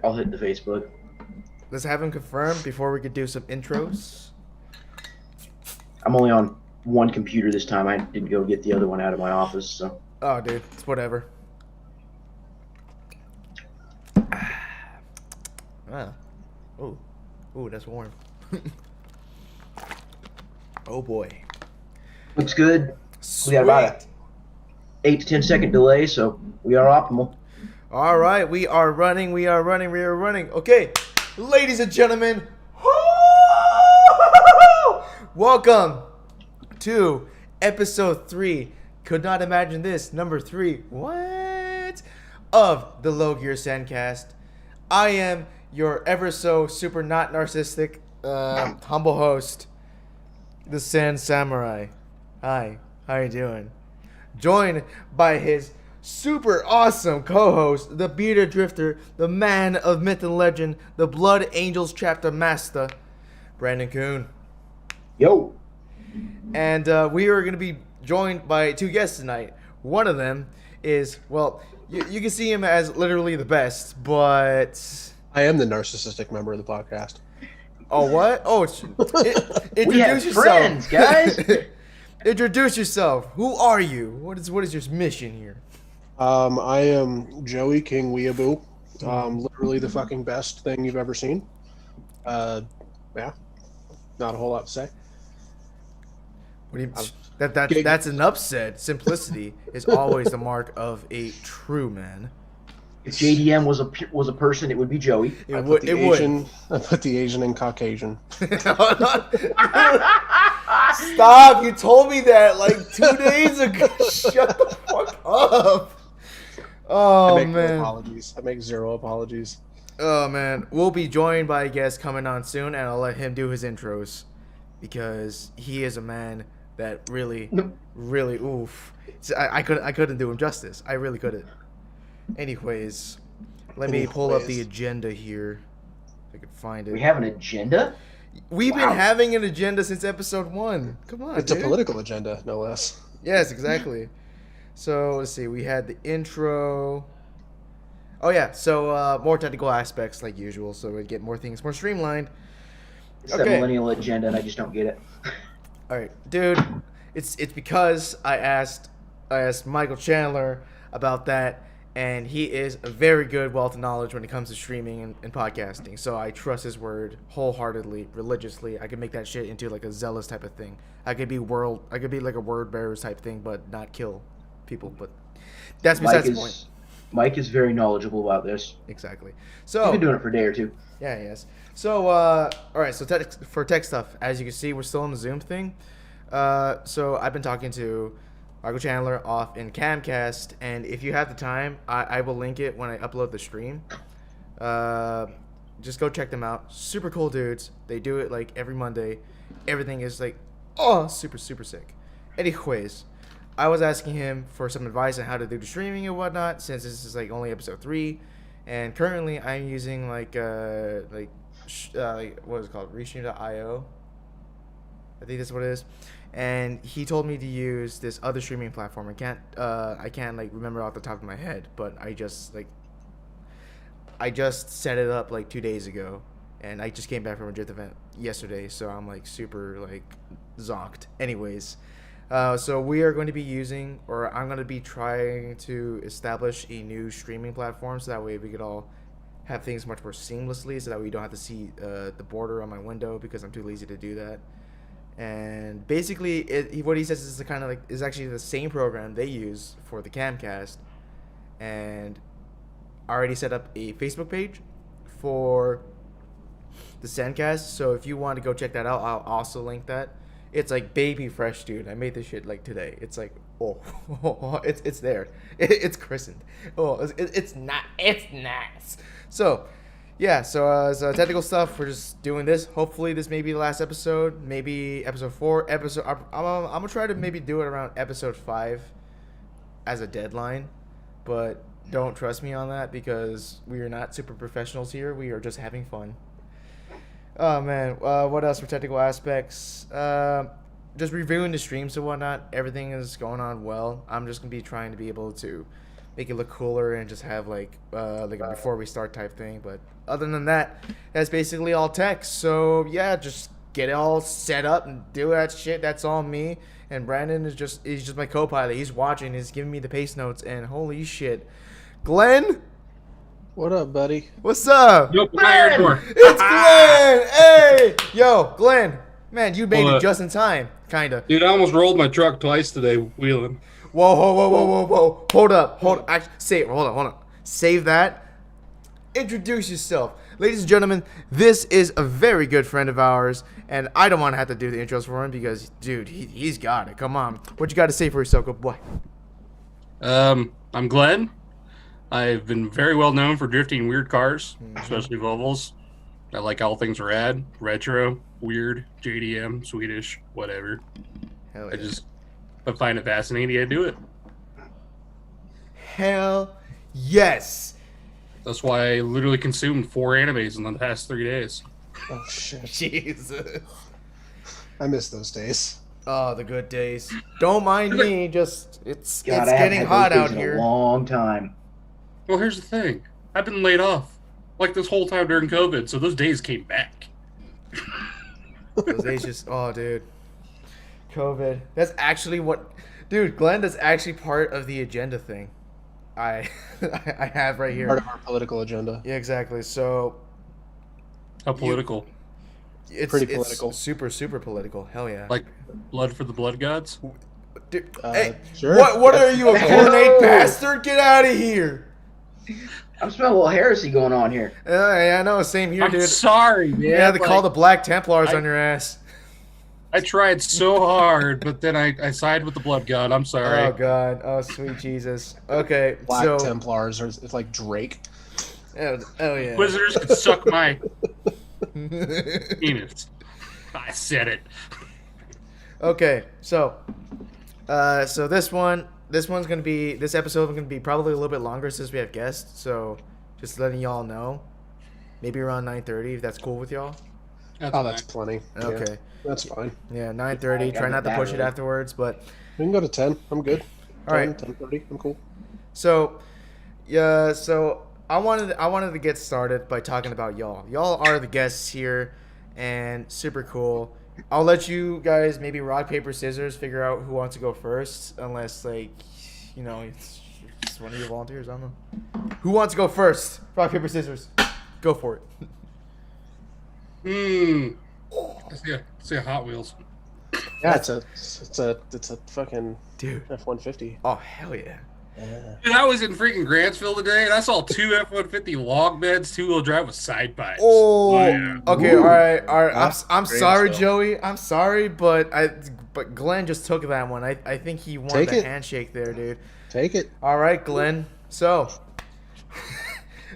I'll hit the Facebook. Let's have him confirm before we could do some intros. I'm only on one computer this time. I didn't go get the other one out of my office, so. Oh, dude, it's whatever. Ah. Ooh, that's warm. Oh boy. Looks good. Sweet. We got about a 8 to 10 second delay, so we are optimal. All right, we are running. Okay, ladies and gentlemen, welcome to episode 3. Could not imagine this. Number 3. What? Of the Low Gear Sendcast. I am your ever so super not narcissistic, humble host, the Sand Samurai. Hi, how you doing? Joined by his super awesome co-host, the Bearded Drifter, the man of myth and legend, the Blood Angels chapter master, Brandon Kuhn. Yo. And we are going to be joined by 2 guests tonight. One of them is, well, you can see him as literally the best, but... I am the narcissistic member of the podcast. Oh, what? Oh, introduce We have yourself. friends, guys. Introduce yourself. Who are you? What is your mission here? I am Joey King Weeaboo. Literally the fucking best thing you've ever seen. Yeah, not a whole lot to say. What do you, that's an upset. Simplicity is always the mark of a true man. If JDM was a person, it would be Joey. I put the Asian in Caucasian. Stop! You told me that like 2 days ago. Shut the fuck up. Oh, I make man. No apologies. I make zero apologies. Oh, man. We'll be joined by a guest coming on soon, and I'll let him do his intros because he is a man that really, oof. I couldn't do him justice. I really couldn't. Anyways, let me pull up the agenda here. If I can find it. We have an agenda? We've been having an agenda since episode 1. Come on, It's dude. a political agenda, no less. Yes, exactly. So, let's see. We had the intro. Oh, yeah. So, more technical aspects like usual. So, we get more things more streamlined. It's that millennial agenda, and I just don't get it. All right, dude. It's because I asked Michael Chandler about that, and he is a very good wealth of knowledge when it comes to streaming and podcasting. So I trust his word wholeheartedly, religiously. I could make that shit into like a zealous type of thing. I could be like a word bearer type thing, but not kill people. But that's besides the point. Mike is very knowledgeable about this. Exactly. So he's been doing it for a day or two. Yeah, yes. So all right. So for tech stuff, as you can see, we're still on the Zoom thing. So I've been talking to Michael Chandler off in Camcast, and if you have the time, I will link it when I upload the stream. Just go check them out. Super cool dudes. They do it like every Monday. Everything is like, super, super sick. Anyways, I was asking him for some advice on how to do the streaming and whatnot, since this is like only episode 3, and currently I'm using like what is it called? Restream.io. I think that's what it is. And he told me to use this other streaming platform. I can't like remember off the top of my head, but I just set it up like 2 days ago, and I just came back from a Drift event yesterday, so I'm like super like zonked. Anyways, so we are going to be using, or I'm going to be trying to establish a new streaming platform, so that way we could all have things much more seamlessly, so that we don't have to see the border on my window because I'm too lazy to do that. And basically, what he says is the kind of like is actually the same program they use for the Camcast, and I already set up a Facebook page for the Sendcast. So if you want to go check that out, I'll also link that. It's like baby fresh, dude. I made this shit like today. It's like it's there. It's christened. It's nice. So. Yeah, so technical stuff, we're just doing this. Hopefully this may be the last episode, maybe episode 4. I'm going to try to maybe do it around episode 5 as a deadline, but don't trust me on that because we are not super professionals here. We are just having fun. Oh, man. What else for technical aspects? Just reviewing the streams and whatnot. Everything is going on well. I'm just going to be trying to be able to make it look cooler and just have like a before we start type thing. But other than that, that's basically all text. So yeah, just get it all set up and do that shit. That's all me. And Brandon is just my co-pilot. He's watching. He's giving me the pace notes. And holy shit, Glenn, What up, buddy? what's up? Yo, open my door. It's Glenn. Hey, yo, Glenn. Man, you made it just in time, kinda. Dude, I almost rolled my truck twice today wheeling. Whoa. Hold up. Actually, hold on. Save that. Introduce yourself. Ladies and gentlemen, this is a very good friend of ours, and I don't want to have to do the intros for him because, dude, he's got it. Come on. What you got to say for yourself, good boy? I'm Glenn. I've been very well known for drifting weird cars, especially Volvos. I like all things rad, retro, weird, JDM, Swedish, whatever. Hell I yeah. I find it fascinating. I do it. Hell yes. That's why I literally consumed 4 animes in the past 3 days. Oh shit! Jesus. I miss those days. Oh, the good days. Don't mind me. Just it's God, I haven't getting had hot those out days in here. a long time. Well, here's the thing. I've been laid off like this whole time during COVID, so those days came back. Those days just, oh, dude. COVID. That's actually what, dude, Glenn, that's actually part of the agenda thing. I have right here. Part of our political agenda. Yeah, exactly. So, How political? it's political. Super political. Hell yeah. Like blood for the blood gods? Dude, Uh, hey, sure. what are you, a Hello. Cornate bastard? Get out of here. I'm smelling a little heresy going on here. Yeah, I know. Same here, I'm dude. sorry, man. Yeah, they call Like, the Black Templars I- on your ass. I tried so hard, but then I sided with the blood god. I'm sorry. Oh, God. Oh, sweet Jesus. Okay, Black so. Templars, or it's like Drake. Oh, yeah. Wizards could suck my penis. I said it. Okay, so this episode's gonna be probably a little bit longer since we have guests. So just letting y'all know, maybe around 9:30 if that's cool with y'all. That's plenty. Yeah, Okay, that's fine. yeah, 9:30. Try not to push it afterwards, but We can go to 10. I'm good. all right. 10:30. I'm cool. So yeah, so I wanted to get started by talking about y'all. Y'all are the guests here, and super cool. I'll let you guys maybe rock, paper, scissors figure out who wants to go first, unless like, you know, it's one of your volunteers. I don't know. Who wants to go first? Rock, paper, scissors. Go for it. Let's see Hot Wheels. Yeah, it's a fucking Dude. F-150. Oh hell yeah. Yeah. Dude, I was in freaking Grantsville today, and I saw 2 F-150 log beds, 2-wheel drive with side pipes. Oh. Yeah. Okay. All right. I'm Great sorry, stuff. Joey. I'm sorry, but Glenn just took that one. I think he won Take the it. handshake there, dude. Take it. All right, Glenn. So,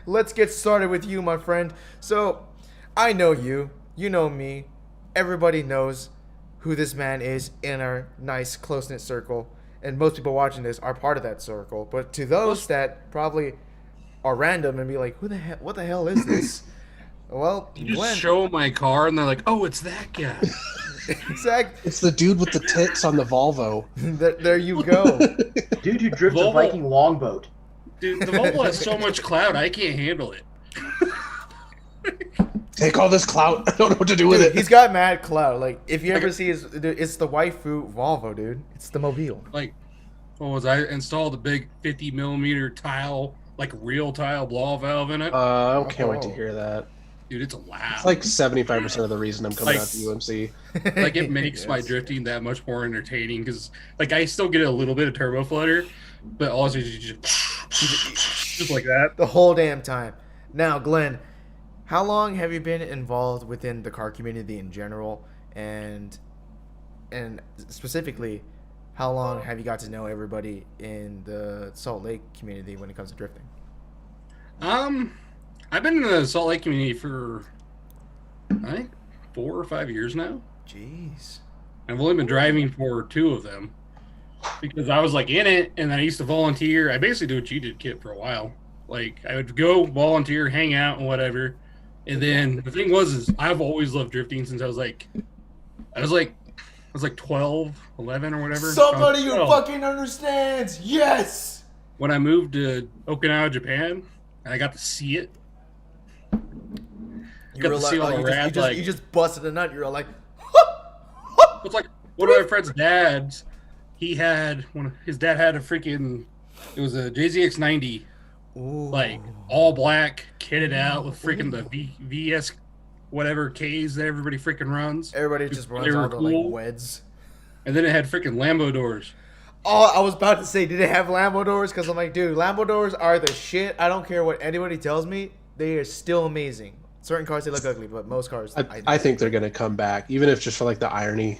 let's get started with you, my friend. So, I know you. You know me. Everybody knows who this man is in our nice, close-knit circle. And most people watching this are part of that circle. But to those that probably are random and be like, what the hell is this? Well, You just Glenn. show 'em my car, and they're like, "Oh, it's that guy." Exactly. It's the dude with the tits on the Volvo. There you go. Dude who drifts a Volvo. Viking longboat. Dude, the Volvo has so much clout, I can't handle it. Take all this clout. I don't know what to do with Dude, it. he's got mad clout. Like, if you ever see his, dude, it's the waifu Volvo, dude. It's the mobile. Like, what was I installed a big 50mm tile, like real tile blow valve in it? I can't wait to hear that. Dude, it's loud. It's like 75% of the reason I'm coming out to UMC. Like it makes my Yes. drifting that much more entertaining because, like, I still get a little bit of turbo flutter, but also just like that. The whole damn time. Now, Glenn, how long have you been involved within the car community in general, and specifically, how long have you got to know everybody in the Salt Lake community when it comes to drifting? I've been in the Salt Lake community for, I think, 4 or 5 years now. Jeez. I've only been driving for 2 of them because I was like in it, and then I used to volunteer. I basically do what you did, Kit, for a while. Like I would go volunteer, hang out, and whatever. And then the thing is I've always loved drifting since I was like 12, 11 or whatever. Somebody who 12. fucking understands. Yes. when I moved to Okinawa, Japan, and I got to see it. You Got were to like, see all the rad, like, you just busted a nut. You were like, it's like one of my friend's dads. His dad had a freaking. It was a JZX90, ooh. like all black, kitted out with freaking the VS whatever Ks that everybody freaking runs. Everybody just runs They were all the cool. like weds. And then it had freaking Lambo doors. Oh, I was about to say, did it have Lambo doors? Because I'm like, dude, Lambo doors are the shit. I don't care what anybody tells me. They are still amazing. Certain cars, they look ugly, but most cars, I think they're gonna come back, even if just for like the irony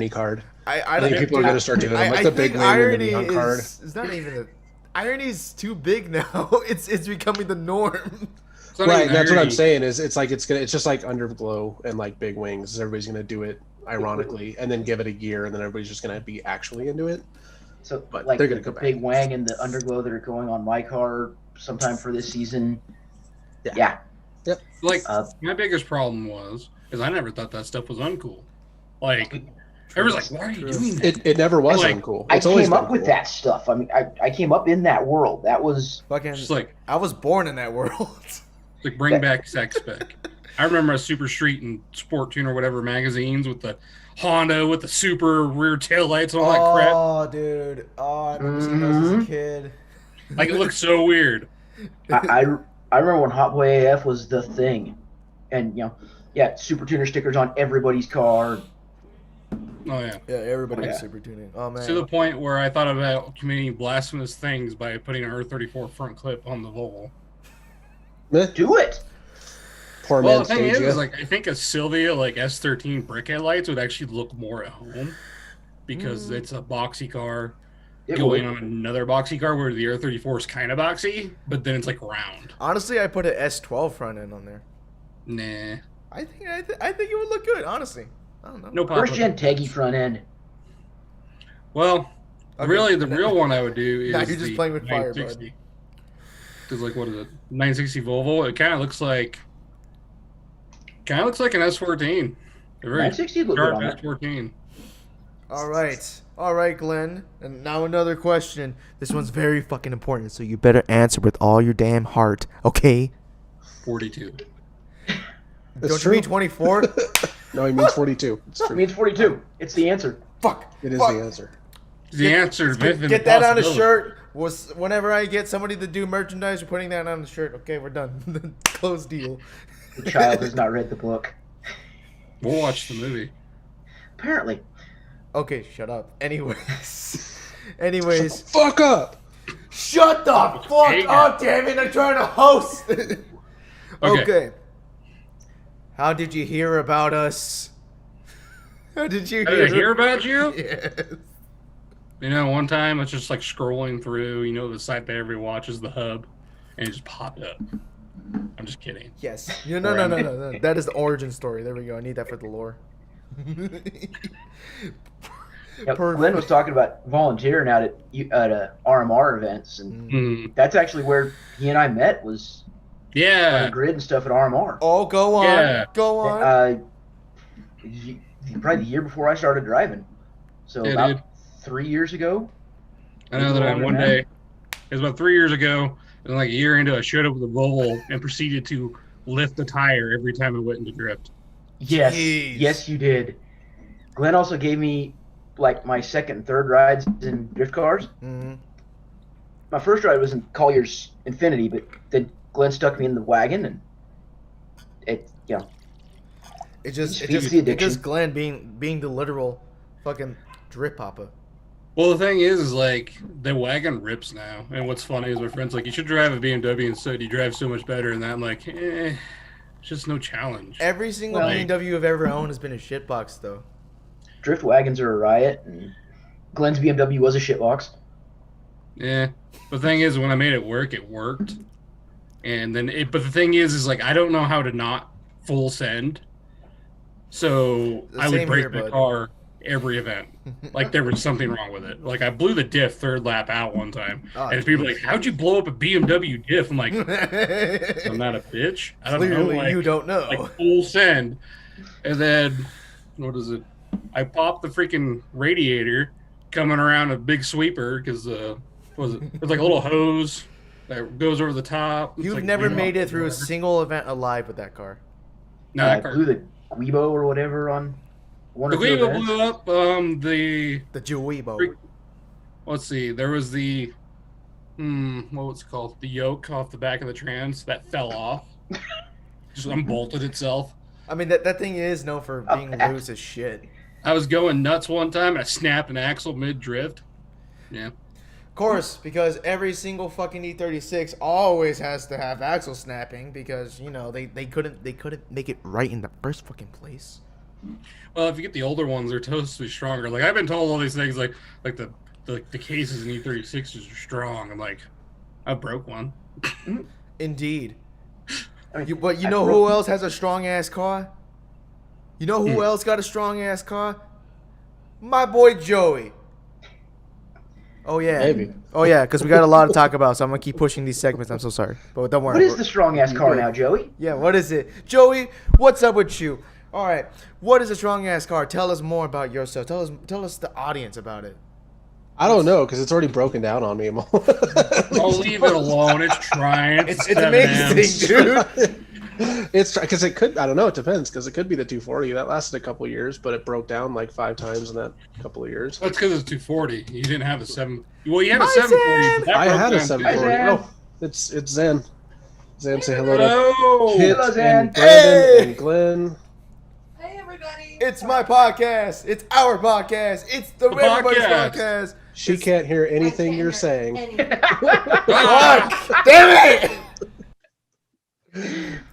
card. I think people are gonna start doing them, like the big wing and the neon card. It's not even the irony is too big now. It's becoming the norm. It's not Right, even that's what I'm irony. saying. It's just like underglow and like big wings. Everybody's gonna do it ironically, and then give it a year, and then everybody's just gonna be actually into it. So, But like they're the, gonna the come big back. wang and the underglow that are going on my car sometime for this season. Yeah. Yeah. Like Uh, my biggest problem was I never thought that stuff was uncool. Like everyone's like, why are you doing that? It never was Like, uncool. I It's always came been up with cool. that stuff. I mean, I came up in that world. That was Fucking, Just like I was born in that world. bring back sex spec. I remember a Super Street and Sport Tune or whatever magazines with the Honda with the super rear tail lights and all that crap. Oh, dude. Oh, I remember seeing those as a kid. Like it looked so weird. I remember when Hot Boy AF was the thing, and Super Tuner stickers on everybody's car. Oh yeah. Yeah, everybody was Yeah. super tuning. Oh man. To the point where I thought about committing blasphemous things by putting an R34 front clip on the Volvo. Do it. Poor Well, man the thing is, Stagia. like, I think a Sylvia like S13 brick headlights would actually look more at home because it's a boxy car It going would. on another boxy car where the R34 is kind of boxy, but then it's like round. Honestly, I put an S12 front end on there. Nah, I think it would look good. Honestly, I don't know. no pop. First gen Teggy front end. Well, Okay. really, the real one I would do is Now you're just the playing with fire, bud. 960. Because like, what is it? 960 Volvo. It kind of looks like an S14. A very 960 look good sharp on that. S14. All right, Glenn. And now another question. This one's very fucking important, so you better answer with all your damn heart, okay? 42. It's Don't true. you mean 24? No, he means 42. It's I true. mean, it's 42. It's the answer. Fuck. It is Fuck. the answer. The answer to infinite Get that on a possibility. shirt. Whenever I get somebody to do merchandise, we're putting that on the shirt. Okay, we're done. Close deal. The child has not read the book. We'll watch the movie. Apparently. Okay, shut up. Anyways. Fuck up! Shut the fuck Hey, up, damn it! I'm trying to host. Okay. Okay. How did you hear about us? How did you Did I hear about you? Yes. You know, one time I was just like scrolling through, the site that everybody watches, the hub, and it just popped up. I'm just kidding. Yes. No. That is the origin story. There we go. I need that for the lore. Yep, Perfect. Glenn was talking about volunteering out at RMR events, and Mm. that's actually where he and I met, was on the Yeah. grid and stuff at RMR. Oh, go on. Yeah. Go on. Probably the year before I started driving. So Yeah, about dude. 3 years ago. I know that Longer one than day, it was about 3 years ago, and like a year into it, I showed up with a Volvo and proceeded to lift the tire every time I went into drift. Yes, Jeez. yes, you did. Glenn also gave me like my second and third rides in drift cars. Mm-hmm. My first ride was in Collier's Infinity, but then Glenn stuck me in the wagon, and it It just Feeds the addiction. Glenn being the literal fucking drip papa. Well, the thing is like the wagon rips now, and what's funny is my friend's like, "You should drive a BMW instead. You drive so much better." And that I'm like, it's just no challenge. Every single Well- BMW I've ever owned has been a shitbox though. drift wagons are a riot, and Glenn's BMW was a shitbox. Yeah. The thing is, when I made it work, it worked. And then but the thing is like I don't know how to not full send. So The I would same break here, the bud. car every event. Like there was something wrong with it. Like I blew the diff third lap out one time. Oh, and people were like, "How'd you blow up a BMW diff?" I'm like, I'm Clearly, not a bitch. I don't know. Like, you don't know. like full send. And then what is it? I popped the freaking radiator coming around a big sweeper because what was it? There's like a little hose that goes over the top. It's You've like never lean made off it through a whatever. single event alive with that car. No, I that car. blew the Guibo or whatever on one The or two Guibo events. blew up. The The Juibo. let's see. There was the what was it called? The yoke off the back of the trans that fell off. Just unbolted itself. I mean, that thing is known for being loose as shit. I was going nuts one time and I snapped an axle mid drift. Yeah. Of course, because every single fucking E36 always has to have axle snapping because they couldn't make it right in the first fucking place. Well, if you get the older ones, they're supposed to be stronger. Like I've been told all these things, like the cases in E36s are strong. I'm like, I broke one. Indeed. I mean, But you know who else has a strong ass car? You know who else got a strong ass car? My boy Joey. Oh yeah. Maybe. Oh yeah, because we got a lot to talk about, so I'm gonna keep pushing these segments. I'm so sorry, but don't worry. What is the strong ass car now, Joey? Yeah, what is it, Joey? What's up with you? All right, what is a strong ass car? Tell us more about yourself. Tell us the audience about it. I don't know because it's already broken down on me. I'll leave it alone. It's trying. It's amazing, dude. It's because it could. I don't know. It depends because it could be the 240 that lasted a couple of years, but it broke down like 5 times in that couple of years. That's because it's 240. You didn't have a 7. Well, you had a Hi, 740. but that I broke had a down, too. 740. Zen. Oh, it's Zen. Zen, say hello to Hello. Kit Hello, Zen. and Brandon Hey! and Glenn. Hey everybody! It's my podcast. It's our podcast. It's the Everybody's podcast. podcast. She can't hear anything you're saying. Ah! Fuck! Damn it!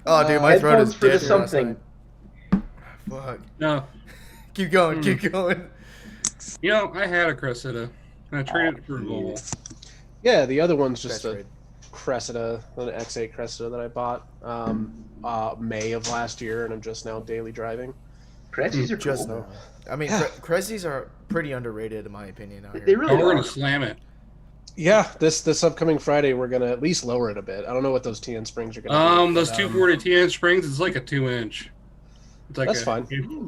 Oh, dude, my throat is Headphones for the dead from last something. night. Fuck. No. Keep going. Keep going. You know, I had a Cressida, and I traded it for a Volvo. Yeah, the other one's just That's a right. Cressida, an X8 Cressida that I bought May of last year, and I'm just now daily driving. Cressies are Just cool. now. I mean, Cressies are pretty underrated in my opinion out here. They really Oh, we're are. going to slam it. Yeah, this upcoming Friday we're gonna at least lower it a bit. I don't know what those TN springs are gonna do. Those but, 240 TN springs, it's like a 2-inch. It's like That's fine.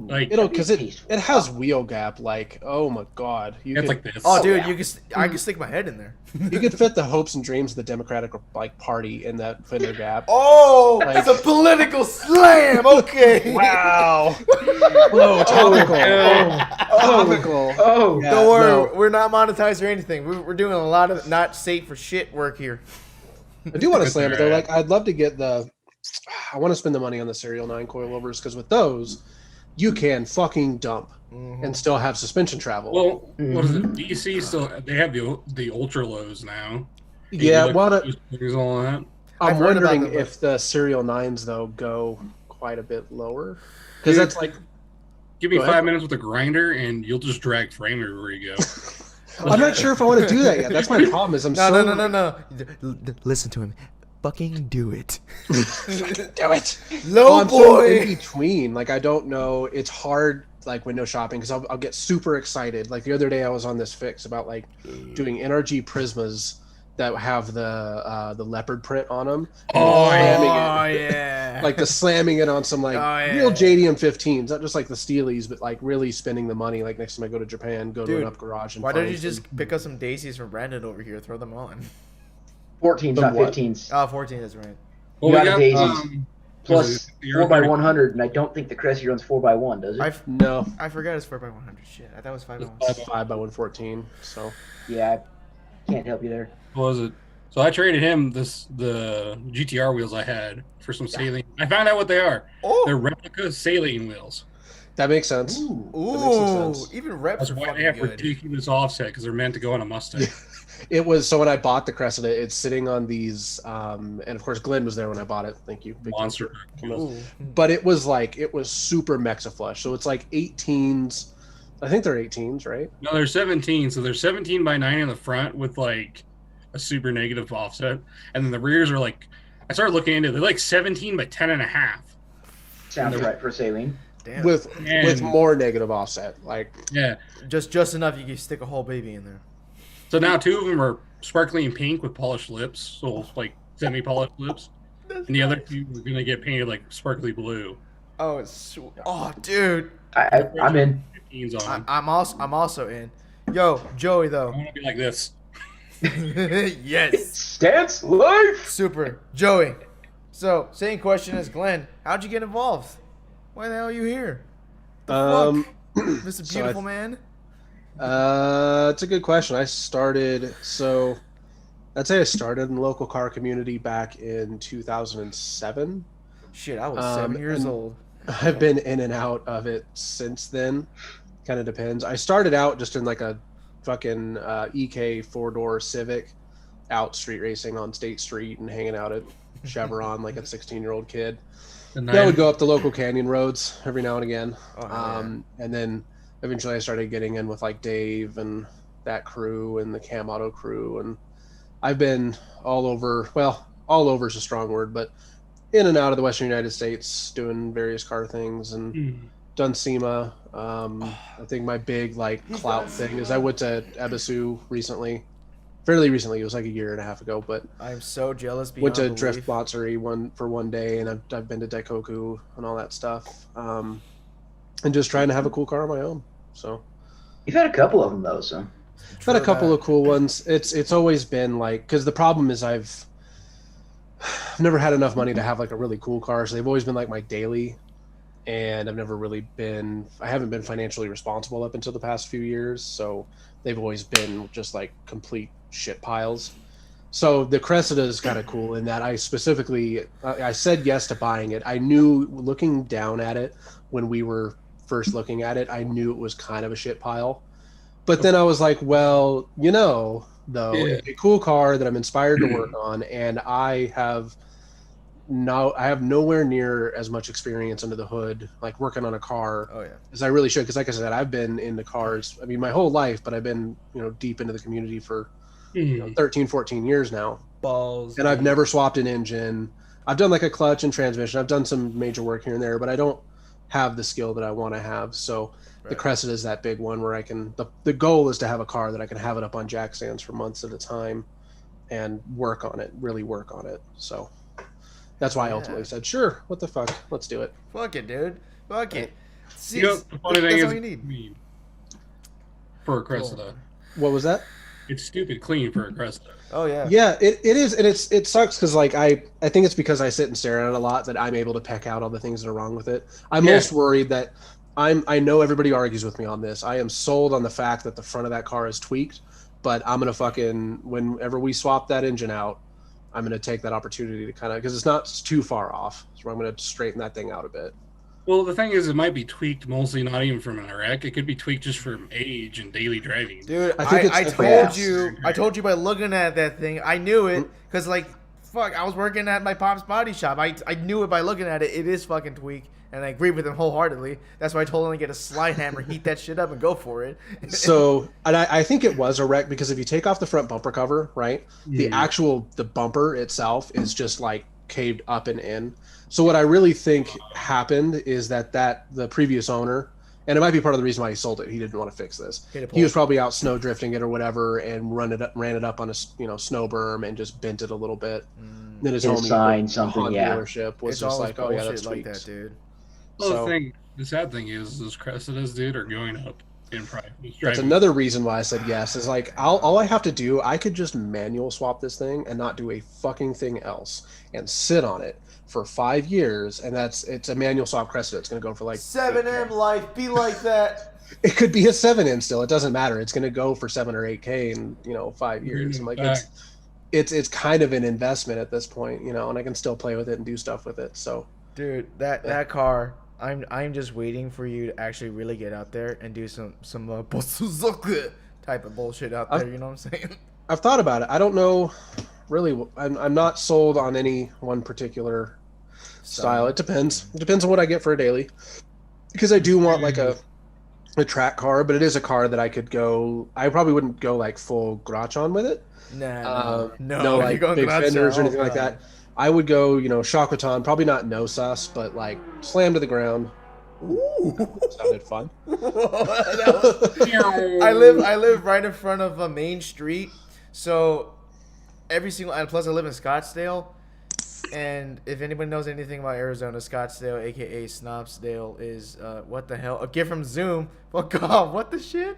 Like, It'll because it has wheel gap. Like, oh my god, you it's could like this. Oh, dude, yeah. I can stick my head in there. you could fit the hopes and dreams of the Democratic Party in that fender gap. Oh, Like- it's a political slam. Okay. Wow. Whoa, topical. Topical. Oh, Yeah, Don't worry, no. we're not monetized or anything. We're doing a lot of not safe for shit work here. I do want to slam it though. Like, I'd love to get I want to spend the money on the Serial 9 coilovers because with those, you can fucking dump and still have suspension travel. Well, what is it? DC still, they have the ultra lows now. yeah, Like, well, all that. I've I'm heard about wondering them, but- if the Serial 9s though go quite a bit lower because Dude. that's like Give me Go ahead. 5 minutes with a grinder, and you'll just drag frame everywhere you go. I'm not sure if I want to do that yet. That's my problem. Is I'm No. Listen to him. Fucking do it. Do it. Low I'm so in boy. between. Like I don't know. It's hard like window shopping because I'll get super excited. Like the other day I was on this fix about like doing NRG Prismas that have the leopard print on them. Oh, Slamming Oh it. yeah. Like the slamming it on some like Oh, yeah. real JDM 15s, not just like the Steelies, but like really spending the money. Like next time I go to Japan, go to Dude, an up garage and Why don't find you just some- pick up some daisies from Brandon over here? Throw them on. 14s, not What? 15s. Oh, 14 is right. Well, You we got got, daisies. Plus the 4x100, and I don't think the Cressy runs 4x1, does it? No, I forgot it's 4x100. Shit, I thought it was 5x1. it's 5x114. So Yeah, I can't help you there. What was it? So I traded him the GTR wheels I had for some saline. I found out what they are. Oh, They're replica saline wheels. that makes sense. Ooh. That makes some ooh, sense. even reps That's are why fucking they have good. ridiculous offset because they're meant to go on a Mustang. It was so when I bought the Cressida, it's sitting on these, and of course Glenn was there when I bought it. Thank you, Big Monster. Thank you. Ooh. But it was super Mexa flush. So it's like 18s. I think they're 18s, right? No, they're 17. So they're 17 by 9 in the front with like a super negative offset, and then the rears are like. I started looking into it. They're like 17 by 10 and a half. Sounds right for saline. Damn. With And- more negative offset. Like Yeah. just enough you can stick a whole baby in there. So now 2 of them are sparkling pink with polished lips, so like semi-polished lips, and the other 2 are gonna get painted like sparkly blue. Oh, oh, dude. I'm in. 15s on. I'm also in. Yo, Joey I though. want to be like this. Yes. Stance life. Super. Joey. So, same question as Glenn. How'd you get involved? Why the hell are you here? The fuck? Mr. so Beautiful Man? It's a good question. I'd say I started in the local car community back in 2007. Shit, I was 7 years and old. I've been in and out of it since then. Kind of depends. I started out just in like a fucking EK 4-door Civic, out street racing on State Street and hanging out at Chevron like a 16-year-old kid. And I would go up the local canyon roads every now and again. Oh, And then eventually I started getting in with like Dave and that crew and the Cam Auto crew. And I've been all over, well, all over is a strong word, but in and out of the Western United States doing various car things and done SEMA. I think my big like clout thing is I went to Ebisu recently. Fairly recently, it was like a year and a half ago, but I'm so jealous. Went to beyond Drift belief. Botsery for one day, and I've been to Daikoku and all that stuff, and just trying to have a cool car on my own. So You've had a couple of them though, so I've had a True couple that. of cool ones. It's always been like, because the problem is I've never had enough money to have like a really cool car, so they've always been like my daily, and I haven't been financially responsible up until the past few years, so they've always been just like complete shit piles. So the Cressida is kind of cool in that I said yes to buying it. I knew, looking down at it when we were first looking at it, I knew it was kind of a shit pile. But then I was like, well, though, it's a cool car that I'm inspired to work on, and I have nowhere near as much experience under the hood, like working on a car, Oh, yeah. as I really should. Because like I said, I've been into cars, I mean, my whole life, but I've been, deep into the community for 13, 14 years now. Balls. And I've never swapped an engine. I've done like a clutch and transmission. I've done some major work here and there, but I don't have the skill that I want to have. So the Right. Cressida is that big one where I can, the goal is to have a car that I can have it up on jack stands for months at a time and really work on it. So that's why I ultimately said, sure, what the fuck, let's do it. Fuck it, dude. Fuck it. See, The funny thing that's is, all you need. for a Cressida, What was that? it's stupid clean for a Cressida. Oh, yeah. Yeah, it is, and it sucks because like I think it's because I sit and stare at it a lot that I'm able to peck out all the things that are wrong with it. I'm most worried that I know everybody argues with me on this. I am sold on the fact that the front of that car is tweaked, but I'm gonna whenever we swap that engine out, I'm gonna take that opportunity to kind of, because it's not too far off, so I'm gonna straighten that thing out a bit. Well, the thing is, it might be tweaked mostly not even from a wreck. It could be tweaked just from age and daily driving. Dude, I think I told you by looking at that thing. I knew it because, like, fuck, I was working at my pop's body shop. I knew it by looking at it. It is fucking tweak, and I agree with him wholeheartedly. That's why I told him to get a slide hammer, heat that shit up, and go for it. So, and I think it was a wreck because if you take off the front bumper cover, right, the bumper itself is just like caved up and in. So what I really think happened is that the previous owner, and it might be part of the reason why he sold it, he didn't want to fix this. He was probably out snow drifting it or whatever and ran it up on a snow berm and just bent it a little bit. Then his homie dealership was It's just always like, oh yeah, that's bullshit tweaked. like that, dude. Well, the sad thing is, those Cressidas, dude, are going up in price. That's another reason why I said yes. Is like all I have to do, I could just manual swap this thing and not do a fucking thing else and sit on it for 5 years, and it's a manual swap Cressida. It's going to go for like 7M life, be like that. It could be a 7M still. It doesn't matter. It's going to go for 7 or 8K in 5 years. I'm like, it's kind of an investment at this point, and I can still play with it and do stuff with it. So, dude, that car. I'm just waiting for you to actually really get out there and do some type of bullshit out there. You know what I'm saying? I've thought about it. I don't know. Really, I'm not sold on any one particular style. It depends. It depends on what I get for a daily. Because I do want like a track car, but it is a car that I could go. I probably wouldn't go like full Grachon with it. No, like big fenders or anything like that. I would go, Shackleton, probably not no sus, but like slam to the ground. Ooh, sounded fun. I live right in front of a main street, so and plus I live in Scottsdale, and if anybody knows anything about Arizona, Scottsdale, aka Snopsdale, is what the hell? A gift from Zoom. Fuck off! What the shit?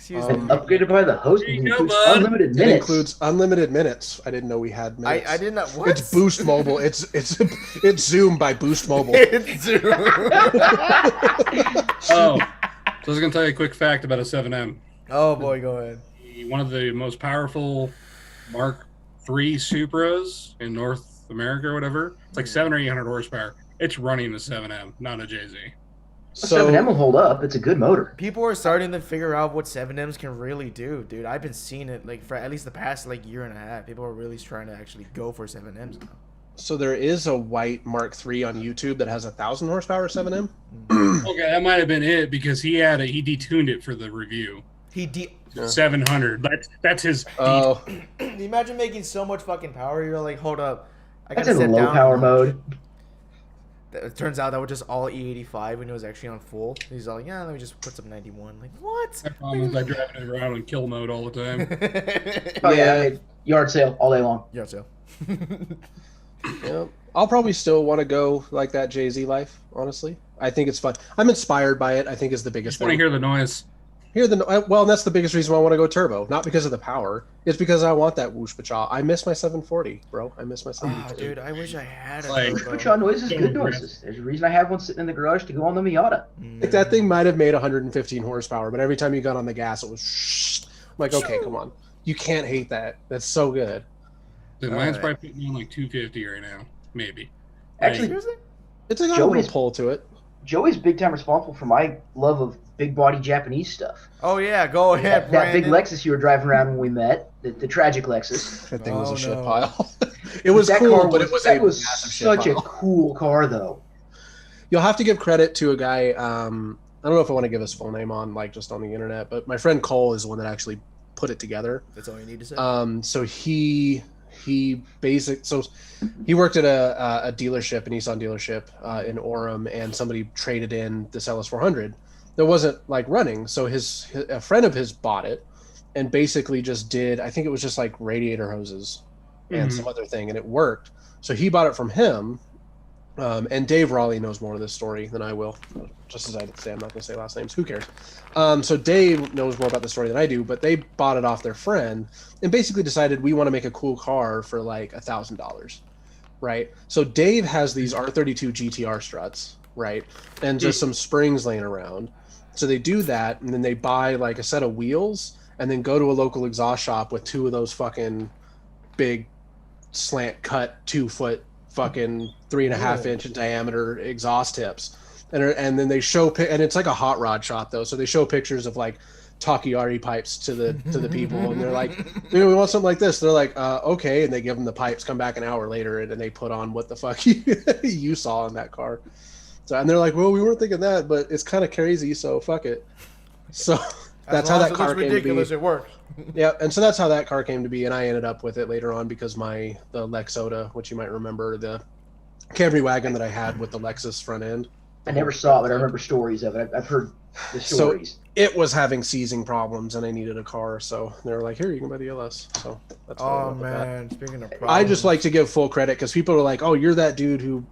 Excuse And me. upgraded by the host There you includes go, bud. unlimited It minutes. includes unlimited minutes. I didn't know we had minutes. I did not. What? It's Boost Mobile. It's Zoom by Boost Mobile. It's Zoom. Oh, so I was gonna tell you a quick fact about a 7M. Oh boy, go ahead. One of the most powerful Mark III Supras in North America or whatever. It's like 700 or 800 horsepower. It's running the 7M, not a JZ. So 7M will hold up. It's a good motor. People are starting to figure out what 7Ms can really do, dude. I've been seeing it like for at least the past like year and a half. People are really trying to actually go for 7Ms now. So there is a white Mark III on YouTube that has 1,000 horsepower 7M. Okay, that might have been it because he detuned it for the review. Yeah. 700. That's his. Oh, Imagine making so much fucking power. You're like, hold up. I That's gotta in set low down power a notch. mode. It turns out that was just all E85 when it was actually on full. He's all like, yeah, let me just put some 91. Like, what? My problem is I drive it around in kill mode all the time. Oh yeah, yard sale all day long. Yeah, so. yeah. I'll probably still want to go like that JZ life. Honestly, I think it's fun. I'm inspired by it. I think is the I biggest just want to thing. hear the noise. Well, and that's the biggest reason why I want to go turbo. Not because of the power. It's because I want that whoosh pacha. I miss my 740, bro. I miss my Oh, 740. dude, I wish I had a Like- turbo. Pacha noises, Don't good regret. noises. There's a reason I have one sitting in the garage to go on the Miata. Like that thing might have made 115 horsepower, but every time you got on the gas, it was shh. I'm like, okay, come on. You can't hate that. That's so good. Dude, All mine's right. probably putting on like 250 right now, maybe. Actually, Seriously? It's got a Joey's- little pull to it. Joey's big time responsible for my love of big body Japanese stuff. Oh, yeah, go ahead, That big Brandon. Lexus you were driving around when we met, the tragic Lexus. That thing was Oh, a shit no. pile. It was that cool, car but it was that a was massive shit such a pile. cool car though. You'll have to give credit to a guy. I don't know if I want to give his full name on, like, just on the internet, but my friend Cole is the one that actually put it together. That's all you need to say. So he worked at a dealership, a Nissan dealership in Orem, and somebody traded in this LS400 that wasn't like running. So a friend of his bought it and basically just did, I think it was just like radiator hoses and Mhm. some other thing, and it worked. So he bought it from him. And Dave Raleigh knows more of this story than I will. Just as I say, I'm not going to say last names. Who cares? So Dave knows more about the story than I do, but they bought it off their friend and basically decided we want to make a cool car for like $1,000, right? So Dave has these R32 GTR struts, right? And just some springs laying around. So they do that, and then they buy like a set of wheels and then go to a local exhaust shop with two of those fucking big slant cut 2-foot fucking 3.5 inch in diameter exhaust tips, and then they show and it's like a hot rod shop though, so they show pictures of like Takiari pipes to the people, and they're like, we want something like this. They're like, okay, and they give them the pipes. Come back an hour later, and they put on what the fuck you saw in that car. So, and they're like, well, we weren't thinking that, but it's kind of crazy, so fuck it. So that's how that car came to be. ridiculous. It works. Yeah, and so that's how that car came to be, and I ended up with it later on because the Lexota, which you might remember, the Camry wagon that I had with the Lexus front end. I never saw it, but I remember stories of it. I've heard the stories. It was having seizing problems, and I needed a car, so they were like, "Here, you can buy the LS." So that's what I Oh went with that. man, speaking of problems, I just like to give full credit because people are like, "Oh, you're that dude who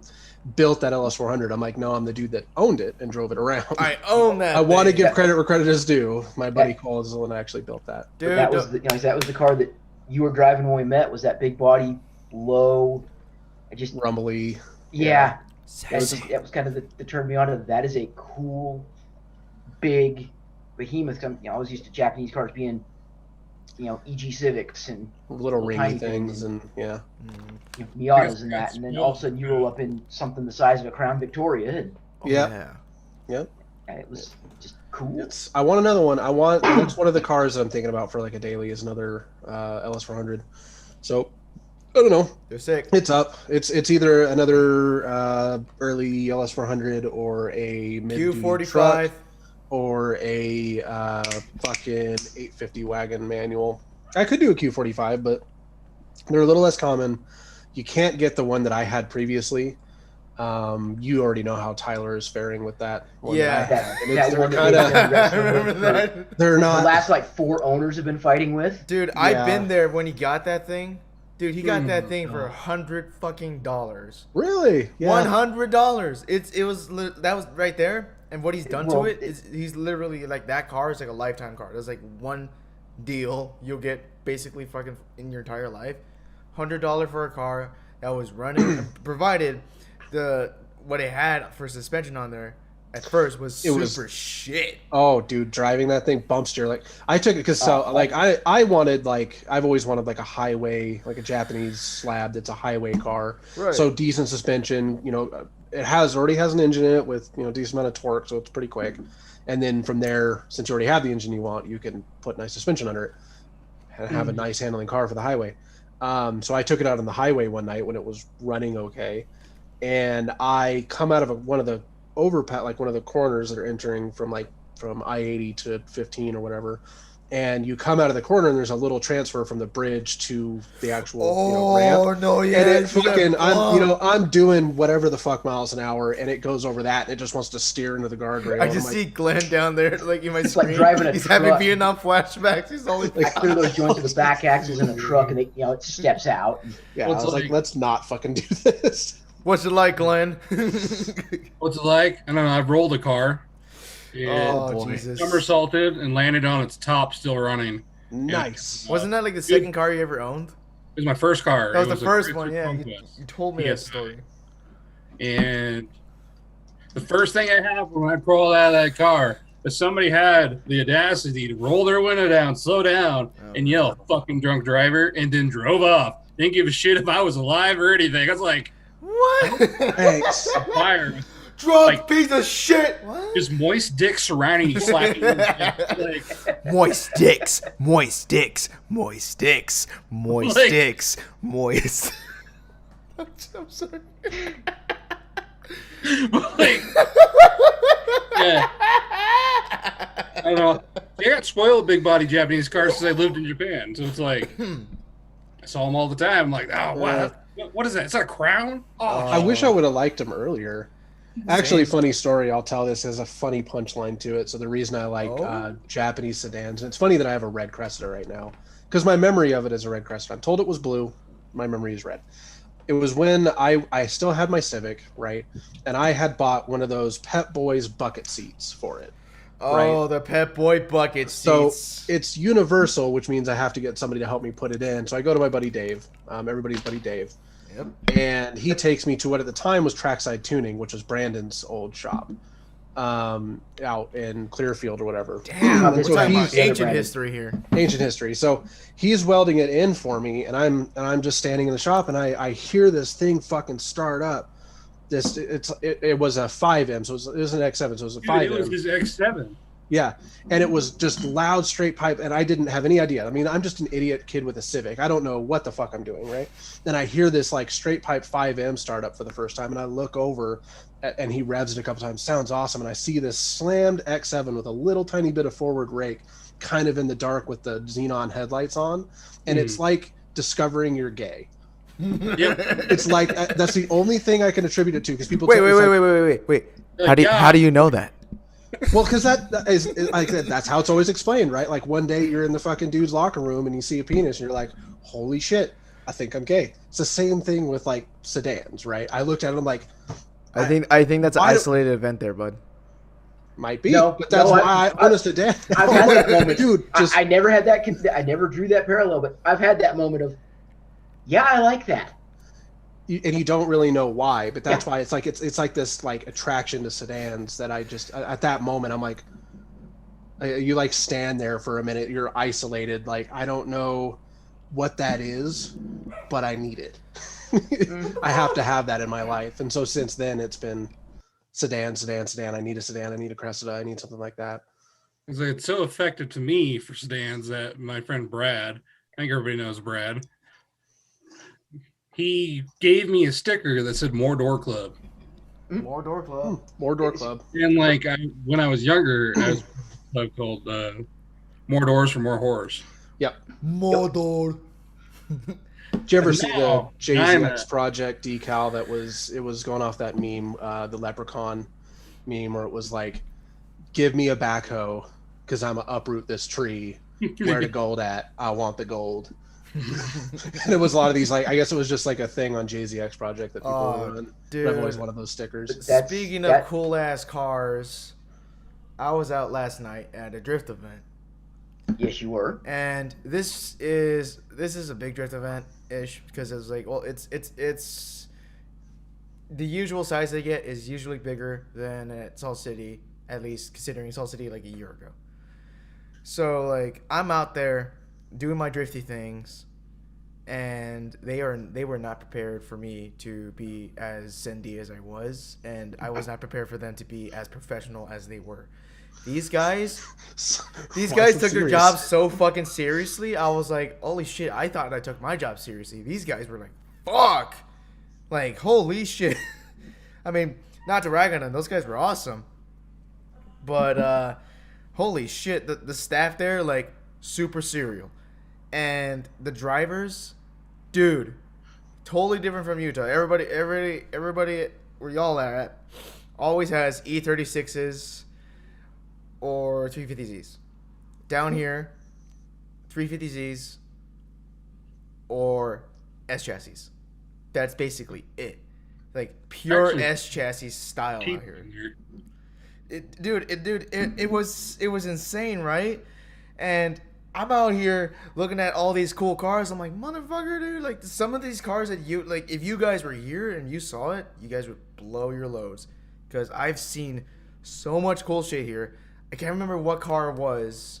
built that LS400." I'm like, "No, I'm the dude that owned it and drove it around." I own that. I want to thing. give credit where credit is due. My buddy Cole is the one that actually built that. But dude. that was that was the car that you were driving when we met. Was that big body, low? I just Rumbly. yeah. Sassy. That was kind of the turn me on to that. Is a cool, big behemoth. I was used to Japanese cars being, EG Civics and Little ringy tiny things, and yeah. Miatas and that, and then all of a sudden you roll up in something the size of a Crown Victoria, and Oh, Yeah. it was just cool. I want another one. That's one of the cars that I'm thinking about for like a daily is another LS400. So I don't know. They're sick. It's up. It's either another early LS400 or a mid Q45. truck or a fucking 850 wagon manual. I could do a Q45, but they're a little less common. You can't get the one that I had previously. You already know how Tyler is faring with that one. Yeah. that I had. And That they're one that I remember that. They're the not. last like 4 owners have been fighting with. Dude, Yeah. I've been there when he got that thing. Dude, he got that thing for $100 fucking dollars. Really? Yeah. $100. That was right there. And what he's done to it is he's literally like that car is like a lifetime car. There's like one deal you'll get basically fucking in your entire life. $100 for a car that was running, provided what it had for suspension on there at first was super shit. Oh, dude, driving that thing bump steer. Like I took it because I wanted I've always wanted like a highway, like a Japanese slab that's a highway car. Right. So decent suspension. You know, it already has an engine in it with decent amount of torque, so it's pretty quick. And then from there, since you already have the engine you want, you can put nice suspension under it and have a nice handling car for the highway. So I took it out on the highway one night when it was running okay, and I come out of one of the overpass, like one of the corners that are entering from I-80 to 15 or whatever, and you come out of the corner and there's a little transfer from the bridge to the actual ramp. Oh no, yeah. And it fucking I'm doing whatever the fuck miles an hour, and it goes over that and it just wants to steer into the guardrail. I just see Glenn down there like in my screen. Like driving a He's truck. having Vietnam flashbacks. He's only I clear those joints of the back axles in the truck, and it steps out. Yeah, I was like, let's not fucking do this. What's it like, Glenn? What's it like? I don't know. I've rolled a car. Oh, Jesus. Somersaulted and landed on its top, still running. Nice. Wasn't that like the second car you ever owned? It was my first car. That was the first one, yeah. You told me that Yes. story. And the first thing I happened when I crawled out of that car is somebody had the audacity to roll their window down, slow down, and yell, "Fucking drunk driver," and then drove off. Didn't give a shit if I was alive or anything. I was like, what? Thanks. fire. Drunk piece of shit. What? Just moist dick surrounding you, slapping you. Like, Moist dicks, moist dicks, moist dicks, moist Like- dicks, moist. I'm sorry. like, yeah. I don't know. They got spoiled big body Japanese cars since I lived in Japan. So it's like, I saw them all the time. I'm like, oh, wow. What is that? Is that a Crown? Oh, I wish I would have liked him earlier. Actually, funny story. I'll tell this as a funny punchline to it. So the reason I like Japanese sedans, and it's funny that I have a red Cressida right now, because my memory of it is a red Cressida. I'm told it was blue. My memory is red. It was when I still had my Civic, right? And I had bought one of those Pep Boys bucket seats for it. Oh, right? the Pep Boy bucket So seats. it's universal, which means I have to get somebody to help me put it in. So I go to my buddy Dave, everybody's buddy Dave. Yep. And he takes me to what at the time was Trackside Tuning, which was Brandon's old shop, out in Clearfield or whatever. Damn, we're So talking about he's ancient history here. ancient history. So he's welding it in for me, and I'm just standing in the shop, and I hear this thing fucking start up. It was a 5M, so it was an X7, so it was a 5M. it was his X7. Yeah, and it was just loud, straight pipe, and I didn't have any idea. I mean, I'm just an idiot kid with a Civic. I don't know what the fuck I'm doing, right? Then I hear this like straight pipe 5M start up for the first time, and I look over, and he revs it a couple times. Sounds awesome, and I see this slammed X7 with a little tiny bit of forward rake, kind of in the dark with the xenon headlights on, and it's like discovering you're gay. Yep. It's like that's the only thing I can attribute it to, because people Wait. Like, How do you know that? Well, because that is like that's how it's always explained, right? Like one day you're in the fucking dude's locker room and you see a penis and you're like, "Holy shit, I think I'm gay." It's the same thing with like sedans, right? I looked at it, I'm like, I think that's an isolated event there, bud. might be, No, but that's no, why I honest sedan. I've had that moment, dude. Just I never had that. I never drew that parallel, but I've had that moment of, yeah, I like that. and you don't really know why, but that's why it's like this like attraction to sedans that I just at that moment I'm like, you like stand there for a minute, you're isolated, like I don't know what that is, but I need it. I have to have that in my life, and so since then it's been sedan. I need a sedan. I need a Cressida. I need something like that. It's so effective to me for sedans that my friend Brad, I think everybody knows Brad, he gave me a sticker that said "More Door Club." More door club. More Door Club. And like when I was younger, I was in a club called More Doors for More Horrors. Yep. More door. Did you ever see the No, JZX Project decal that was going off that meme, the leprechaun meme, where it was like, "Give me a backhoe, because I'm gonna uproot this tree. Where the gold at? I want the gold." And it was a lot of these, like, I guess it was just like a thing on JZX Project that people were on. Dude. I've always wanted those stickers. That's- Speaking that- of cool ass cars, I was out last night at a drift event. Yes, you were. And this is a big drift event ish because it's like, well, it's the usual size they get is usually bigger than at Salt City, at least considering Salt City like a year ago. So like I'm out there doing my drifty things, and they were not prepared for me to be as sendy as I was, and I was not prepared for them to be as professional as they were. These guys took their job so fucking seriously. I was like, holy shit, I thought I took my job seriously. These guys were like, fuck. Like, holy shit. I mean, not to rag on them, those guys were awesome. But, holy shit, the staff there, like, super serial. And the drivers, dude, totally different from Utah. Everybody where y'all are at always has E36s or 350Zs. Down here, 350Zs or S chassis. That's basically it. Like pure actually, S chassis style out here. It was insane, right? And I'm out here looking at all these cool cars. I'm like, motherfucker, dude. Like some of these cars that you like, if you guys were here and you saw it, you guys would blow your loads. Because I've seen so much cool shit here. I can't remember what car it was.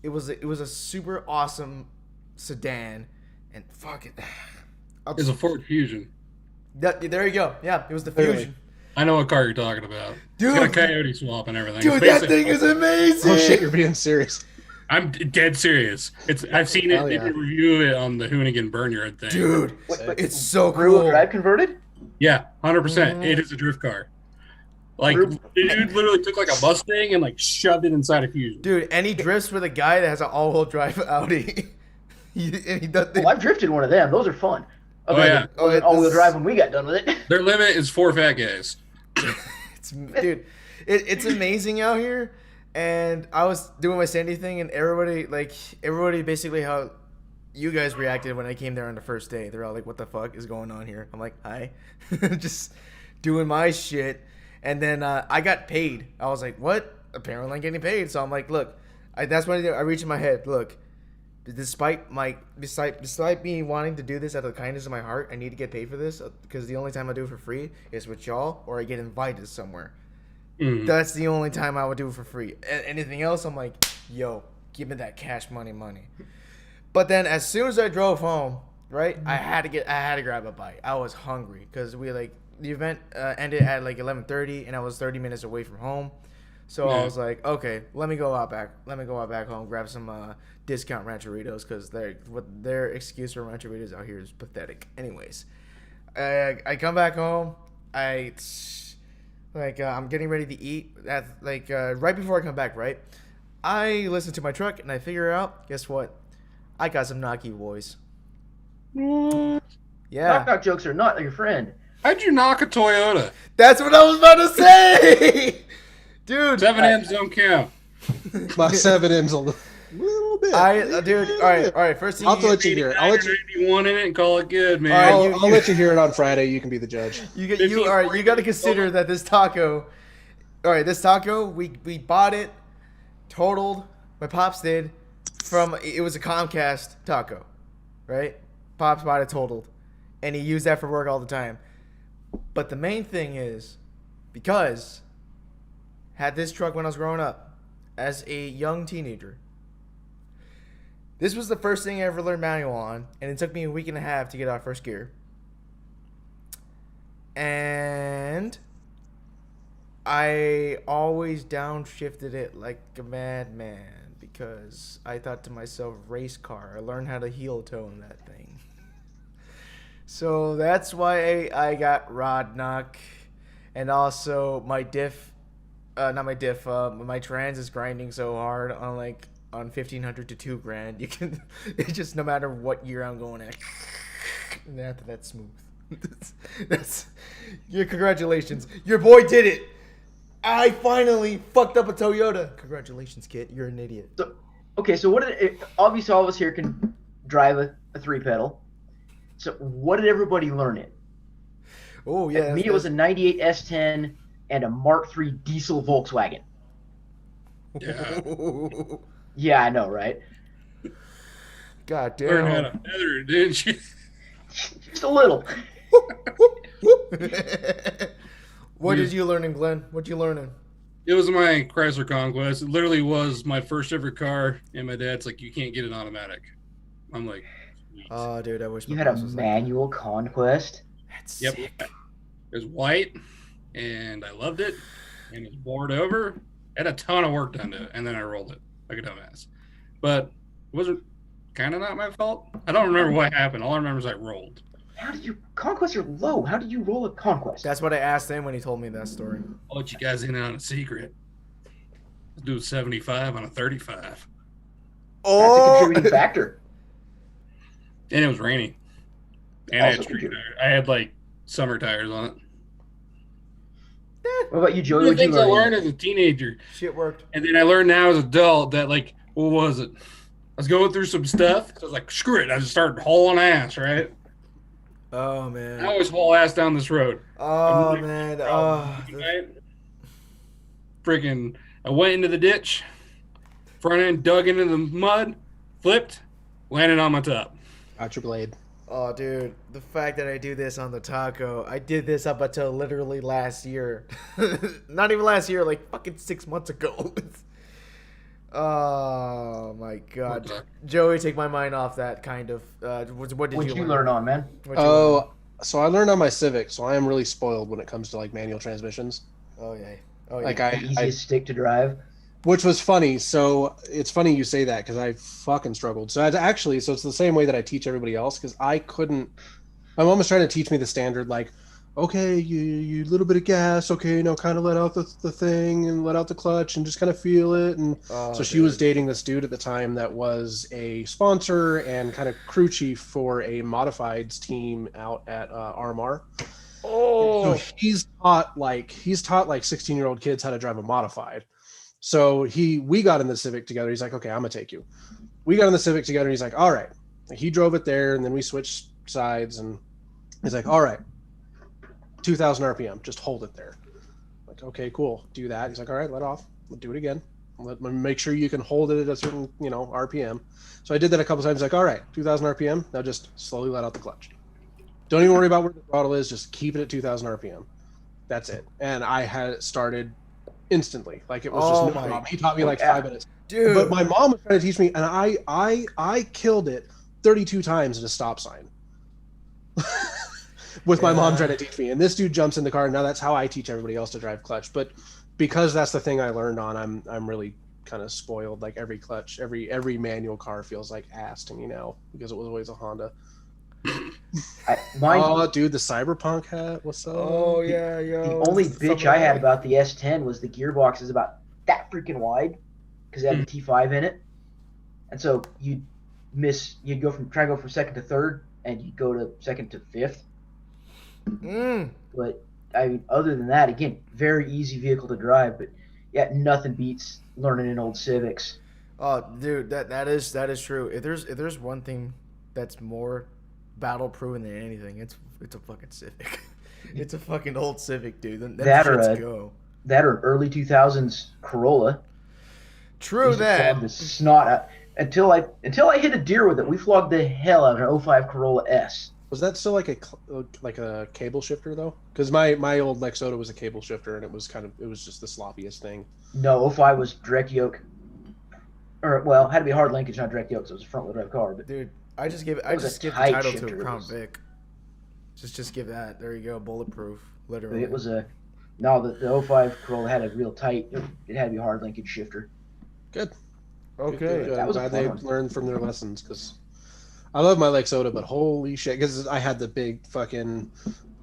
It was a super awesome sedan, and fuck it. It's a Ford Fusion. There you go. Yeah, it was the Fusion. I know what car you're talking about. Dude, it's got a coyote swap and everything. Dude, that thing is amazing. Oh shit, you're being serious. I'm dead serious. I've seen it. Yeah. Review it on the Hoonigan Burnyard thing. Dude, it's so cool. Rear-wheel drive converted? Yeah, 100%. It is a drift car. Like, the dude literally took like a Mustang and like shoved it inside a Fusion. Dude, and he drifts with a guy that has an all-wheel drive Audi. I've drifted one of them. Those are fun. Okay, yeah. All-wheel drive when we got done with it. Their limit is 4 fat guys. It's amazing out here. And I was doing my Sandy thing, and everybody basically how you guys reacted when I came there on the first day. They're all like, what the fuck is going on here? I'm like, hi. Just doing my shit. And then I got paid. I was like, what? Apparently I'm getting paid. So I'm like, look, that's when I reached in my head. Look, despite me wanting to do this out of the kindness of my heart, I need to get paid for this because the only time I do it for free is with y'all or I get invited somewhere. Mm-hmm. That's the only time I would do it for free. Anything else, I'm like, yo, give me that cash money. But then as soon as I drove home, right, I had to grab a bite. I was hungry because the event ended at like 11:30 and I was 30 minutes away from home. So I was like, okay, let me go out back home, grab some discount rancheritos because their excuse for rancheritos out here is pathetic. Anyways, I come back home. I'm getting ready to eat. Right before I come back, right? I listen to my truck and I figure out, guess what? I got some Naki boys. Yeah. Knock jokes are not your friend. How'd you knock a Toyota? That's what I was about to say! Dude. 7Ms don't count. My 7Ms a little bit. Dude, all right. First thing I'll let you hear it. I'll let you one in it and call it good, man. I'll let you hear it on Friday. You can be the judge. You got to consider that this taco. All right, this taco we bought it, totaled. My pops did. It was a Comcast taco, right? Pops bought it totaled, and he used that for work all the time. But the main thing is, because had this truck when I was growing up, as a young teenager. This was the first thing I ever learned manual on, and it took me a week and a half to get out first gear. And I always downshifted it like a madman because I thought to myself, race car. I learned how to heel tone that thing. So that's why I got rod knock, and also my my trans is grinding so hard on 1,500 to $2,000. You can, it's just no matter what year I'm going at, and after that's smooth. that's your congratulations. Your boy did it. I finally fucked up a Toyota. Congratulations, kid. You're an idiot. So obviously all of us here can drive a 3-pedal. So what did everybody learn it? Oh, yeah. Me, it was a 98 S10 and a Mark III diesel Volkswagen. Yeah. Yeah, I know, right? God Learn how damn. to feather it, didn't you? Just a little. What did you learn in Glenn? What you learning? It was my Chrysler Conquest. It literally was my first ever car, and my dad's like, "You can't get it automatic." I'm like, "Sweet." Oh, dude, I wish You my had a boss was manual conquest. like, that's Yep. sick. It was white, and I loved it. And it was bored over. Had a ton of work done to it, and then I rolled it like a dumbass. But was it kind of not my fault? I don't remember what happened. All I remember is I rolled. How did you conquests are low? How did you roll a conquest? That's what I asked him when he told me that story. I'll let you guys in on a secret. Let's do a 75 on a 35. That's a Oh, contributing factor. And it was rainy. And Also I had like summer tires on it. What about you, Joey? The What'd you things I learn? learned as a teenager. shit worked. And then I learned now as an adult that, like, what was it? I was going through some stuff. So I was like, screw it. I just started hauling ass, right? Oh I man. always haul ass down this road. Oh man. Oh. Right? Freaking, I went into the ditch, front end dug into the mud, flipped, landed on my top. Out your blade. Oh, dude, the fact that I do this on the taco, I did this up until literally last year. Not even last year, like fucking 6 months ago. Oh my god. What Joey, take my mind off that kind of. What did What'd you you learn on, man? What'd you learn? So I learned on my Civic, so I am really spoiled when it comes to like manual transmissions. Oh, yeah. Oh, yeah. Like The easiest stick to drive. which was funny. So it's funny you say that because I fucking struggled. So so it's the same way that I teach everybody else because I couldn't. My mom was trying to teach me the standard, like, okay, you little bit of gas, okay, kind of let out the thing and let out the clutch and just kind of feel it. And so she was dating this dude at the time that was a sponsor and kind of crew chief for a modifieds team out at RMR. Oh. So he's taught like 16-year-old kids how to drive a modified. So we got in the Civic together. He's like, okay, I'm gonna take you. We got in the Civic together. And he's like, all right. He drove it there, and then we switched sides. And he's like, all right, 2,000 RPM. Just hold it there. Like, okay, cool. Do that. He's like, all right, let off. We'll do it again. Make sure you can hold it at a certain, RPM. So I did that a couple times. He's like, all right, 2,000 RPM. Now just slowly let out the clutch. Don't even worry about where the throttle is. Just keep it at 2,000 RPM. That's it. And I had it started instantly. Like it was just no problem. He taught me like 5 minutes. Dude. But my mom was trying to teach me, and I killed it 32 times at a stop sign. With my mom trying to teach me. And this dude jumps in the car, and now that's how I teach everybody else to drive clutch. But because that's the thing I learned on, I'm really kind of spoiled. Like every clutch, every manual car feels like ass to me now because it was always a Honda. Dude, the Cyberpunk hat. What's up? Oh yeah, yo. The only bitch I had about the S10 was the gearbox is about that freaking wide because it had the T5 in it, and so you'd try to go from second to third, and you'd go to second to fifth. But I mean, other than that, again, very easy vehicle to drive. But yeah, nothing beats learning in old Civics. Oh, dude, that is true. If there's one thing that's more battle proven than anything, it's a fucking Civic. It's a fucking old Civic, dude. Them That or an early 2000s Corolla. True that. The snot out. Until I hit a deer with it, we flogged the hell out of an 05 Corolla S. Was that still like a cable shifter though? Because my old Lexota was a cable shifter, and it was just the sloppiest thing. No, 05 was direct yoke. Or well, it had to be hard linkage, not direct yoke, so it was a front wheel drive car. But dude, I just give the title to a Crown Vic. Just give that. There you go, bulletproof. Literally. It was the 05 Corolla had a real tight. It had to be a hard linkage shifter. Good. Okay. Good. That was glad they learned from their lessons because I love my Lexota, but holy shit, because I had the big fucking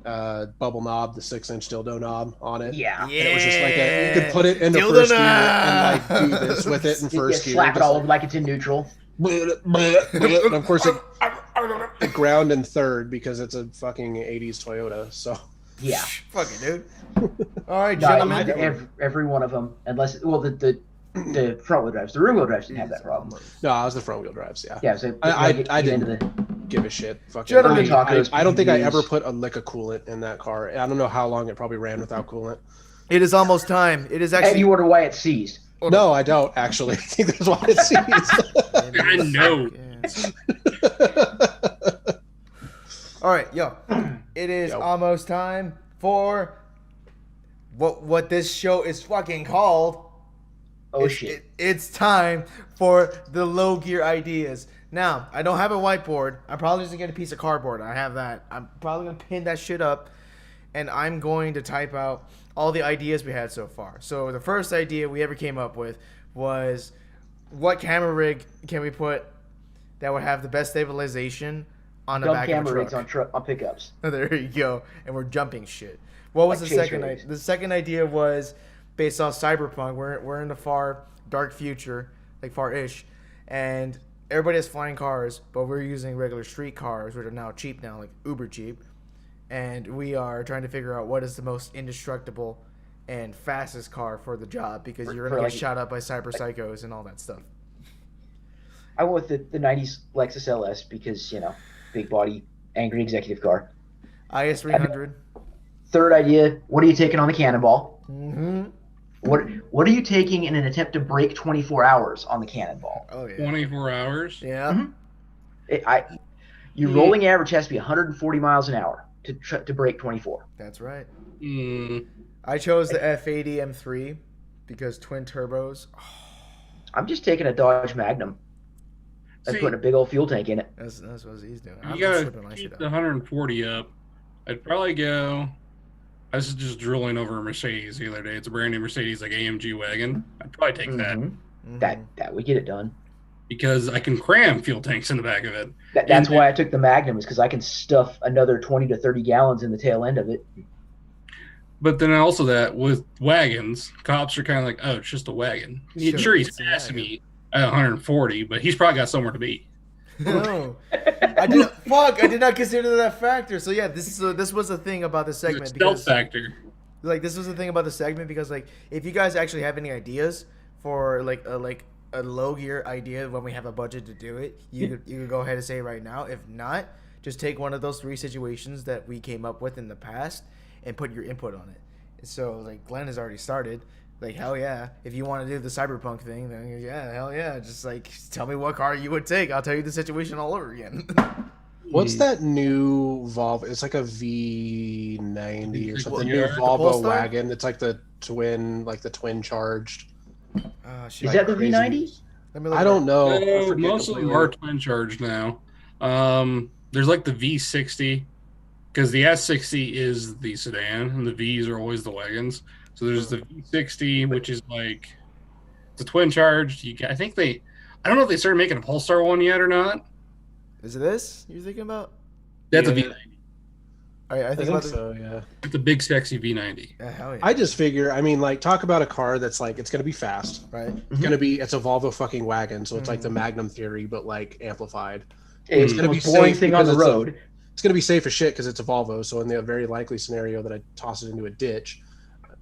bubble knob, the 6-inch dildo knob on it. Yeah. And it was just like you could put it into first gear and like do this with it in first gear. Slap it all over like it's in neutral. And of course it ground in third because it's a fucking 80s Toyota. So yeah. Fuck it, dude. All right, gentlemen. Every one of them, unless the front wheel drives, the rear wheel drives didn't have that problem. No, I was the front wheel drives. Yeah. Yeah. So I didn't give a shit. Fucking Gentlemen, I don't think I ever put a lick of coolant in that car. I don't know how long it probably ran without coolant. It is almost time. It is actually. And you wonder why it seized. No, I don't actually. I think that's what it sees. I know. All right, yo. It is almost time for what this show is fucking called. Shit. It's time for the low gear ideas. Now, I don't have a whiteboard. I'm probably just going to get a piece of cardboard. I have that. I'm probably going to pin that shit up, and I'm going to type out all the ideas we had so far. So the first idea we ever came up with was, what camera rig can we put that would have the best stabilization on the Dumb back of a camera truck? rigs on pickups. There you go. And we're jumping shit. What was Like the second chase idea? The second idea was based off cyberpunk. We're in the far dark future, like far-ish, and everybody has flying cars, but we're using regular street cars, which are now cheap now, like uber cheap. And we are trying to figure out what is the most indestructible and fastest car for the job, because you're going to get shot up by cyber psychos and all that stuff. I went with the 90s Lexus LS because, big body, angry executive car. IS300. Third idea, what are you taking on the Cannonball? Mm-hmm. What are you taking in an attempt to break 24 hours on the Cannonball? Oh, yeah. 24 hours? Yeah. Mm-hmm. Your rolling average has to be 140 miles an hour to break 24. That's right. Mm. I chose the F80 M3 because twin turbos. Oh, I'm just taking a Dodge Magnum and putting a big old fuel tank in it. that's what he's doing. You gotta keep the 140 up. I'd probably go. I was just drooling over a Mercedes the other day. It's a brand new Mercedes, like AMG wagon. I'd probably take that. Mm-hmm. That would get it done. Because I can cram fuel tanks in the back of it. That's why I took the Magnum, is because I can stuff another 20 to 30 gallons in the tail end of it. But then also that with wagons, cops are kind of like, oh, it's just a wagon. Sure, he's passing me at 140, but he's probably got somewhere to be. No, I did not consider that factor. So yeah, this was the thing about the segment. Stealth factor. Like, this was the thing about the segment because, like, if you guys actually have any ideas for like a low gear idea when we have a budget to do it, you could go ahead and say it right now. If not, just take one of those 3 situations that we came up with in the past and put your input on it. So, like, Glenn has already started. Like, hell yeah. If you want to do the cyberpunk thing, then yeah, hell yeah. Just, like, tell me what car you would take. I'll tell you the situation all over again. What's that new Volvo? It's like a V90 or something. The new the Volvo Polestar? wagon. It's like the twin charged. Shit. Is that the crazy. V90? Let me look I it don't up. know. I No, forget most of them completely. are twin charged now. There's like the V60, because the S60 is the sedan, and the Vs are always the wagons. So there's the V60, which is like it's a twin charged. I don't know if they started making a Polestar one yet or not. Is it this you're thinking about? That's a Yeah. V90. I I think think about so, yeah. It's a big sexy V90. Hell yeah. I just figure, like, talk about a car that's like, it's going to be fast. Right. It's a Volvo fucking wagon. So it's like the Magnum theory, but like amplified. It's gonna the be most boring safe thing on the because it's a- road. It's going to be safe as shit because it's a Volvo. So in the very likely scenario that I toss it into a ditch,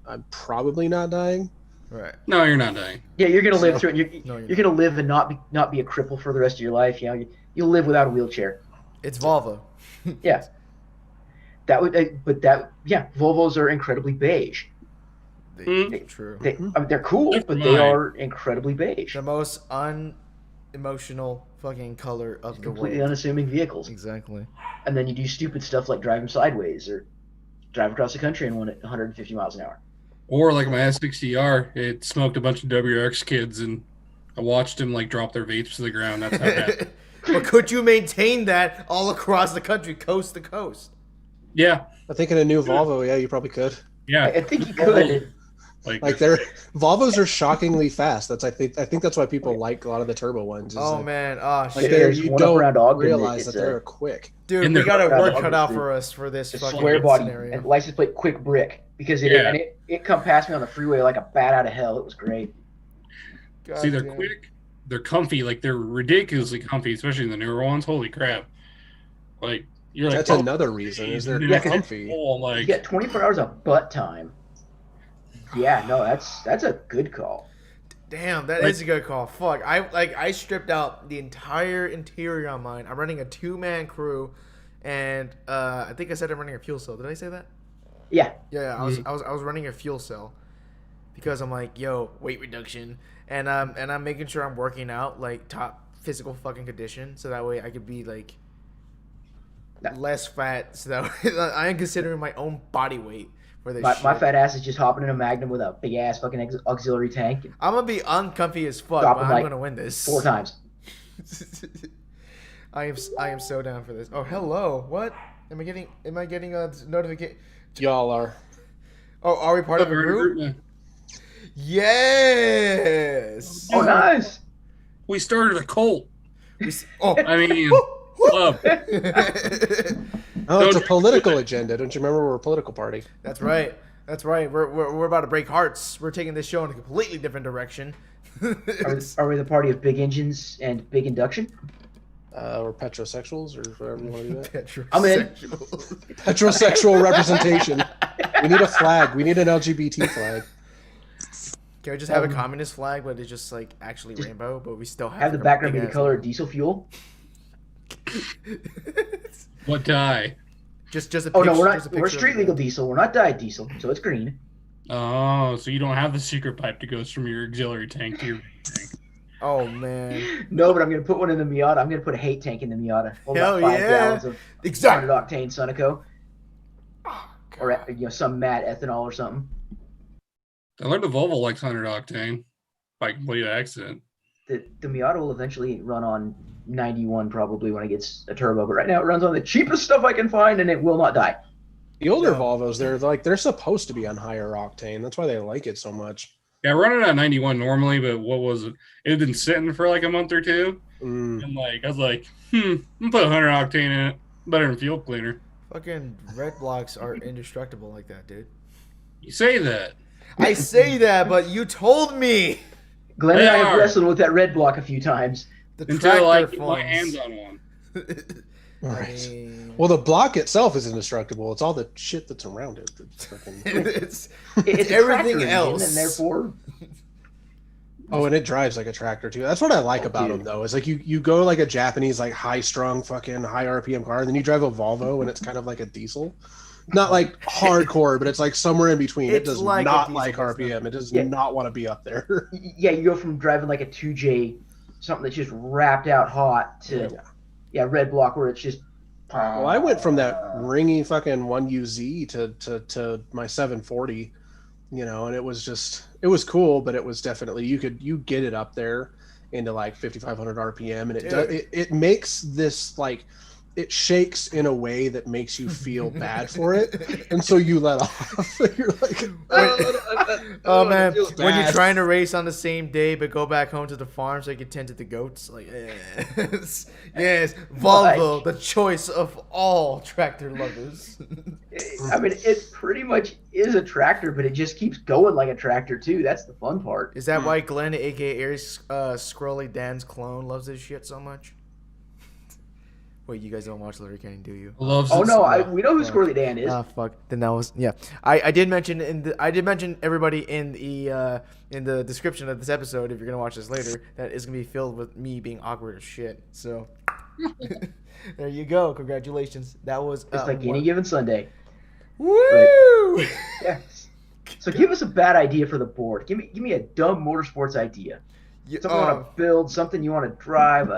I'm probably not dying. Right. No, you're not dying. Yeah, you're gonna live through it. No, You're gonna live and not be a cripple for the rest of your life. You'll live without a wheelchair. It's Volvo. Yeah. Volvos are incredibly beige. True. They're cool, They're but they fine. are incredibly beige. The most unemotional fucking color of the Completely world. unassuming vehicles. Exactly. And then you do stupid stuff like drive them sideways or drive across the country and 150 miles an hour. Or like my S60R, it smoked a bunch of WRX kids, and I watched them like drop their vapes to the ground. That's how bad. But could you maintain that all across the country, coast to coast? Yeah, I think in a new Volvo, yeah, you probably could. yeah. I think you could. Like Volvos are shockingly fast. I think that's why people like a lot of the turbo ones. is Oh like, man, oh shit. like There's you one up don't around Ogden realize that that it's they're quick. Dude, in we the- got our work Ogden, cut out the- for us for this It's fucking square body scenario. and license plate quick brick because it come past me on the freeway like a bat out of hell. It was great. God See, they're damn. quick, they're comfy, like they're ridiculously comfy, especially the newer ones. Holy crap! Like you're like, That's another reason. Is they're Yeah, 'cause comfy. oh, You like get 24 hours of butt time. Yeah, no, that's a good call. Damn, that is a good call. Fuck, I stripped out the entire interior on mine. I'm running a 2-man crew, and I think I said I'm running a fuel cell. Did I say that? Yeah, Yeah, I was running a fuel cell, because I'm like, yo, weight reduction, and I'm making sure I'm working out like top physical fucking condition, so that way I could be like less fat. So that I am considering my own body weight for this. My fat ass is just hopping in a Magnum with a big ass fucking auxiliary tank. I'm gonna be uncomfy as fuck, Drop but him, I'm like, gonna win this 4 times. I am so down for this. Oh, hello. What? Am I getting a notification? Y'all are. Oh, are we part of a group? Yes. Oh, nice. We started a cult. Oh, I mean, club. Oh, it's a political agenda. Don't you remember we're a political party? That's right. That's right. We're about to break hearts. We're taking this show in a completely different direction. Are we the party of big engines and big induction? Or petrosexuals, or whatever you want to do that. I'm in. Petrosexual representation. We need a flag. We need an LGBT flag. Can we just have a communist flag, but it's just like actually rainbow, but we still Have the background be the color of diesel fuel? What dye? Just a Oh picture, no, we're just a not. We're picture street of legal diesel. We're not dyed diesel, so it's green. Oh, so you don't have the secret pipe that goes from your auxiliary tank to your tank. Oh man. No, but I'm gonna put one in the Miata. I'm gonna put a hate tank in the Miata. Hold Hell about 5 yeah. gallons of Exactly. 100 octane Sunoco, Oh, or some mad ethanol or something. I learned the Volvo likes 100 octane by complete accident. The Miata will eventually run on 91 probably when it gets a turbo, but right now it runs on the cheapest stuff I can find, and it will not die. The older No. Volvos, they're supposed to be on higher octane. That's why they like it so much. Yeah, I run it at 91 normally, but what was it? It had been sitting for like a month or two. Mm. And I was like, I'm gonna put 100 octane in it. Better than fuel cleaner. fucking red blocks are indestructible like that, dude. You say that. I say that, but you told me. Glenn and I They have are. wrestled with that red block a few times. The Until I tractor get my forms. hands on one. Right. Well, the block itself is indestructible. It's all the shit that's around it. That's fucking... it's It's a everything tractor engine, else. and therefore, Oh, and it drives like a tractor too. That's what I like about dude. them, though. Is like you go like a Japanese like high strung fucking high RPM car, and then you drive a Volvo, and it's kind of like a diesel. Not like hardcore, but it's like somewhere in between. It It's does like a not diesel, like but it's RPM. It does Yeah. not want to be up there. yeah, you go from driving like a 2J, something that's just wrapped out hot, to red block where it's just. Well, I went from that ringy fucking 1UZ to my 740, and it was cool, but it was definitely you get it up there into like 5,500 RPM, and it makes this like it shakes in a way that makes you feel bad for it, and so you let off. You're like, Oh man, it feels when you're bad. trying to race on the same day but go back home to the farm so you can tend to the goats, like yes, Volvo, the choice of all tractor lovers. I mean, it pretty much is a tractor, but it just keeps going like a tractor too. That's the fun part. Is that why Glenn, aka Aries, Scrolly Dan's clone, loves this shit so much? Wait, you guys don't watch Larry Kane, do you? Loves Oh it no, so we know who Squirrely Dan is. Ah, fuck. Then that was I did mention everybody in the description of this episode, if you're gonna watch this later, that is gonna be filled with me being awkward as shit. So there you go. Congratulations. That was It's like any given Sunday. Woo! Yeah. So give us a bad idea for the board. Give me a dumb motorsports idea. Something you want to build, something you want to drive.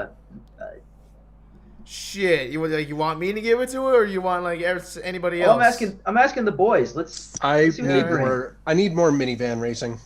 Shit. You want me to give it to her, or you want like anybody Well, else? I'm asking the boys. I see what they bring. need more minivan racing.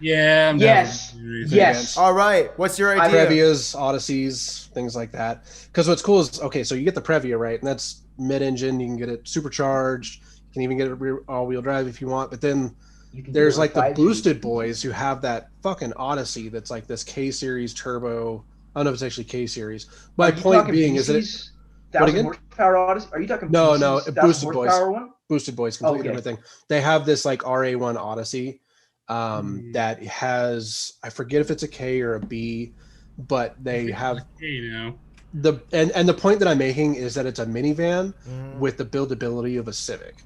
Yeah, I'm Yes. down with Yes. All right. What's your idea? Previas, Odysseys, things like that. Because what's cool is, so you get the Previa, right? And that's mid-engine. You can get it supercharged. You can even get it all-wheel drive if you want. But then You can there's do it like with the 5G. boosted boys who have that fucking Odyssey that's like this K-Series turbo. I don't know if it's actually K-Series. My Are you point talking being is that it, BC's What 1,000 again? horsepower Odyssey? Are you talking No, BC's no, 1,000 boosted boys. horsepower one? boosted boys, completely Okay. different thing. They have this like RA1 Odyssey that has, I forget if it's a K or a B, but they have Hey, and the point that I'm making is that it's a minivan Mhm. with the buildability of a Civic.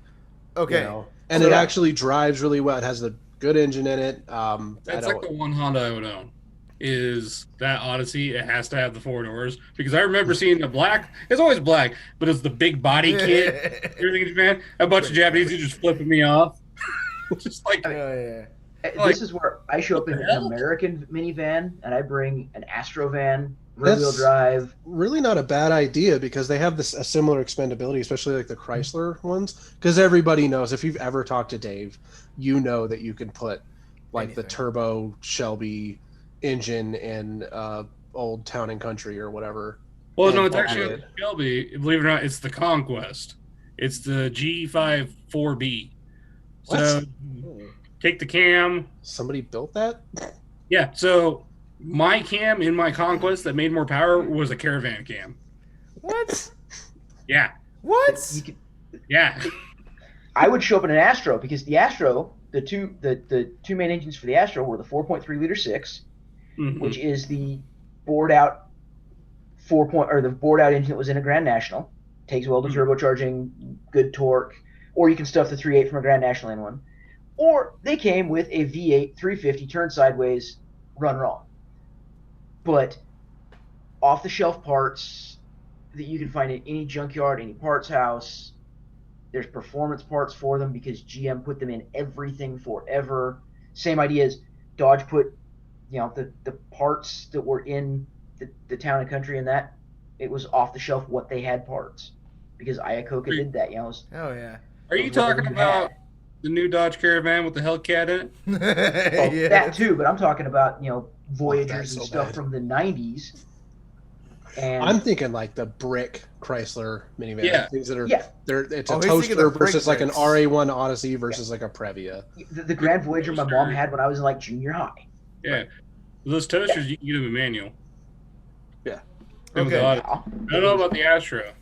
Okay. And So, it yeah. actually drives really well. It has a good engine in it. That's like the one Honda I would own. Is that Odyssey? It has to have the 4 doors because I remember seeing the black. It's always black, but it's the big body kit. Everything in Japan. A bunch of Japanese are just flipping me off. Just like Yeah. This is where I show up what in the an hell? American minivan, and I bring an Astro van, rear-wheel drive. Really not a bad idea because they have a similar expendability, especially like the Chrysler ones. Because everybody knows, if you've ever talked to Dave, you know that you can put like the Anything. turbo Shelby engine in old Town and Country or whatever. Well, And no, it's fuck actually with not it. the Shelby. Believe it or not, it's the Conquest. It's the G5 4B. What? So take the cam. Somebody built that? Yeah. So my cam in my Conquest that made more power was a Caravan cam. What? Yeah. What? You could, Yeah. I would show up in an Astro because the Astro, the two main engines for the Astro were the 4.3 liter 6, Mhm. which is the bored out the bored out engine that was in a Grand National. Takes well to turbocharging, good torque, or you can stuff the 3.8 from a Grand National in one. Or they came with a V8 350 turn sideways, run wrong. But off the shelf parts that you can find in any junkyard, any parts house. There's performance parts for them because GM put them in everything forever. Same idea as Dodge put, the parts that were in the Town and Country and that, it was off the shelf what they had parts. Because Iacocca did that, Oh yeah. Are you talking about the new Dodge Caravan with the Hellcat in it? Well, that too, but I'm talking about, Voyagers that's and so stuff bad. from the 90s. And I'm thinking like the brick Chrysler minivan. Yeah. Things that are Yeah. it's a Oh, he's thinking toaster the brick versus like an bricks. RA1 Odyssey versus like a Previa. the Grand Voyager my mom had when I was in like junior high. Yeah. Those toasters, you can get them in manual. Yeah. And with Okay. the Odyssey. I don't know about the Astro.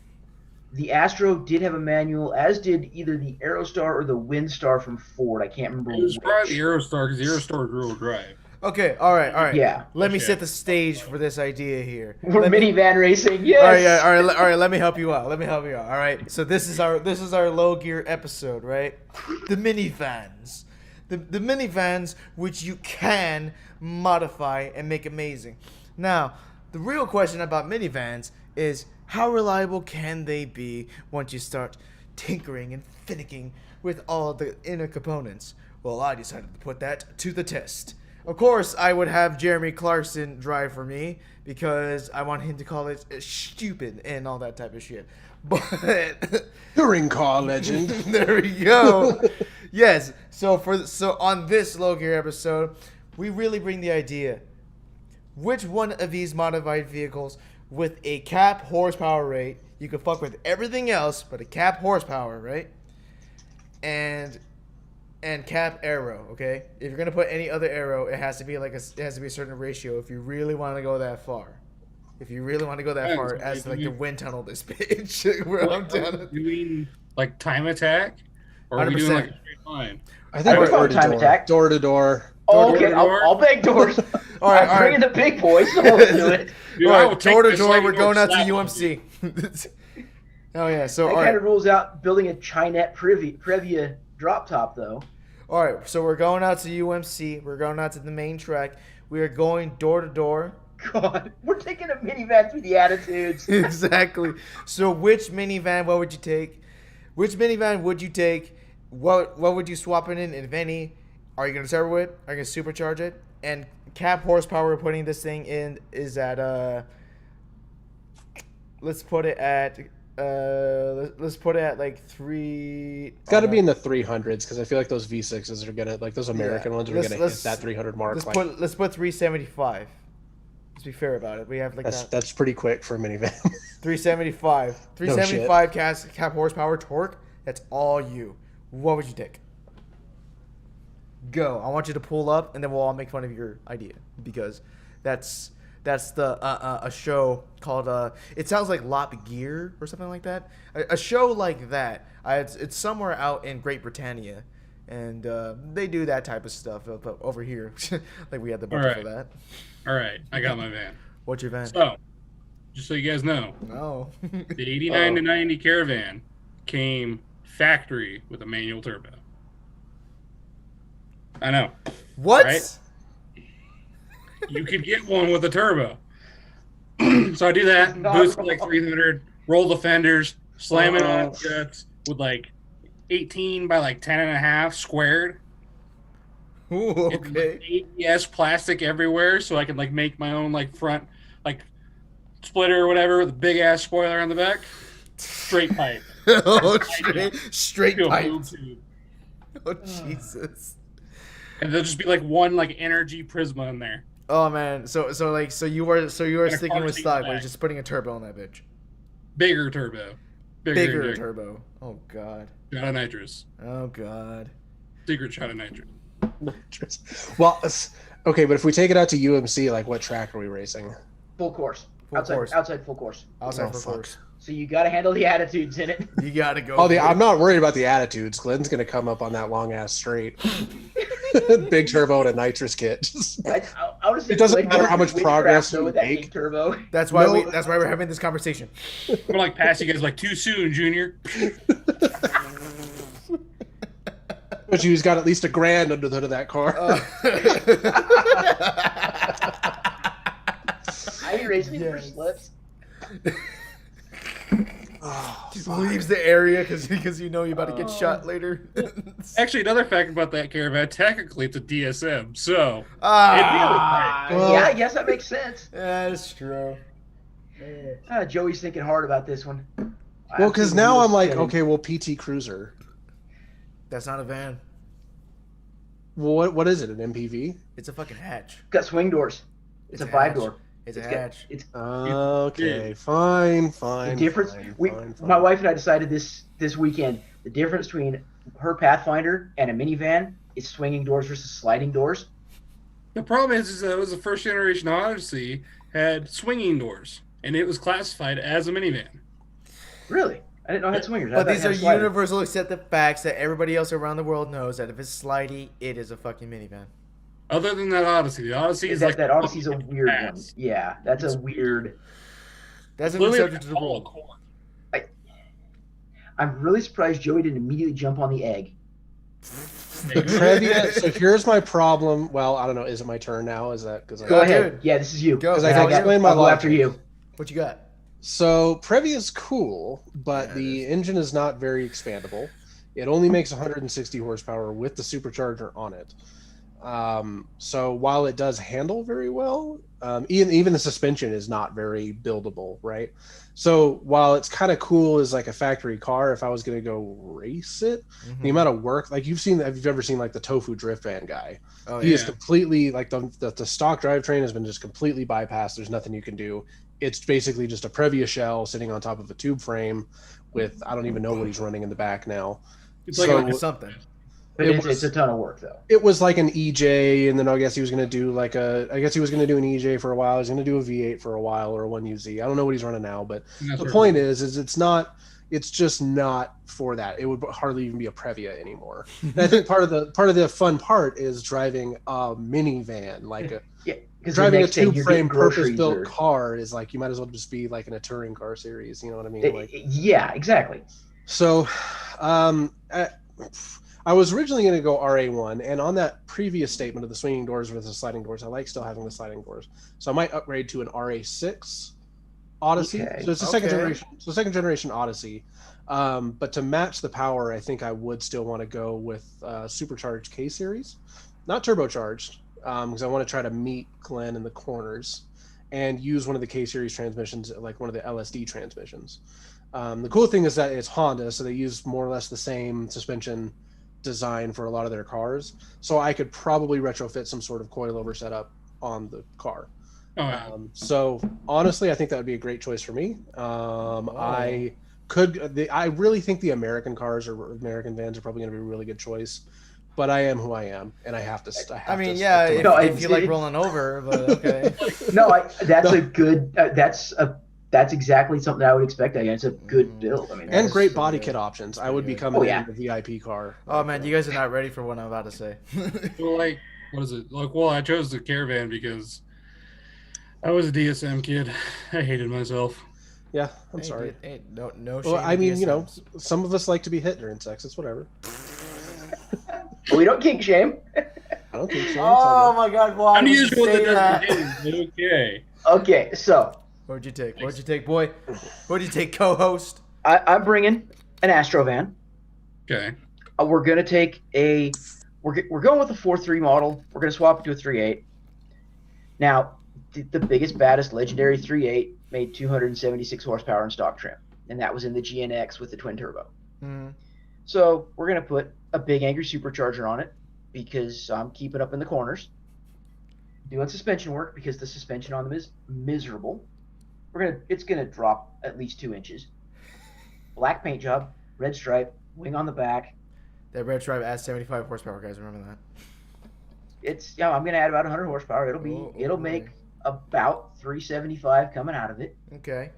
The Astro did have a manual, as did either the Aerostar or the Windstar from Ford. I can't remember It was which. probably the Aerostar because the Aerostar is real drive. Okay. All right. Yeah. Let me Okay. set the stage for this idea here. We're Let me- minivan racing, All yes. right, yeah, all right. Let me help you out. All right. So this is our low gear episode, right? The minivans, the minivans which you can modify and make amazing. Now, the real question about minivans is how reliable can they be once you start tinkering and finicking with all the inner components? Well, I decided to put that to the test. Of course, I would have Jeremy Clarkson drive for me because I want him to call it stupid and all that type of shit. But Touring car legend. there we go. Yes. So on this low gear episode, we really bring the idea: which one of these modified vehicles with a cap horsepower rate, you can fuck with everything else but a cap horsepower, right? And cap aero, okay? If you're gonna put any other aero, it has to be a certain ratio if you really want to go that far. If you really want to go that far, as like the wind tunnel this bitch. Where I'm down. Are we doing like time attack? Or are we doing 100%. like a straight line? I think I we're would time attack. door to door. Oh, okay, Door to door? I'll beg doors. All right, I'm all bringing right. the big boys, so we'll do it. Dude, All I will right, take door to this door. like We're a going out to slap on UMC. Oh yeah. So That all kind right. of rules out building a Chinette Previa drop top, though. All right. So we're going out to UMC. We're going out to the main track. We are going door to door. God, we're taking a minivan through the attitudes. Exactly. So which minivan? What would you take? Which minivan would you take? What would you swap it in, if any? Are you gonna turbo it? Are you gonna supercharge it? And cap horsepower we're putting this thing in is at let's put it at like 3. It's got to be in the 300s because I feel like those V6s are gonna those American Yeah. ones are gonna hit Let's- that 300 mark. Let's put 375. Let's be fair about it. We have like that that's pretty quick for a minivan. 375. 375 cap horsepower torque. That's all you. What would you take? Go. I want you to pull up, and then we'll all make fun of your idea because that's the a show called it sounds like Lop Gear or something like that. A show like that. It's somewhere out in Great Britannia, and they do that type of stuff over here. Like we had the budget for that. All right, I got my van. What's your van? So, just so you guys know, No. the 89 to 90 Caravan came factory with a manual turbo. I know. What? Right? You could get one with a turbo. So I do that, Not boost wrong. like 300, roll the fenders, slam it on guts with like 18 by like 10 and a half squared. Ooh, It's okay. like ABS plastic everywhere, so I can like make my own like front like splitter or whatever with a big ass spoiler on the back. Straight pipe. Oh, Pipe straight to a pipes. boob tube. Oh, Jesus. And there'll just be like one like energy prisma in there. Oh man, so you were And a sticking car with seat stock, but back. you're just putting a turbo on that bitch. Bigger turbo. Bigger turbo. Oh god. Shot of nitrous. Oh god. Secret shot of nitrous. Well, okay, but if we take it out to UMC, like what track are we racing? Full course. Full course. Outside full course. Outside Oh, for fuck. course. So you got to handle the attitudes in it. You gotta go. Oh, for it. I'm not worried about the attitudes. Glenn's gonna come up on that long ass straight, big turbo and a nitrous kit. Just- I honestly, It doesn't Glenn matter goes how much with progress crap, though, you with that make. big turbo. That's why No. that's why we're having this conversation. I'm gonna like pass you guys like too soon, Junior. But you've got at least $1,000 under the hood of that car. I ain't racing him for Yes. slips. Oh, Just fuck. leaves the area because you know you're about to get shot later. Actually, another fact about that caravan, technically it's a DSM, so Well- Yeah, I guess that makes sense. That's true. Joey's thinking hard about this one. Well, because now I'm like, Spinning. okay, well, PT Cruiser. That's not a van. Well, what is it? An MPV? It's a fucking hatch. Got swing doors. It's a hatch. 5-door. It's a got- hatch. It's Okay, fine. the difference. Fine. My wife and I decided this weekend. The difference between her Pathfinder and a minivan is swinging doors versus sliding doors. the problem is that it was the first generation Odyssey had swinging doors, and it was classified as a minivan. Really, I didn't know it had swingers. I But thought these it are had sliders. universal accepted facts that everybody else around the world knows that if it's slidey, it is a fucking minivan. Other than that Odyssey, the Odyssey is That, like that Odyssey's a weird one. pass. Yeah, that's a weird. That's an Literally exception to the all rule. corn. I'm really surprised Joey didn't immediately jump on the egg. The Previa. So here's my problem. Well, I don't know. Is it my turn now? Is that because Go Oh, ahead. dude. Yeah, this is you. Go. Because I Yeah, can I got- explain my I'll go logic. after you. What you got? So Previa is cool, but Yeah, the engine is not very expandable. It only makes 160 horsepower with the supercharger on it. So while it does handle very well, even the suspension is not very buildable, right? So while it's kind of cool as like a factory car, if I was going to go race it, Mm-hmm. the amount of work, like have you ever seen like the Tofu Drift Van guy? Oh, He is yeah. completely like the stock drivetrain has been just completely bypassed. There's nothing you can do. It's basically just a Previa shell sitting on top of a tube frame with I don't even know what he's running in the back now. It's So- like Like something. But It it's was- a ton of work, though. It was like an EJ, and then I guess he was going to do I guess he was going to do an EJ for a while. He was going to do a V8 for a while or a 1UZ. I don't know what he's running now, but the point is it's just not for that. It would hardly even be a Previa anymore. And I think part of the fun part is driving a minivan, like Yeah, because driving a tube frame purpose built car is like you might as well just be like in a touring car series. You know what I mean? Like yeah, exactly. so. I was originally going to go RA1, and on that previous statement of the swinging doors versus sliding doors, I like still having the sliding doors. So I might upgrade to an RA6 Odyssey. Okay. So it's a second generation Odyssey. But to match the power, I think I would still want to go with supercharged K series, not turbocharged, because I want to try to meet Glenn in the corners and use one of the K series transmissions, like one of the LSD transmissions. The cool thing is that it's Honda, so they use more or less the same suspension design for a lot of their cars. So I could probably retrofit some sort of coilover setup on the car. Oh, yeah. So honestly, I think that would be a great choice for me. I really think the American cars or American vans are probably going to be a really good choice. But I am who I am, and I have to. I mean, to yeah, stick if, to my- No, if you like rolling over, but okay. No, that's a good. That's exactly something I would expect. Again, it's a good build. I mean, and That's great so body good. kit options. I would be good. coming Oh, yeah. in a VIP car. Oh man, you guys are not ready for what I'm about to say. Well, like, what is it? Like, well, I chose the caravan because I was a DSM kid. I hated myself. Yeah, I'm Hey, sorry. dude, hey, no shame. Well, I in mean, DSMs. some of us like to be hit during sex. It's whatever. we don't kink shame. I don't think so. It's Oh all my God, why I'm did you usually say the that? Okay. Okay, so What'd you take? What'd you take, boy? What'd you take, co-host? I'm bringing an Astrovan. Okay. We're gonna take a we're going with a 4.3 model. We're going to swap it to a 3.8. Now, the biggest, baddest legendary 3.8 made 276 horsepower in stock trim, and that was in the GNX with the twin turbo. Mhm. So we're going to put a big angry supercharger on it because I'm keeping up in the corners. Doing suspension work because the suspension on them is miserable. It's gonna drop at least 2 inches. Black paint job, red stripe, wing on the back. That red stripe adds 75 horsepower, guys. Remember that. I'm gonna add about 100 horsepower. It'll make about 375 coming out of it. Okay.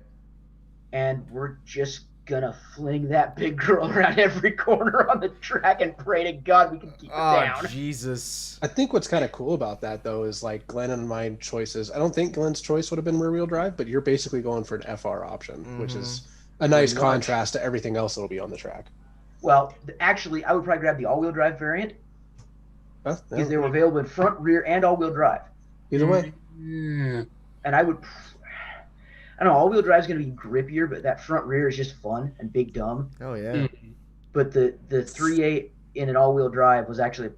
And we're just gonna fling that big girl around every corner on the track and pray to God we can keep it down. Oh, Jesus. I think what's kind of cool about that, though, is like Glenn and my choices. I don't think Glenn's choice would have been rear-wheel drive, but you're basically going for an FR option, which is a nice contrast to everything else that'll be on the track. Well, actually, I would probably grab the all-wheel drive variant because they were available in front, rear, and all-wheel drive. Either way. Yeah. And I don't know, all-wheel drive is going to be grippier, but that front rear is just fun and big dumb. Oh, yeah. But the 3.8 in an all-wheel drive was actually,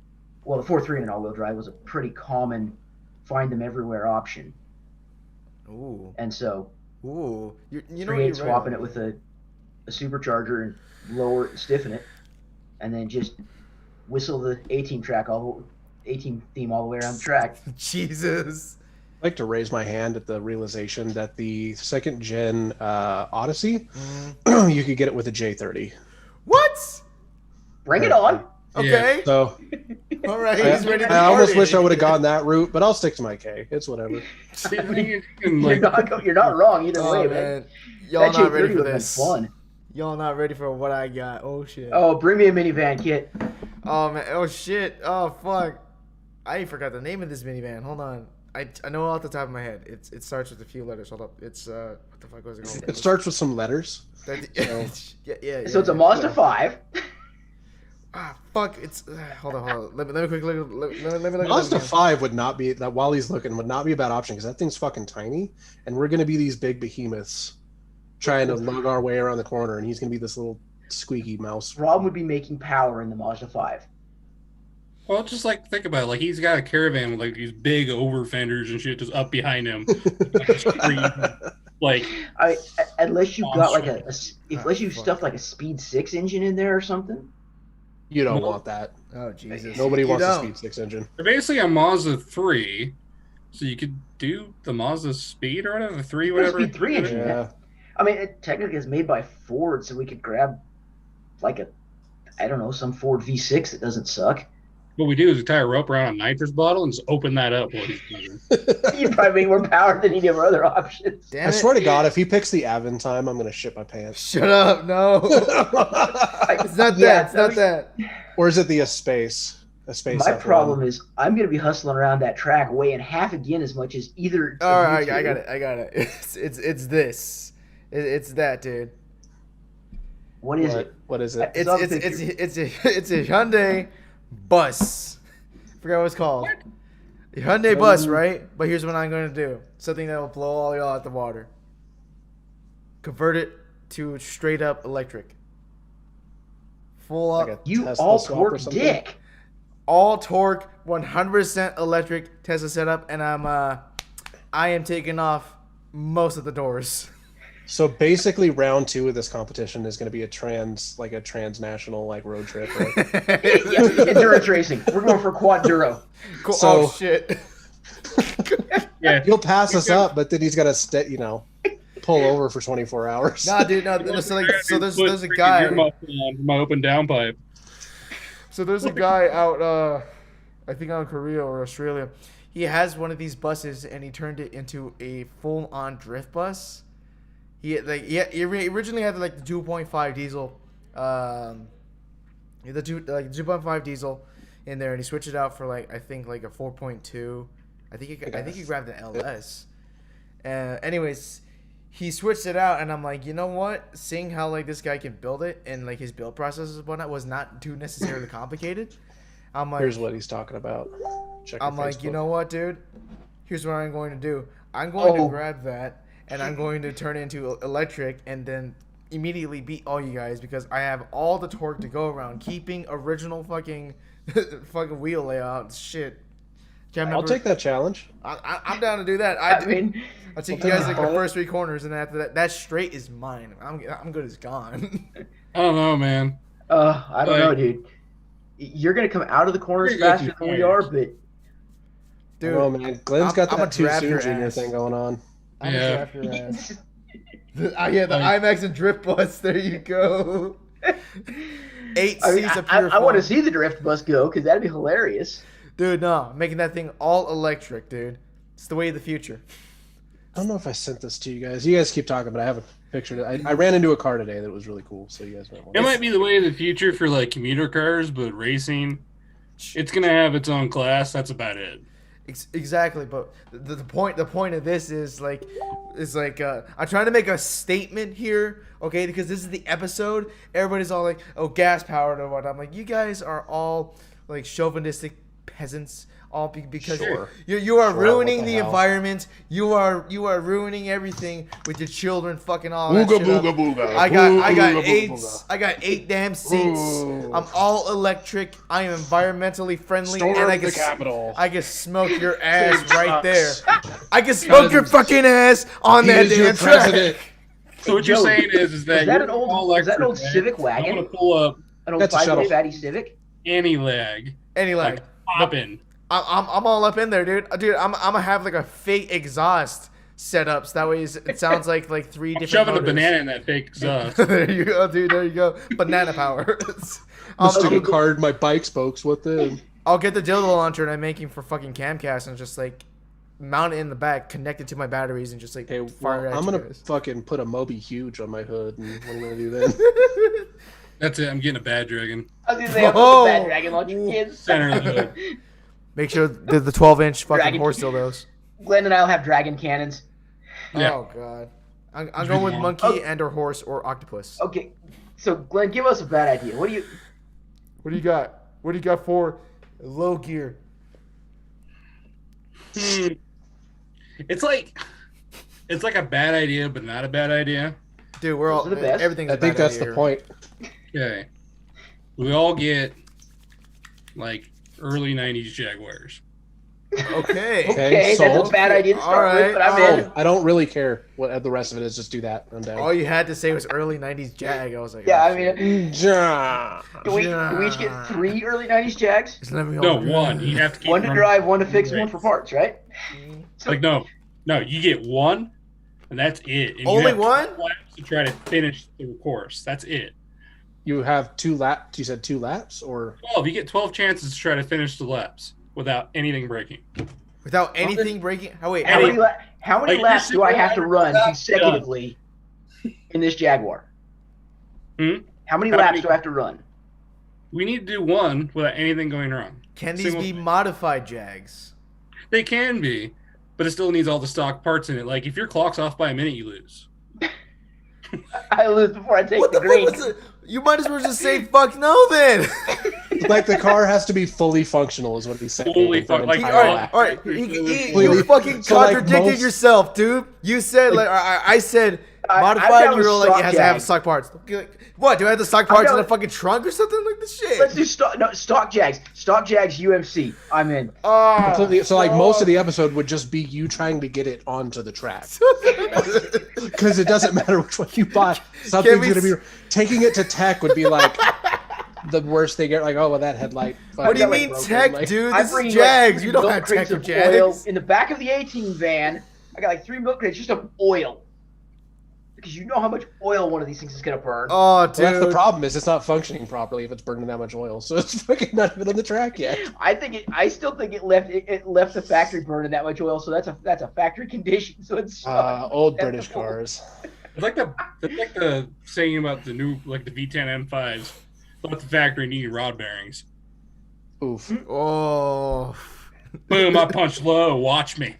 well, the 4.3 in an all-wheel drive was a pretty common find them everywhere option. Ooh. And so, You know, 3.8 swapping it with a supercharger and lower it, stiffen it, and then just whistle the A-Team theme all the way around the track. Jesus. I'd like to raise my hand at the realization that the second gen Odyssey, you could get it with a J30. What? Bring it on. Okay. So All right. He's ready to I almost party. wish I would have gone that route, but I'll stick to my K. It's whatever. You're not wrong either way, man. Y'all That not ready J30 for would have been this. fun. Y'all not ready for what I got. Oh, shit. Oh, bring me a minivan, kit. Oh, man. Oh, shit. Oh, fuck. I forgot the name of this minivan. Hold on. I know off the top of my head. It starts with a few letters. Hold up. It's what the fuck was it called? It starts with some letters. Yeah. So it's a Mazda 5. Ah, fuck. It's hold on. Let me quickly look. Let me look. Mazda 5 would not be that while he's looking would not be a bad option because that thing's fucking tiny, and we're gonna be these big behemoths trying to lug our way around the corner, and he's gonna be this little squeaky mouse. Rob would be making power in the Mazda 5. Well, just like think about it. Like he's got a caravan with like these big over fenders and shit just up behind him. Like, unless you got like unless you stuffed like a Speed 6 engine in there or something. You don't Nope. want that. Oh, Jesus. Nobody You wants a don't. Speed 6 engine. they're basically a Mazda 3, so you could do the Mazda Speed or whatever, the 3, whatever. Speed 3 engine. Yeah. I mean, it technically is made by Ford, so we could grab like some Ford V6 that doesn't suck. What we do is we tie a rope around a nitrous bottle and just open that up while he's moving. You'd probably make more power than any of our other options. Damn I it. swear to God, if he picks the Aventime, I'm gonna shit my pants. Shut up. No. It's not that. It's not that. Or is it the Espace? My problem is I'm going to be hustling around that track weighing half again as much as either. All of right, you I two. got it. It's this. It's that, dude. What is it? What is it? It's It's a Hyundai bus. Forgot what it's called. A Hyundai bus, right? But here's what I'm going to do. Something that will blow all y'all out the water. Convert it to straight up electric. Full up. Like a You Tesla all swap or torque something? dick. All torque, 100% electric Tesla setup, and I am taking off most of the doors. So basically, round 2 of this competition is going to be a transnational road trip. Right? Yeah, endurance racing. We're going for quad duro. Cool. So- Oh shit. Yeah. He'll pass us up, but then he's got to pull over for 24 hours. Nah, dude. No. So there's a guy. My open down pipe. So there's a guy out, I think out in Korea or Australia. He has one of these buses, and he turned it into a full-on drift bus. He originally had the 2.5 diesel, the 2.5 diesel in there, and he switched it out for a 4.2. I think he grabbed an LS. Anyways, he switched it out, and I'm like, you know what? Seeing how this guy can build it and his build process and whatnot was not too necessarily complicated. I'm like, Here's what he's talking about. Check your I'm like, you Facebook. know what, dude? Here's what I'm going to do. I'm going to grab that, and I'm going to turn it into electric, and then immediately beat all you guys because I have all the torque to go around, keeping original fucking fucking wheel layout. Shit. Can't I'll remember. take that challenge. I'm down to do that. I mean, I'll take I'll you take guys like the the first 3 corners, and then after that straight is mine. I'm good as gone. I don't know, man. I don't know, dude. You're gonna come out of the corners You're gonna go faster through than we are, corners. but Dude, Oh man, Glenn's got I'm a that too draft your soon junior ass. thing going on. I'm Yeah. a draft your ass. Yeah, the Like- IMAX and drift bus. There you go. 8 I mean, seats of pure I want to fun. see the drift bus go because that'd be hilarious. Dude, no, making that thing all electric, dude. It's the way of the future. I don't know if I sent this to you guys. You guys keep talking, but I haven't pictured it. I ran into a car today that was really cool, so you guys might want It to. might be the way of the future for like commuter cars, but racing, it's gonna have its own class. That's about it. Exactly, but the point of this is like I'm trying to make a statement here, okay? Because this is the episode. Everybody's all like, "Oh, gas powered" or what? I'm like, you guys are all like chauvinistic peasants, all because Sure. you are Sure, ruining what the the hell? environment. You are ruining everything with your children, fucking all that Booga shit up. booga booga. I got Booga, eight. booga, booga. I got 8 damn seats. Ooh. I'm all electric. I am environmentally friendly, Storm and I the can Capitol. I can smoke your ass Big right there. trucks. I can smoke your fucking ass on He that is your damn track. president. So what you're Joe, saying is that is that you're an old- all is that an old electric, Civic right? wagon? I'm gonna pull up An old That's a 5-way shuttle. fatty Civic. any lag, Anyway, like popping. I'm all up in there, dude. Dude, I'm gonna have like a fake exhaust setup, so that way it sounds like 3 different. Shoving a motors. banana in that fake exhaust. There you go, dude. There you go. Banana power. Stick okay, a card, my bike spokes. What the? I'll get the dildo launcher and I'm making for fucking Camcast and just like mount it in the back, connect it to my batteries, and just like Hey, fire well, at I'm you gonna guys. fucking put a Moby Huge on my hood, and what am I gonna do then? That's it. I'm getting a bad dragon. I was gonna say, I'm Oh. the bad dragon launcher kids. Center of the hood. Make sure the 12-inch fucking Dragon- horse dildos. Glenn and I'll have dragon cannons. Yeah. Oh god. I'm going with monkey Oh. and or horse or octopus. Okay, so Glenn, give us a bad idea. What do you? What do you got? What do you got for low gear? It's like a bad idea, but not a bad idea. Dude, we're all Those are the best. everything's I a think bad that's idea the here. point. Okay. We all get like early 90s Jaguars. Okay. Okay, sold. that's a bad idea to start Alright, with, but I'm in. I don't really care what the rest of it is. Just do that. I'm down. All you had to say was early 90s Jag. I was like, Yeah, oh, I shit. mean, Ja. do we each get 3 early '90s Jags? Just let me No, know. one. You have to keep One to them- drive, one to fix, and Right. one for parts, right? Like no, you get one, and that's it. And you Only have one? 12 laps to try to finish the course. That's it. You have 2 laps. You said 2 laps, or 12. You get 12 chances to try to finish the laps without anything breaking. Without anything breaking. Oh wait, How Hey, many, how many like, laps you're do I have to run super- consecutively in this Jaguar? Hmm? How many How laps many- do I have to run? We need to do one without anything going wrong. can these Single be thing. modified Jags? They can be, but it still needs all the stock parts in it. Like if your clock's off by a minute, you lose. I lose before I take What the the green. fuck was it? You might as well just say fuck no then. like the car has to be fully functional, is what he's saying. Fully for an fun- like, entire all right, lap. all right. Completely. You fucking So, like, contradicted most- yourself, dude. You said like I said I'm modified. down You with were like stock it has to have Jag. stock parts. What? Do I have the stock parts in down the with- fucking trunk or something like this shit? Let's do stock Jags. Stock Jags UMC. I'm in. Completely, so like most of the episode would just be you trying to get it onto the track because it doesn't matter which one you buy. Something's we gonna be taking it to tech would be like the worst they get. Like, oh well, that headlight. What do you got, like, mean broken, tech, like- dude? I'm This is bringing Jags. like, You don't milk have tech crates for of oil Jags. in the back of the 18 van. I got like 3 milk crates just of oil. Because you know how much oil one of these things is gonna burn. Oh, Well, that's the dude. problem is it's not functioning properly if it's burning that much oil. So it's fucking not even on the track yet. I still think it left the factory burning that much oil, so that's a factory condition. So it's Old That's British the- cars. It's like the saying about the new the V10 M5s. Left the factory needing rod bearings. Oof. Oh. Boom! I punched low. Watch me.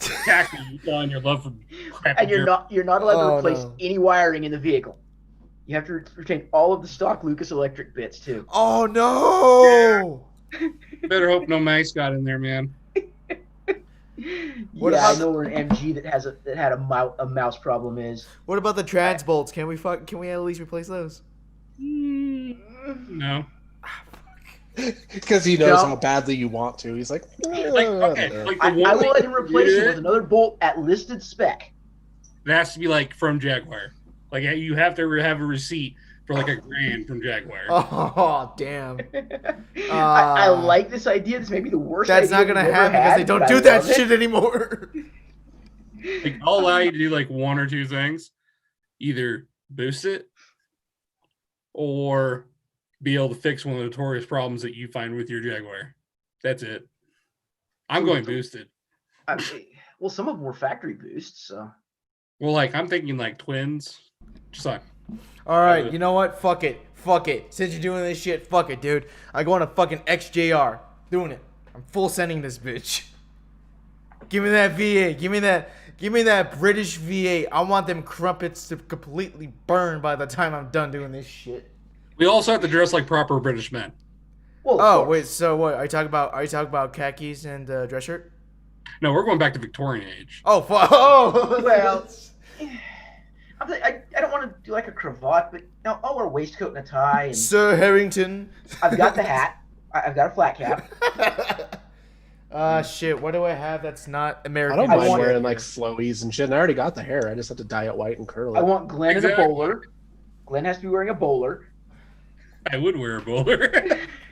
Attack me on your love for crappy and you're gear. not allowed to Oh, replace no. any wiring in the vehicle. You have to retain all of the stock Lucas Electric bits too. Oh no. Better hope no mice got in there, man. What Yeah, I about know where an MG that had a mouse problem is. What about the trans bolts? Can we at least replace those? No. Because he knows how badly you want to. He's like, okay, like the I one will let him replace it Yeah. with another bolt at listed spec. It has to be like from Jaguar. Like you have to have a receipt for like $1,000 from Jaguar. Oh damn! I like this idea. This may be the worst That's idea not gonna we've ever happen because they had, don't but do I that love it. shit anymore. Like, I'll allow you to do like one or two things, either boost it or be able to fix one of the notorious problems that you find with your Jaguar. That's it. I'm going boosted. Well, some of them were factory boosts, so. Well, like I'm thinking like twins. Just like All right, you know what? Fuck it. Since you're doing this shit, fuck it, dude. I go on a fucking XJR. Doing it. I'm full sending this bitch. Give me that V8. Give me that British V8. I want them crumpets to completely burn by the time I'm done doing this shit. we also have to dress like proper British men. Well, Oh wait, so what? Are you talking about khakis and dress shirt? No, we're going back to Victorian age. Oh fuck! Oh well, I don't want to do like a cravat, but no, I'll wear a waistcoat and a tie. And Sir Harrington. I've got the hat. I've got a flat cap. Shit. What do I have that's not American? I don't mind want- wearing like flowies and shit. And I already got the hair. I just have to dye it white and curl it. I want Glenn in Exactly. a bowler. Glenn has to be wearing a bowler. I would wear a bowler.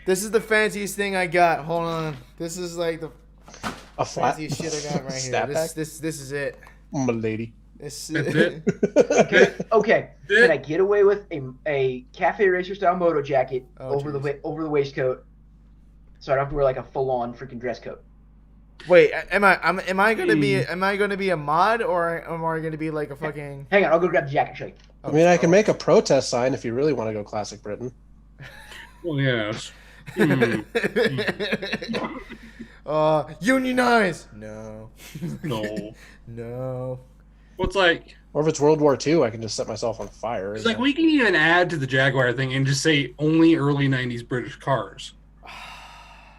This is the fanciest thing I got. Hold on. This is like the a flat fanciest shit I got right here. snapback? This is it. My lady. This That's is it. Okay, can I get away with a cafe racer style moto jacket over jeez. the waistcoat, so I don't have to wear like a full on freaking dress coat? Wait, am I gonna be a mod or am I gonna be like a fucking? Hang on, I'll go grab the jacket and show you. I mean, I can make a protest sign if you really want to go classic Britain. Well, yes. Unionize? No. No. No. Well, it's like Or if it's World War II, I can just set myself on fire. it's like we can even add to the Jaguar thing and just say only early '90s British cars.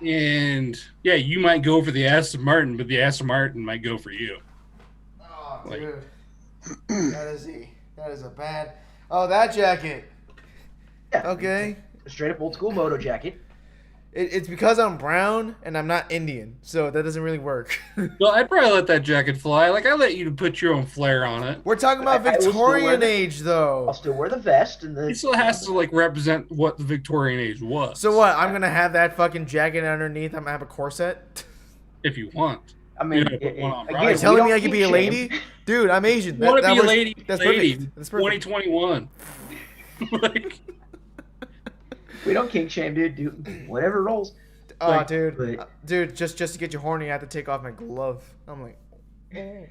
And yeah, you might go for the Aston Martin, but the Aston Martin might go for you. Oh, Like- dude. That is a bad. Oh, that jacket. Yeah, Okay. a straight up old school moto jacket. It's because I'm brown and I'm not Indian, so that doesn't really work. Well, I'd probably let that jacket fly. Like I let you put your own flair on it. We're talking about I will still wear Victorian the- age, I'll though. still wear the vest and the. It still has to like represent what the Victorian age was. So what? I'm gonna have that fucking jacket underneath. I'm gonna have a corset. if you want. I mean, Yeah, put one on, again, right? You're we telling don't me I can be a kink lady, shame. dude? I'm Asian. You want to be a works- lady? That's lady. perfect. That's perfect. 2021. Like, We don't kink shame, dude. Do whatever rolls. Oh, Like, dude, but- dude, just to get you horny, I have to take off my glove. I'm like, okay,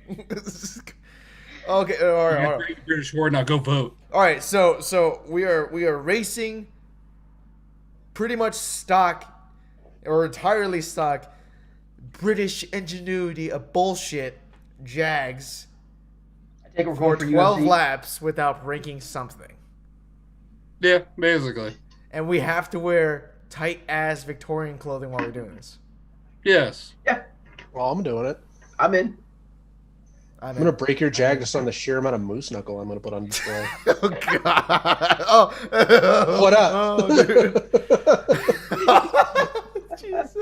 all right. British Horde, now go vote. All right, so we are racing pretty much stock or entirely stock British ingenuity of bullshit Jags I take we're for going for 12 UFC. laps without breaking something. Yeah, basically. And we have to wear tight ass Victorian clothing while we're doing this. Yes. Yeah, Well, I'm doing it. I'm in. I'm gonna break your jag just on the sheer amount of moose knuckle I'm gonna put on display. Oh god. Oh. What up? Oh, dude. Jesus.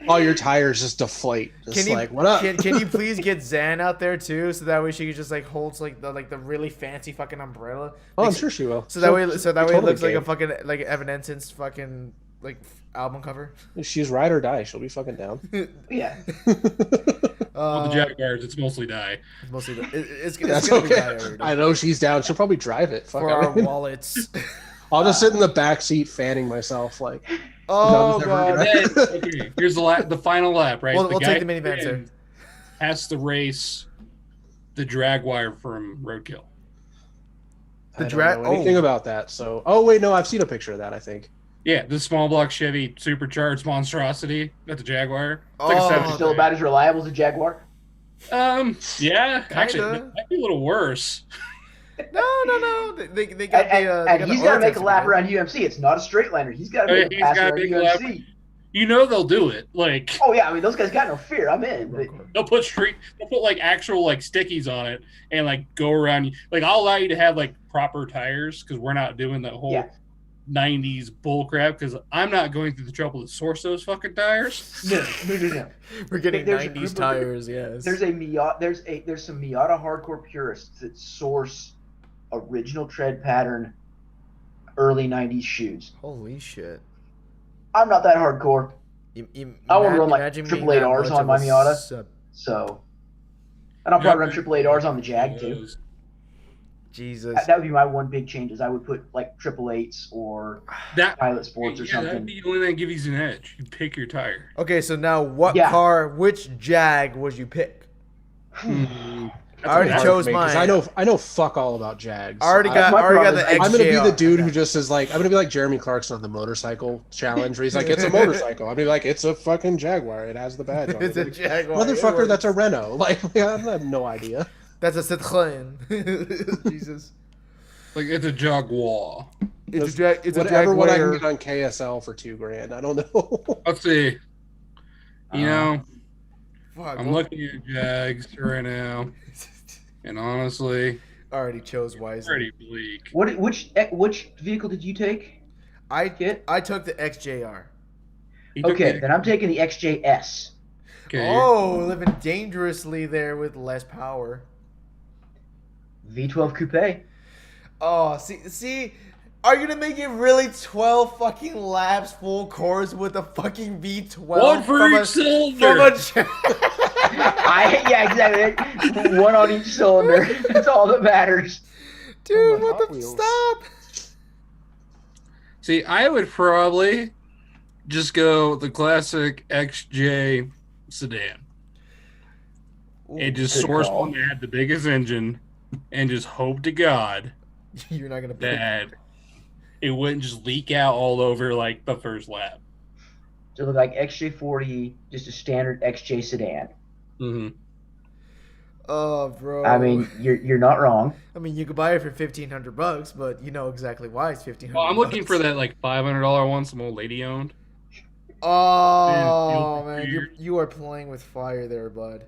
All your tires just deflate. Just what up? Can you please get Zan out there too, so that way she could just like holds like the really fancy fucking umbrella. Oh, I'm Like, sure she will. So that way it totally looks like a game. fucking like Evanescence fucking like album cover. She's ride or die. She'll be fucking down. Yeah. Well, the Jaguars, it's mostly die. It's mostly it's That's gonna be okay. that area, I know she's down. She'll probably drive it. Fuck for I our mean, wallets. I'll just sit in the back seat fanning myself like. Oh Guns god. everywhere. Then, okay, here's the final lap, right? We'll guy take the minivan, sir. has to race the Jaguar from Roadkill. The I don't dra- know anything oh. about that. So, oh wait, no, I've seen a picture of that. I think. Yeah, the small block Chevy supercharged monstrosity at the Jaguar. It's Oh, like a Is it 7 still about as reliable as a Jaguar? Yeah, actually, Kinda. it might be a little worse. No. They got And, the. and he's got to make a lap around UMC. It's not a straight liner. He's got to make a He's pass gotta around make a lap. UMC. You know they'll do it. Like Oh yeah, I mean those guys got no fear. I'm in. But they'll put like actual like stickies on it and like go around. Like I'll allow you to have like proper tires because we're not doing that whole Yeah. '90s bullcrap because I'm not going through the trouble to source those fucking tires. No. We're getting There's a 90s group of- tires, yes. There's some Miata hardcore purists that source original tread pattern, early '90s shoes. Holy shit. I'm not that hardcore. I want to run like imagine being 888 Rs that on much my of a Miata, so. And I'll probably run 888 Rs on the Jag too. Jesus. That would be my one big change. Is I would put like 888s or That Pilot Sports or That'd something. be the only thing that gives you an edge. You pick your tire. Okay, so now which Jag would you pick? I already chose mine. I know fuck all about Jags. I already got the XJR. I'm gonna be the dude who just is like, I'm gonna be like Jeremy Clarkson on the motorcycle challenge, where he's like, it's a motorcycle. I'm gonna be like, it's a fucking Jaguar. It has the badge on it. It's a Jaguar. Motherfucker, that's a Renault. Like, I have no idea. That's a Citroen. Jesus. Like it's a Jaguar. It's a whatever one I can Jaguar. get on KSL for $2,000. I don't know. Let's see. You know, Fuck, I'm looking at Jags right now, and honestly, already chose wisely. pretty bleak. Which vehicle did you take? I took the XJR. He took Okay, the- then I'm taking the XJS. Okay. Oh, living dangerously there with less power. V12 coupe. Oh, see, are you gonna make it really 12 fucking laps full course with a fucking V12? One for from each a cylinder. Yeah, exactly. One on each cylinder. That's all that matters. Dude, my what Hot the Wheels. stop? See, I would probably just go the classic XJ sedan and just Good source call. one that had the biggest engine and just hope to God You're not gonna pick. that it wouldn't just leak out all over like the first lap. So look like XJ40, just a standard XJ sedan. Mm-hmm. Oh, bro. I mean, you're not wrong. I mean, you could buy it for $1,500, but you know exactly why it's $1,500. Well, I'm looking for that like $500 one some old lady owned. Oh Man, man, you are playing with fire there, bud.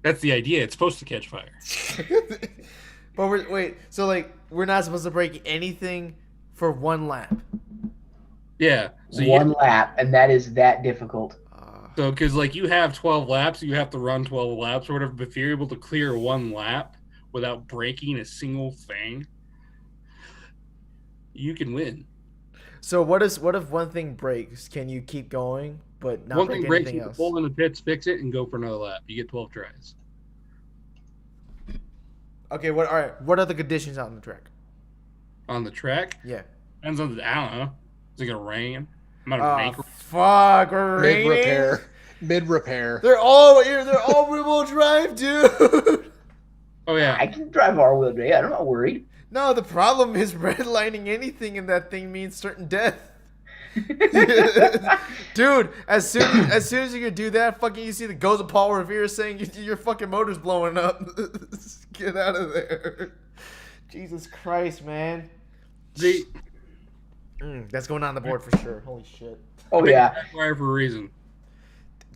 That's the idea. It's supposed to catch fire. But so like we're not supposed to break anything for one lap. Yeah. So One lap, and that is that difficult. So, because like you have 12 laps, you have to run 12 laps or whatever. But if you're able to clear one lap without breaking a single thing, you can win. So what if one thing breaks? Can you keep going but not One break thing breaks, anything you else? pull in the pits, fix it, and go for another lap. You get 12 tries. Okay, all right. What are the conditions on the track? On the track, Yeah. depends on the. I don't know. Is it gonna rain? I'm gonna make. Fuck, we're Mid raining. repair. Mid repair. They're all rear-wheel drive, dude. Oh yeah. I can drive all-wheel drive. I'm not worried. No, the problem is redlining anything in that thing means certain death. Dude, as soon as you can do that, fucking you see the ghost of Paul Revere saying your fucking motor's blowing up. Get out of there. Jesus Christ, man. That's going on the board for sure. Holy shit. Oh yeah. Jaguar for a reason.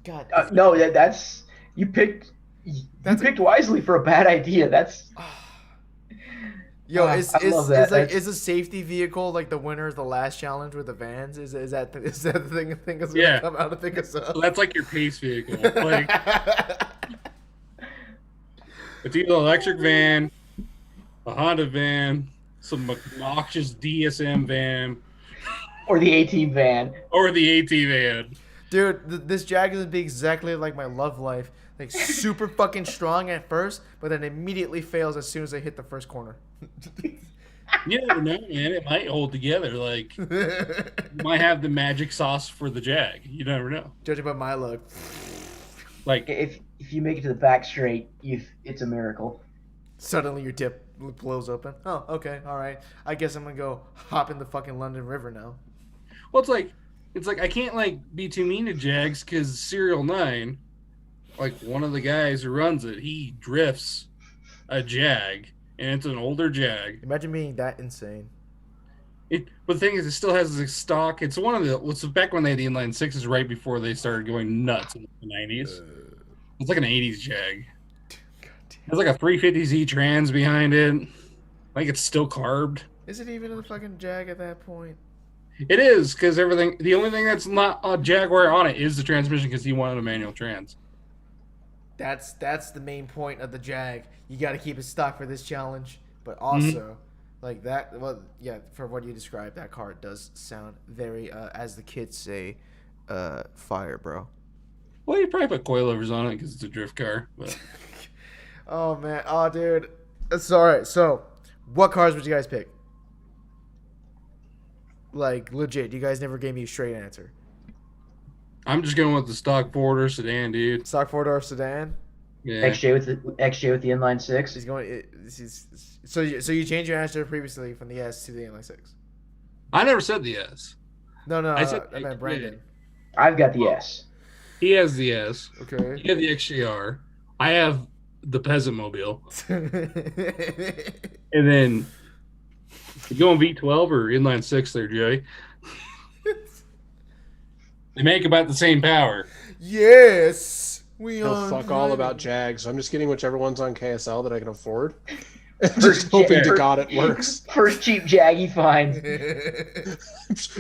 God. No, that's you picked. You picked wisely for a bad idea. That's. Yo, I love that. is a safety vehicle like the winner of the last challenge with the vans? Is that the thing that's gonna Yeah. come out of think of so? So that's like your pace vehicle. Like it's either an electric van, a Honda van, some obnoxious DSM van, Or the A-Team van. or the AT van. Dude, this Jag is gonna be exactly like my love life. Like super fucking strong at first, but then immediately fails as soon as I hit the first corner. You never know, man. It might hold together. Like you might have the magic sauce for the Jag. You never know. Judging by my luck. Like If you make it to the back straight, it's a miracle. Suddenly your tip blows open. Oh, okay, all right. I guess I'm gonna go hop in the fucking London River now. well, it's like I can't like be too mean to Jags because Serial 9, like one of the guys who runs it, he drifts a Jag, and it's an older Jag. Imagine being that insane. But the thing is, it still has the stock. It's one of the. What's back when they had the inline sixes, right before they started going nuts in the 90s. It's like an 80s Jag. There's like a 350Z trans behind it. I think it's still carbed. Is it even a fucking Jag at that point? It is, because everything. The only thing that's not a Jaguar on it is the transmission, because he wanted a manual trans. That's the main point of the Jag. You got to keep it stock for this challenge, but also like that. Well, yeah, for what you described, that car does sound very, as the kids say, fire, bro. Well, you probably put coilovers on it because it's a drift car. But Oh man, oh dude, it's all right. So, what cars would you guys pick? Like legit, you guys never gave me a straight answer. I'm just going with the stock Ford sedan, dude. Stock 4-door sedan. Yeah. XJ with the inline six. He's going. So you changed your answer previously from the S to the inline six. I never said the S. No, I said I meant Brandon. I've got the S. He has the S. Okay. You have the XJR. I have the Peasant Mobile. And then you going V12 or inline six there, Joey? They make about the same power. Yes, we No, are. fuck all about Jags. So I'm just getting whichever one's on KSL that I can afford. First Just hoping to Jag- God it works. First cheap Jag he finds.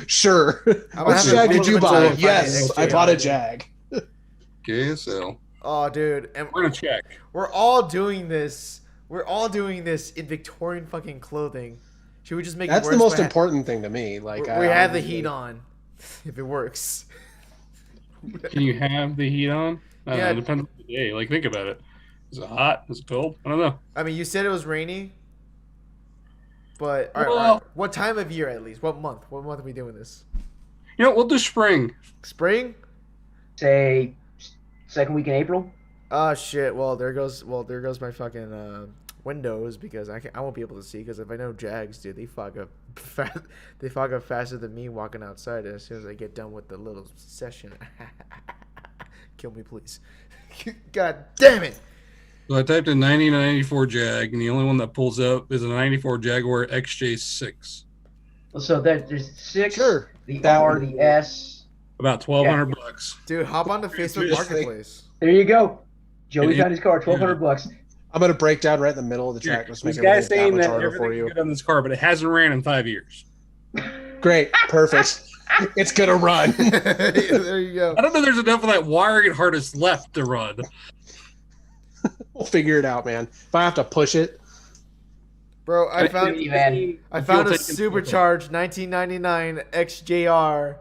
Sure. I'm Which having Jag a did you full buy? control Yes, finding I bought a XJ. Jag. KSL. Oh, dude, and We're gonna check. we're all doing this. We're all doing this in Victorian fucking clothing. Should we just make That's it the worse most by important thing to me. Like we have the heat on, if it works. Can you have the heat on? I don't Yeah. know, it depends on the day. Like, think about it. Is it hot? Is it cold? I don't know. I mean, you said it was rainy, but all right, Well- all right. What time of year at least? What month? What month are we doing this? You know, we'll do spring. Spring? Say second week in April. Oh shit! Well, there goes my fucking windows because I won't be able to see because if I know Jags, dude, they fog up faster than me walking outside as soon as I get done with the little session. Kill me, please. God damn it! So I typed in 1994 Jag, and the only one that pulls up is a 94 Jaguar XJ6. So there's six. Sure. The That R, one. the S. About $1,200. Dude, hop on the Facebook Seriously. Marketplace. There you go. Joey And found his car, $1,200. I'm gonna break down right in the middle of the track. Let's make This everything guy's that saying much that harder for everything's you. good on this car, but it hasn't ran in 5 years. Great, perfect. It's gonna run. There you go. I don't know if there's enough of that wiring harness left to run. We'll figure it out, man. If I have to push it, Bro, I found Minivan. a supercharged 1999 XJR.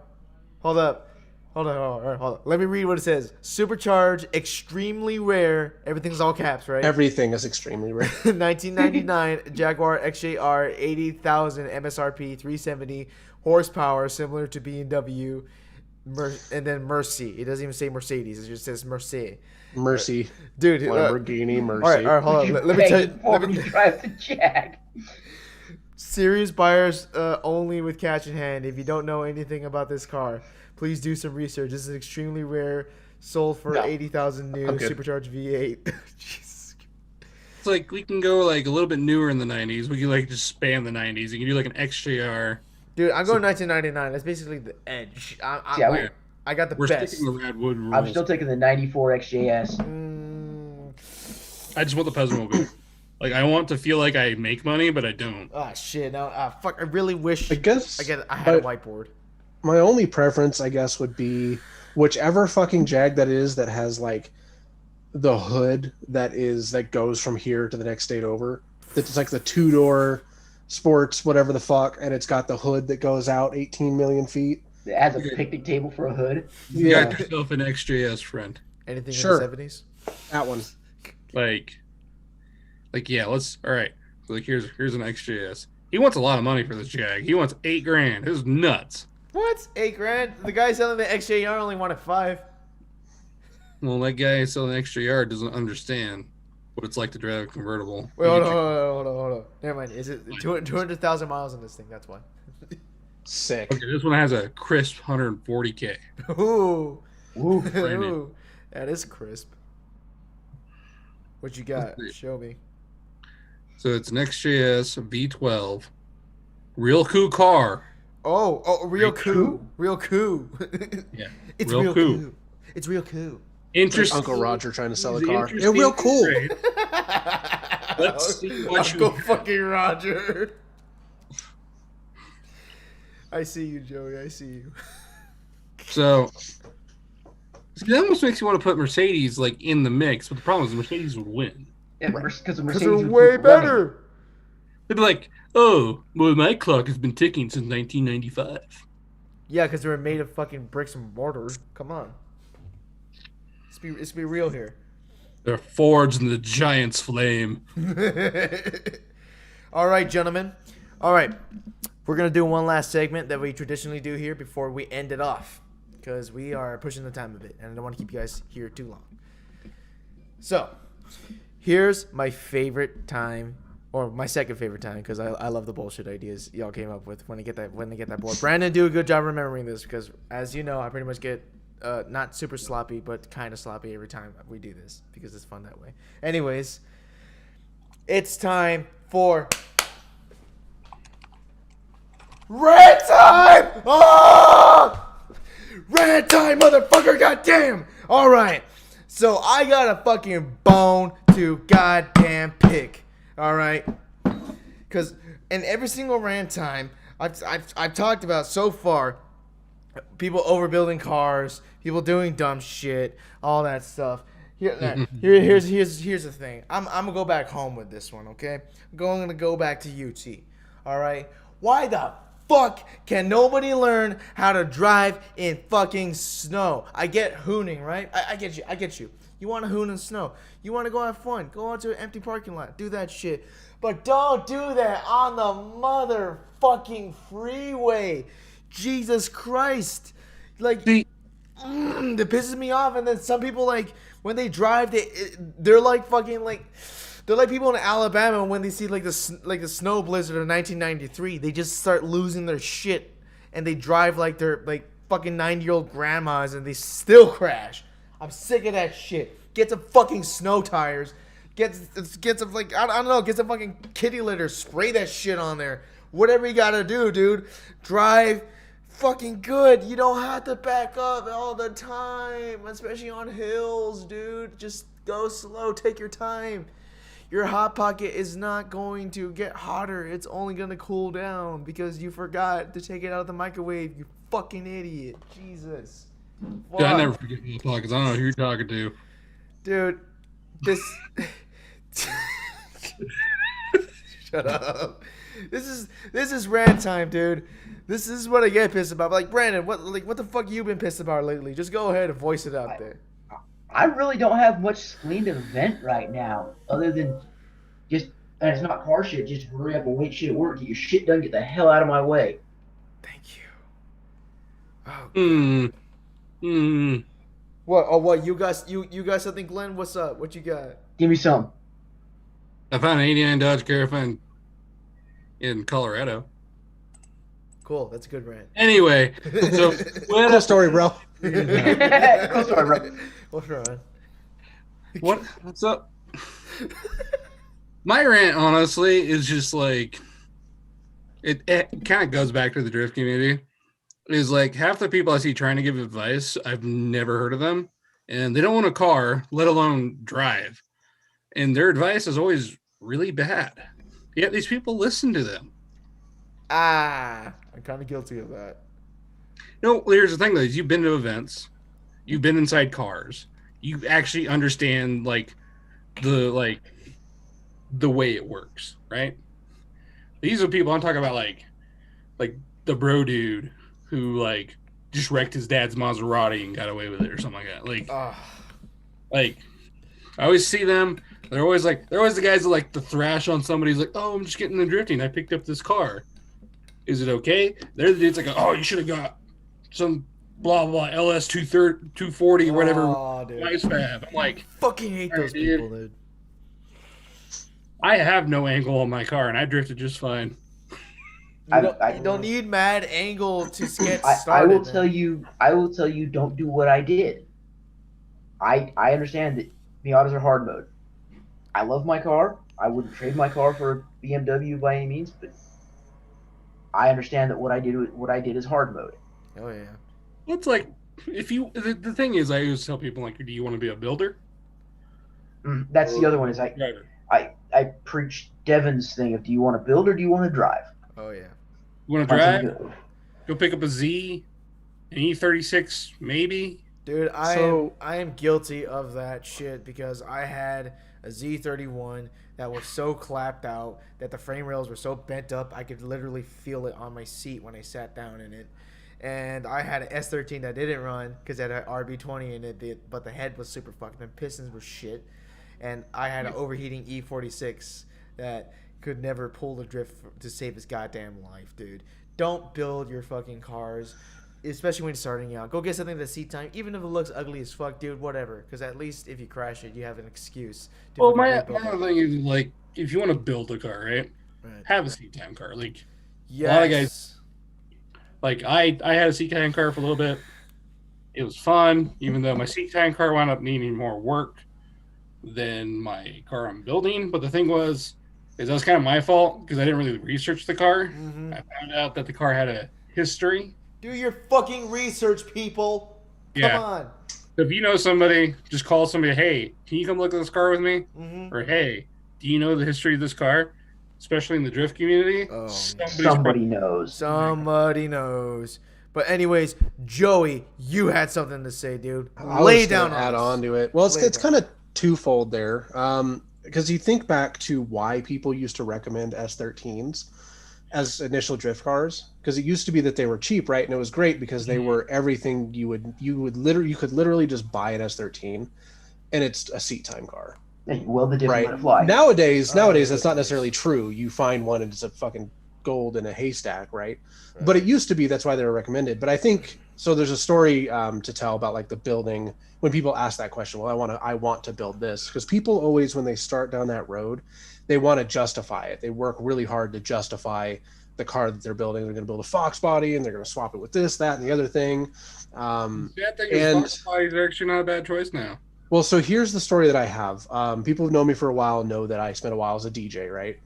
Hold up. Hold on. Let me read what it says. Supercharged, extremely rare. Everything's all caps, right? everything is extremely rare. 1999 Jaguar XJR, 80,000 MSRP, 370 horsepower, similar to BMW. And then Mercy. It doesn't even say Mercedes. It just says Mercy. Mercy, Dude, Lamborghini, Mercy. all right, hold on. Let me tell you. Let me drive the Jag. Serious buyers only with cash in hand. If you don't know anything about this car, please do some research. This is extremely rare. Sold for No. 80,000 new, I'm good. supercharged V8. Jesus. It's like we can go like a little bit newer in the 90s. We can like just span the 90s. You can do like an XJR. Dude, I'm going 1999. That's basically the edge. Yeah, I got the We're best. sticking the Radwood rules. I'm still taking the 94 XJS. I just want the Peasant Mobile. Like, I want to feel like I make money, but I don't. Ah, shit. Now, fuck. I really wish I guess I had a but whiteboard. my only preference, I guess, would be whichever fucking Jag that is that has like the hood that goes from here to the next state over. It's like the 2-door sports, whatever the fuck, and it's got the hood that goes out 18 million feet. It has a picnic table for a hood. You Yeah, got yourself an XJS friend. Anything Sure. in the 70s? that one. Like yeah, let's all right. Like here's an XJS. He wants a lot of money for this Jag. He wants $8,000. This is nuts. What? $8,000? The guy selling the XJR only wanted 5. Well, that guy selling XJR doesn't understand what it's like to drive a convertible. Wait, hold on. Never mind. Is it 200,000 miles on this thing? That's why. Sick. Okay, this one has a crisp 140K. Ooh. Woo. Ooh. That is crisp. What you got? Let's see. Show me. So it's an XJS V12. Real cool car. Oh, real Real cool. Real cool. Yeah. It's Real real cool. cool. It's real cool. Interesting. Uncle Roger trying to sell a He's car. interesting They're real cool. trade. Let's see what Uncle you- fucking Roger. I see you, Joey. I see you. So that almost makes you want to put Mercedes like in the mix, but the problem is Mercedes would win. Yeah, because Because Mercedes they're would way keep running. better. They'd be like, "Oh, well, my clock has been ticking since 1995." Yeah, because they were made of fucking bricks and mortar. Come on. Let's be real here. They're forged in the giant's flame. All right, gentlemen. All right. We're going to do one last segment that we traditionally do here before we end it off. Because we are pushing the time a bit. And I don't want to keep you guys here too long. So, here's my favorite time. Or my second favorite time. Because I love the bullshit ideas y'all came up with when they get that board. Brandon, do a good job remembering this. Because, as you know, I pretty much get not super sloppy, but kind of sloppy every time we do this. Because it's fun that way. Anyways, it's time for... Rant time! Oh! Rant time, motherfucker! Goddamn! All right, so I got a fucking bone to goddamn pick. All right, because in every single rant time I've talked about so far, people overbuilding cars, people doing dumb shit, all that stuff. Here's the thing. I'm gonna go back home with this one. Okay, I'm gonna go back to UT. All right, why the fuck can nobody learn how to drive in fucking snow? I get hooning, right? I get you. You want to hoon in snow. You want to go have fun. Go out to an empty parking lot. Do that shit. But don't do that on the motherfucking freeway. Jesus Christ. Like, that pisses me off. And then some people, like, when they drive, they're like fucking, like... They're like people in Alabama when they see like the snow blizzard of 1993. They just start losing their shit, and they drive like they're like fucking 90-year-old grandmas, and they still crash. I'm sick of that shit. Get some fucking snow tires. Get some like I don't know. Get some fucking kitty litter. Spray that shit on there. Whatever you gotta do, dude. Drive fucking good. You don't have to back up all the time, especially on hills, dude. Just go slow. Take your time. Your Hot Pocket is not going to get hotter. It's only going to cool down because you forgot to take it out of the microwave, you fucking idiot. Jesus. Fuck. Yeah, I never forget Hot Pockets. I don't know who you're talking to. Dude, this... Shut up. This is rant time, dude. This is what I get pissed about. Like, Brandon, what the fuck you been pissed about lately? Just go ahead and voice it out there. I really don't have much spleen to vent right now, other than just, and it's not car shit, just hurry up and wait shit at work, get your shit done, get the hell out of my way. Thank you. Oh. What? Oh, what? You got something, Glenn? What's up? What you got? Give me some. I found an 89 Dodge Caravan in Colorado. Cool. That's a good rant. Anyway, so cool story, bro. Cool story, bro. What's wrong? What's up? My rant, honestly, is just like it kind of goes back to the drift community. Is like half the people I see trying to give advice, I've never heard of them, and they don't own a car, let alone drive, and their advice is always really bad. Yet these people listen to them. I'm kind of guilty of that. No, here's the thing, though: is you've been to events. You've been inside cars. You actually understand the way it works, right? These are people I'm talking about, like the bro dude who like just wrecked his dad's Maserati and got away with it or something like that. Like I always see them. They're always the guys that like to thrash on somebody who's like, oh, I'm just getting the drifting. I picked up this car. Is it okay? They're the dudes like, oh, you should have got some blah blah LS 240 or whatever. Nice fab. I'm like, fucking hate those people, dude. I have no angle on my car and I drifted just fine. You don't need mad angle to get started. I will tell you, don't do what I did. I understand that Miatas are hard mode. I love my car. I wouldn't trade my car for a BMW by any means, but I understand that what I did is hard mode. Oh yeah. It's like the thing is, I always tell people like, do you want to be a builder? That's the other one. Is I preach Devin's thing of, do you want to build or do you want to drive? Oh yeah. You want to drive? Go pick up a Z, an E36, maybe. Dude, So- I am guilty of that shit because I had a Z31 that was so clapped out that the frame rails were so bent up I could literally feel it on my seat when I sat down in it. And I had an S13 that didn't run because it had an RB20 in it, but the head was super fucked. The pistons were shit. And I had an overheating E46 that could never pull the drift to save his goddamn life, dude. Don't build your fucking cars, especially when you're starting out. Go get something that's seat time, even if it looks ugly as fuck, dude. Whatever, because at least if you crash it, you have an excuse. To Well, fucking my rebuild it. other thing is like, if you want to build a car, right? Right. Have a seat time car. Like Yes. a lot of guys, like I had a seat time car for a little bit. It was fun, even though my seat time car wound up needing more work than my car I'm building. But the thing was, is that was kind of my fault because I didn't really research the car. Mhm. I found out that the car had a history. Do your fucking research, people. Come Yeah. on. So if you know somebody, just call somebody. Hey, can you come look at this car with me? Mm-hmm. Or hey, do you know the history of this car, especially in the drift community? Oh, Somebody knows. somebody knows. But anyways, Joey, you had something to say, dude. I Lay was gonna down add us. on to it. Well, it's Lay kind of twofold there. Because you think back to why people used to recommend S13s as initial drift cars, because it used to be that they were cheap, right? And it was great because they were everything you could literally just buy an S13, and it's a seat time car. And will the different Right. let it fly. Nowadays, Oh, that's not necessarily true. You find one and it's a fucking gold in a haystack, right? But it used to be, that's why they were recommended. But I think so. There's a story to tell about like the building when people ask that question. Well, I want to build this, because people always, when they start down that road, they want to justify it. They work really hard to justify the car that they're building. They're going to build a Fox body and they're going to swap it with this, that, and the other thing. Bad thing and- is, Fox body is actually not a bad choice now. Well, so here's the story that I have. People who've known me for a while know that I spent a while as a DJ, right?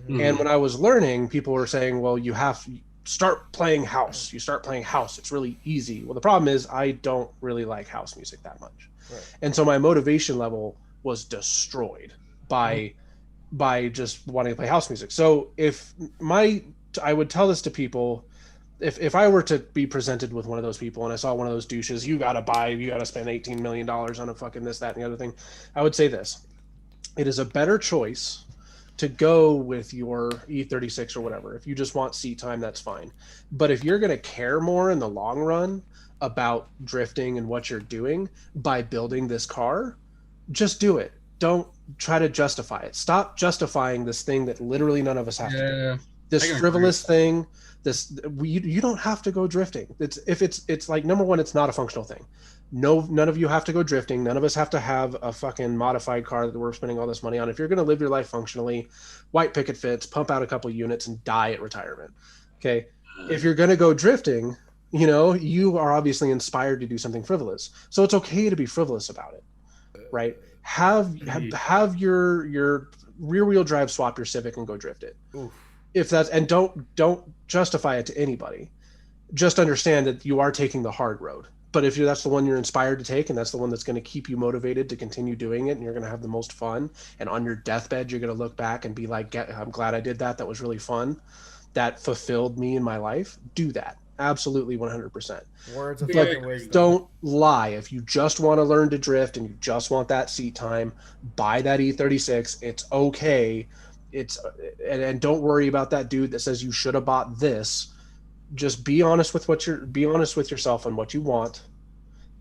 Mhm. And when I was learning, people were saying, well, you have to start playing house. You start playing house. It's really easy. Well, the problem is I don't really like house music that much. Right. And so my motivation level was destroyed by just wanting to play house music. So I would tell this to people, if I were to be presented with one of those people and I saw one of those douches, you got to spend $18 million on a fucking this, that, and the other thing, I would say this: it is a better choice to go with your E36 or whatever. If you just want seat time, that's fine. But if you're going to care more in the long run about drifting and what you're doing by building this car, just do it. Don't try to justify it. Stop justifying this thing that literally none of us have to do. Yeah. This I can frivolous thing. You don't have to go drifting. It's like, number one, it's not a functional thing. No, none of you have to go drifting. None of us have to have a fucking modified car that we're spending all this money on. If you're going to live your life functionally, white picket fence, pump out a couple units, and die at retirement. Okay. If you're going to go drifting, you are obviously inspired to do something frivolous. So it's okay to be frivolous about it, right? Have your rear wheel drive swap your Civic and go drift it. Oof. If that's, and don't justify it to anybody. Just understand that you are taking the hard road. But if that's the one you're inspired to take, and that's the one that's going to keep you motivated to continue doing it, and you're going to have the most fun, and on your deathbed you're going to look back and be like, I'm glad I did that. That was really fun. That fulfilled me in my life. Do that. Absolutely 100%. Words of But fucking wisdom. Don't lie. If you just want to learn to drift and you just want that seat time, buy that E36. It's okay. And don't worry about that dude that says you should have bought this. Just be honest with yourself on what you want,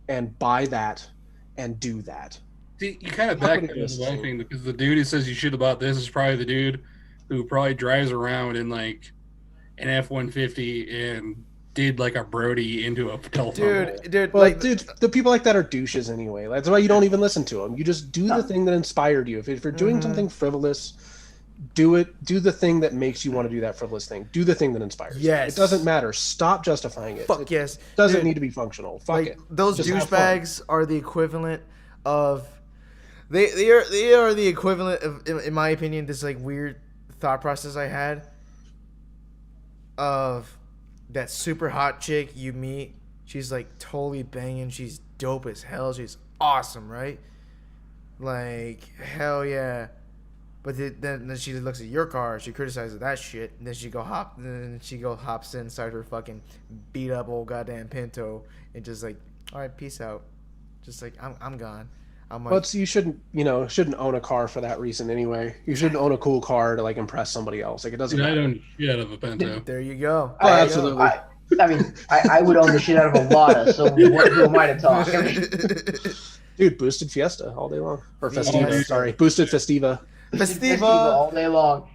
and buy that and do that. See, you kind of How back many that with lists? one thing, because the dude who says you should have bought this is probably the dude who probably drives around in like an F-150 and did like a Brody into a telephone pole. Dude, Well, like, dude, the people like that are douches anyway. That's why you don't even listen to them. You just do the thing that inspired you. If you're doing Mhm. something frivolous, do it. Do the thing that makes you want to do that frivolous thing. Do the thing that inspires you. Yes. It doesn't matter. Stop justifying it. fuck It yes. doesn't Dude, need to be functional. Fuck like, it. those Just have fun. douchebags are the equivalent of they are the equivalent of, in my opinion, this like weird thought process I had of that super hot chick you meet. She's like totally banging. She's dope as hell. She's awesome, right? Like, hell yeah. But then she looks at your car, she criticizes that shit, and then she hops inside her fucking beat up old goddamn Pinto and just like, all right, peace out. Just like I'm gone. I'm like, But you shouldn't own a car for that reason anyway. You shouldn't own a cool car to like impress somebody else. Like it doesn't. Dude, I matter. don't shit out of a Pinto. there you go. Oh, absolutely. I mean, I would own the shit out of a Lada, so who am I to talk? I mean, Dude, boosted Fiesta all day long. Or Festiva, Yes. sorry. Boosted Festiva. Festiva. all day long.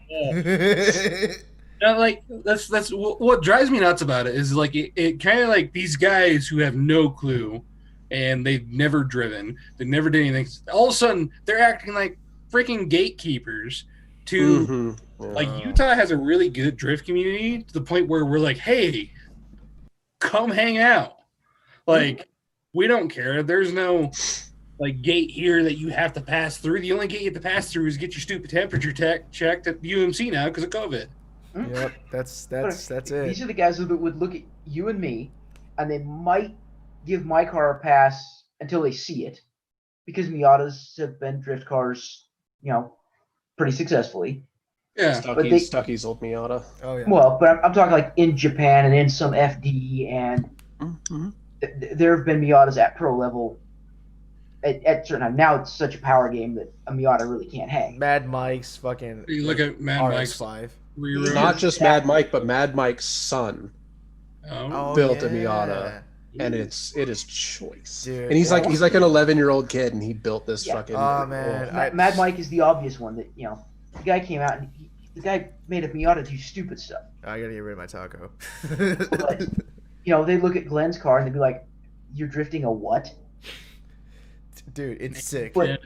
Now, like that's what drives me nuts about it is like it kind of like these guys who have no clue and they've never driven, they never did anything. All of a sudden, they're acting like freaking gatekeepers to Mm-hmm. Yeah. like Utah has a really good drift community to the point where we're like, hey, come hang out. Like we don't care. There's no like gate here that you have to pass through. The only gate you have to pass through is get your stupid temperature checked at UMC now because of COVID. Yep, that's it. These are the guys who would look at you and me, and they might give my car a pass until they see it, because Miatas have been drift cars, pretty successfully. Yeah. Stucky's old Miata. Oh yeah. Well, but I'm talking like in Japan and in some FD, and there have been Miatas at pro level at certain time. Now it's such a power game that a Miata really can't hang. Mad Mike's fucking. You look at Mad Mike's RX-5. Not just Mad Mike, but Mad Mike's son built a Miata, and it is choice. Dude, and he's like an 11-year-old kid, and he built this Yeah. fucking. Oh man, Mad Mike is the obvious one that the guy came out and the guy made a Miata do stupid stuff. I gotta get rid of my taco. But, they look at Glenn's car and they'd be like, "You're drifting a what?" Dude, it's sick. But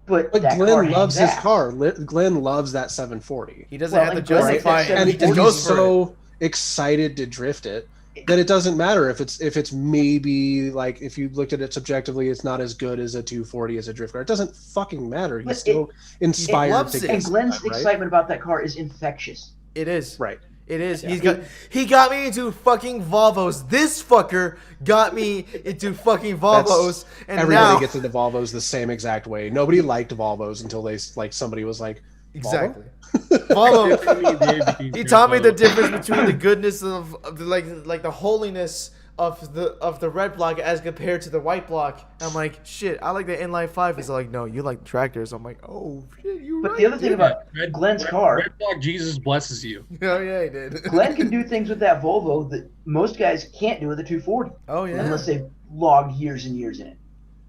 But that car Glenn hangs loves his ass. car. Glenn loves that 740. He doesn't Well, have to and Glenn justify likes that it. And He just he's goes for it. so excited to drift it that it doesn't matter if it's maybe like if you looked at it subjectively, it's not as good as a 240 as a drift car. It doesn't fucking matter. He's But still inspired loves to it. get And Glenn's that, right? excitement about that car is infectious. It is. Right. It is. Yeah. He got me into fucking Volvos. This fucker got me into fucking Volvos, and Everybody now gets into Volvos the same exact way. Nobody liked Volvos until somebody was like, exactly. Volvo? Volvo. He taught me the difference between the goodness of the, like the holiness of the red block as compared to the white block. I'm like, shit, I like the inline 5. He's like, no, you like tractors. I'm like, oh shit, you But right. the other thing about Glenn's car, Red Block Jesus blesses you. Oh yeah, he did. Glenn can do things with that Volvo that most guys can't do with a 240 Oh yeah. unless they've logged years and years in it.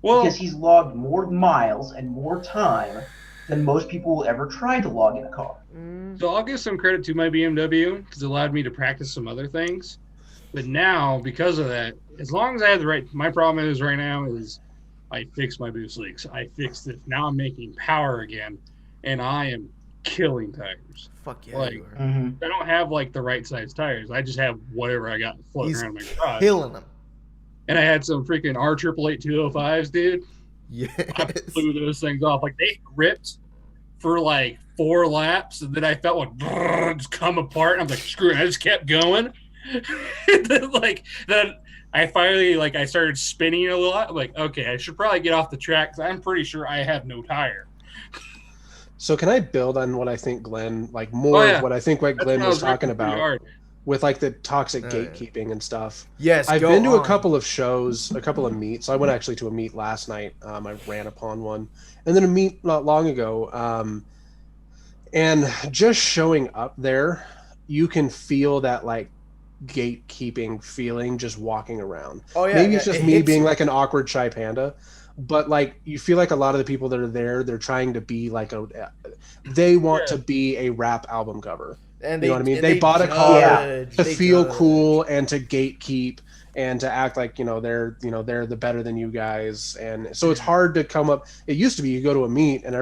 Well, Because he's logged more miles and more time than most people will ever try to log in a car. so I'll give some credit to my BMW because it allowed me to practice some other things. But now, because of that, as long as I have the right, my problem is right now is I fixed my boost leaks. I fixed it. Now I'm making power again, and I am killing tires. Fuck yeah. Like, you are. Mm-hmm. I don't have like the right size tires. I just have whatever I got floating He's around in my garage. Killing them. And I had some freaking R888 205s, dude. Yes. I blew those things off. Like they gripped for like 4 laps, and then I felt like just come apart. And I was like, screw it. I just kept going. And then I finally I started spinning a lot. I'm like, okay, I should probably get off the track because I'm pretty sure I have no tire. So can I build on what I think Glenn Oh, yeah. of what I think what That's Glenn what I was talking ripping pretty about hard. with like the toxic Oh, yeah. gatekeeping and stuff. Yes. I've go been to a on. couple of shows, a couple of meets. I went actually to a meet last night. I ran upon one, and then a meet not long ago. And just showing up there, you can feel that like gatekeeping feeling just walking around. Oh yeah. Maybe it's just me hits being you. like an awkward shy panda, but like you feel like a lot of the people that are there, they're trying to be like they want to be a rap album cover. And You know what I mean? and They bought a car judge, to they feel judge. cool and to gatekeep and to act like they're the better than you guys. And so it's hard to come up. It used to be you go to a meet and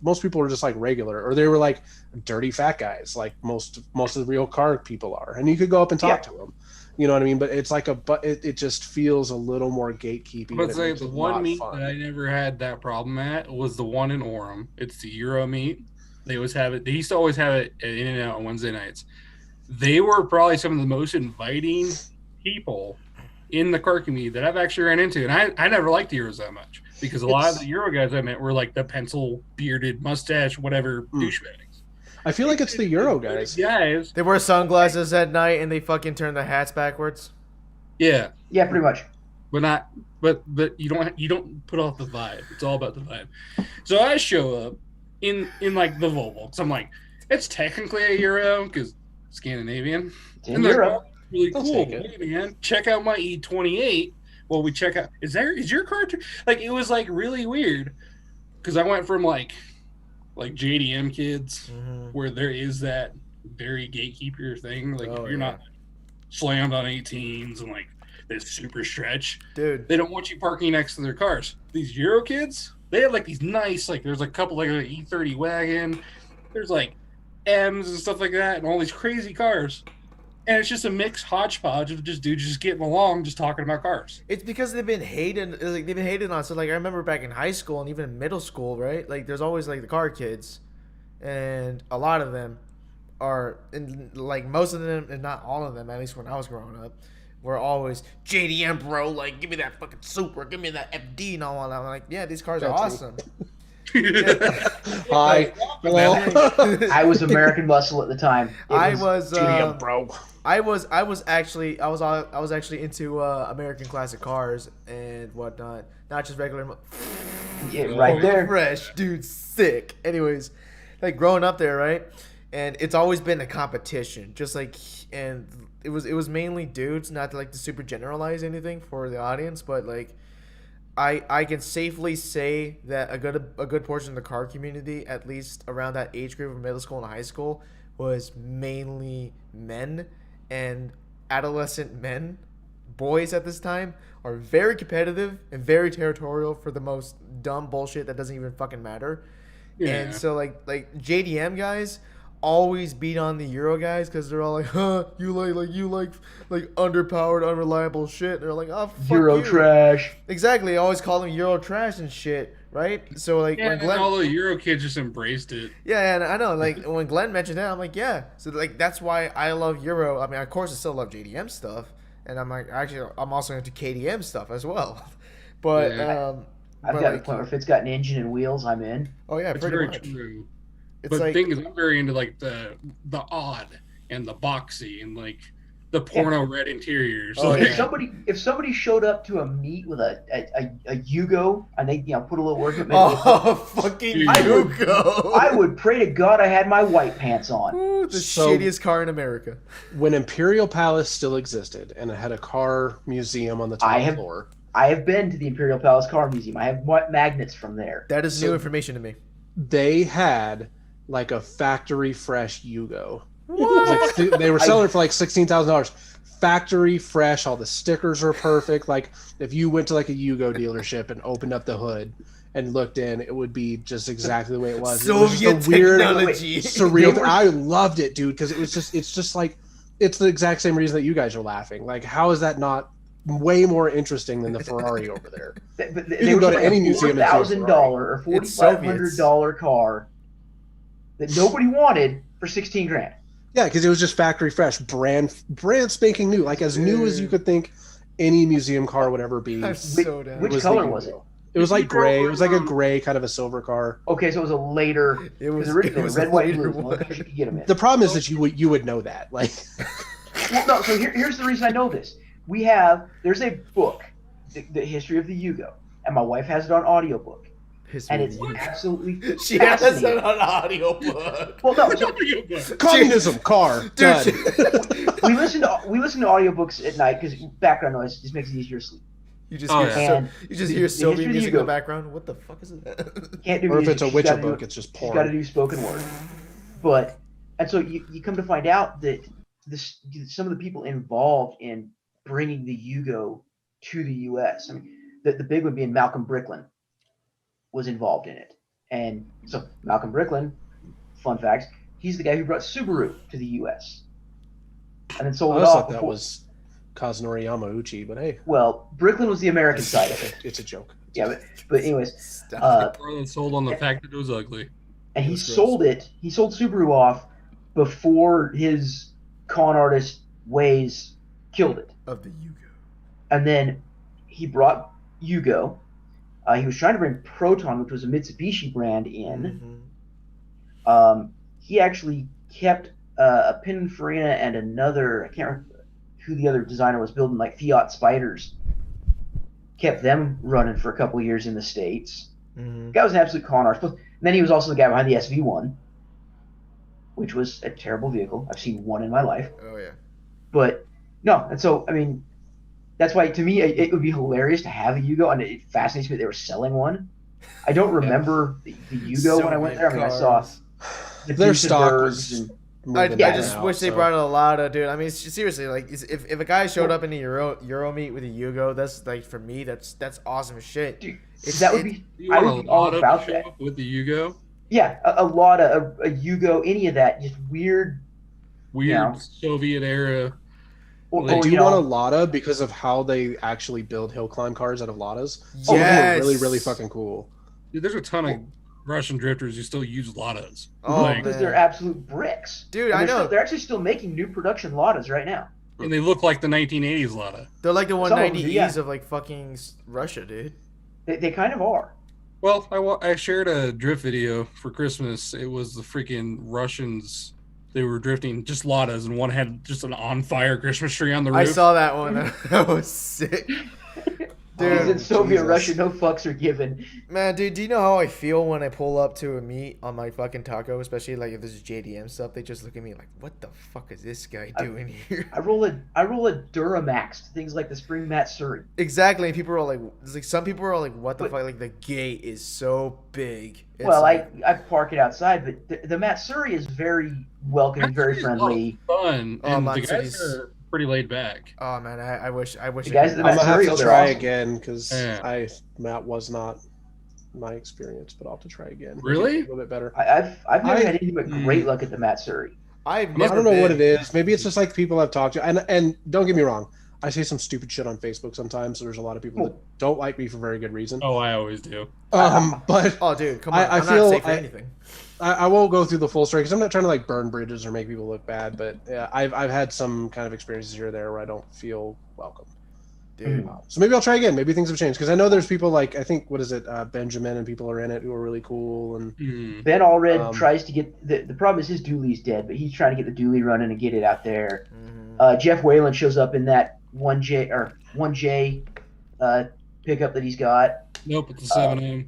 most people were just like regular, or they were like dirty fat guys like most of the real car people are, and you could go up and talk to them. You know what I mean? But it's like it just feels a little more gatekeeping. But and it say makes the it one not meet fun. that I never had that problem at was the one in Orem. It's the Euro meet. They always have it. They used to always have it at In and Out on Wednesday nights. They were probably some of the most inviting people in the car community that I've actually ran into, and I never liked the Euros that much. because a lot of the Euro guys I met were like the pencil bearded mustache whatever douchebags. I feel like it's the Euro guys. Guys, They wear sunglasses at night and they fucking turn their hats backwards. yeah, pretty much. But you don't put off the vibe. It's all about the vibe. So I show up in like the Volvo. So I'm like, it's technically a Euro because Scandinavian. It's in And they're Europe. really I'll cool. take it. Hey, man, check out my E28. Well, we check out. Is your car? Like it was like really weird because I went from like JDM kids where there is that very gatekeeper thing. Like if you're not slammed on 18s and like this super stretch, dude. They don't want you parking next to their cars. These Euro kids, they have like these nice, like there's like a couple like an E30 wagon, there's like M's and stuff like that, and all these crazy cars, and it's just a mixed hodgepodge of just dudes just getting along, just talking about cars. It's because they've been hated on. So like I remember back in high school and even in middle school, right? Like there's always like the car kids, and a lot of them are, and like most of them, and not all of them, at least when I was growing up, were always JDM, bro. Like, give me that fucking Super, give me that FD, and all that. I'm like, yeah, these cars are awesome. Hi. Well, I was American Muscle at the time. I was JDM, bro. I was actually into American classic cars and whatnot, not just regular. Yeah, right there. Fresh, dude, sick. Anyways, like growing up there, right? And it's always been a competition, just like, and it was mainly dudes, not to like to super generalize anything for the audience, but like I can safely say that a good portion of the car community, at least around that age group of middle school and high school, was mainly men, and adolescent men, boys at this time, are very competitive and very territorial for the most dumb bullshit that doesn't even fucking matter. Yeah. And so like JDM guys always beat on the Euro guys because they're all like, huh, you like underpowered, unreliable shit. And they're like, oh, fuck Euro you. trash. Exactly. Always call them Euro trash and shit, right? So like Yeah, when Glenn, and all the Euro kids just embraced it. yeah, and I know, like when Glenn mentioned that, I'm like, yeah. So like that's why I love Euro. I mean, of course, I still love JDM stuff, and I'm like, actually, I'm also into KDM stuff as well. But I've got a point where if it's got an engine and wheels, I'm in. Oh yeah, It's pretty very much. true. It's But like, the thing is, I'm very into like the odd and the boxy and like the porno red interiors. Oh, Like, yeah. If somebody showed up to a meet with a Yugo and they put a little work in, oh fucking I would- Yugo. I would pray to God I had my white pants on. Ooh, the So- shittiest car in America. When Imperial Palace still existed and it had a car museum on the top floor. I have been to the Imperial Palace Car Museum. I have magnets from there. That is new information to me. They had like a factory fresh Yugo. What? Like, they were selling it for like $16,000. Factory fresh, all the stickers are perfect. Like if you went to like a Yugo dealership and opened up the hood and looked in, it would be just exactly the way it was. It was Soviet just a weird, technology. surreal. I loved it, dude, because it's just like it's the exact same reason that you guys are laughing. Like, how is that not way more interesting than the Ferrari over there? But You can go to any museum and see a $4,000 or It's $4,500 car that nobody wanted for $16,000. Yeah, because it was just factory fresh, brand spanking new, like as new as you could think any museum car would ever be. I'm so down. Which the color Yugo. was it? It was like gray. It was like a Um, gray kind of a silver car. Okay, so it was a later. It was originally a red, white, later and blue. one. You could get them in. The problem is that you would know that. Like, Well, no. So here's the reason I know this. There's a book, the history of the Yugo, and my wife has it on audiobook, and it's absolutely She has it fascinating. on audiobook. Well, no. So communism car done. we listen to audiobooks at night because background noise just makes it easier to sleep. You just Oh, hear yeah. And you just the hear history of Soviet the music in the Yugo. background. What the fuck is that? Can't do Or if music. it's a She's Witcher gotta do- book, it's just She's got to porn. do spoken word. But and so you come to find out that some of the people involved in bringing the Yugo to the U.S. I mean, the big one being Malcolm Bricklin was involved in it, and so Malcolm Bricklin, fun facts, he's the guy who brought Subaru to the U.S. and then I sold it always off. thought that was Kazunori Yamauchi, but hey, Well, Bricklin was the American side of it. it's a joke. Yeah, but anyways, Stop. Brother sold on the fact that it was ugly. and he That's gross. sold it. He sold Subaru off before his con artist ways killed it. Of the Yugo. And then he brought Yugo, He was trying to bring Proton, which was a Mitsubishi brand, in. Mm-hmm. He actually kept a Pininfarina and another, I can't remember who the other designer was building, like Fiat Spiders. Kept them running for a couple of years in the States. Mm-hmm. The guy was an absolute con artist. And then he was also the guy behind the SV1, which was a terrible vehicle. I've seen one in my life. Oh yeah. But no, and so I mean, that's why to me it would be hilarious to have a Yugo, and it fascinates me that they were selling one. I don't remember the Yugo when I went there. I mean, I saw the Their Duesenbergs stock was and moving I in and just out, wish they so- brought a Lada, dude. I mean, seriously, like if a guy showed up in a Euro meet with a Yugo, that's like for me, that's awesome as shit. dude, that would be. You I want would be a all lot of about show that. up with the Yugo? Yeah, a Lada, a Yugo, any of that, just weird. Weird Yeah. Soviet era. Or, I or, do you know, want a Lada because of how they actually build hill climb cars out of Ladas. Oh, They are Yes. really, really fucking cool. Dude, there's a ton of Russian drifters who still use Ladas. Oh, Like, because man. they're absolute bricks, Dude, And I they're know. still- they're actually still making new production Ladas right now. and they look like the 1980s Lada. They're like the Some of them 190Es do, yeah. of like fucking Russia, dude. They kind of are. Well, I shared a drift video for Christmas. It was the freaking Russians. They were drifting just Ladas, and one had just an on fire Christmas tree on the roof. I saw that one. That was sick. Because in Dude, Soviet Jesus. Russia, no fucks are given. man, dude, do you know how I feel when I pull up to a meet on my fucking taco, especially like if this is JDM stuff? They just look at me like, "What the fuck is this guy doing here?" I roll a Duramax to things like the Spring Matsuri. Exactly. And people are like, it's like some people are like, "What the But- fuck?" Like the gate is so big. It's Well, like, I park it outside, but the Matsuri is very welcoming, very Actually, it's a lot of friendly. Fun, Oh, and the Matsuri's- guys are pretty laid back. oh man, I wish. The I guys could- at the I'm gonna have Matsuri, to they're try awesome. again because Yeah. Matt was not my experience, but I'll have to try again. Really? A little bit better. I've never I- had anything but great luck at the Matsuri. I've I never don't know what been. it is. Maybe it's just like people I've talked to, and don't get me wrong, I say some stupid shit on Facebook sometimes. So there's a lot of people that don't like me for very good reason. Oh, I always do. But Oh, dude, come on! I I'm feel- not safe for I- anything. I won't go through the full story because I'm not trying to like burn bridges or make people look bad. But yeah, I've had some kind of experiences here or there where I don't feel welcome. Dude, So maybe I'll try again. Maybe things have changed because I know there's people like I think what is it, Benjamin and people are in it who are really cool and Hmm. Ben Allred Um, tries to get the problem is his dually's dead, but he's trying to get the dually running and get it out there. mhm. Jeff Whalen shows up in that 1J pickup that he's got. Nope, it's a 7M.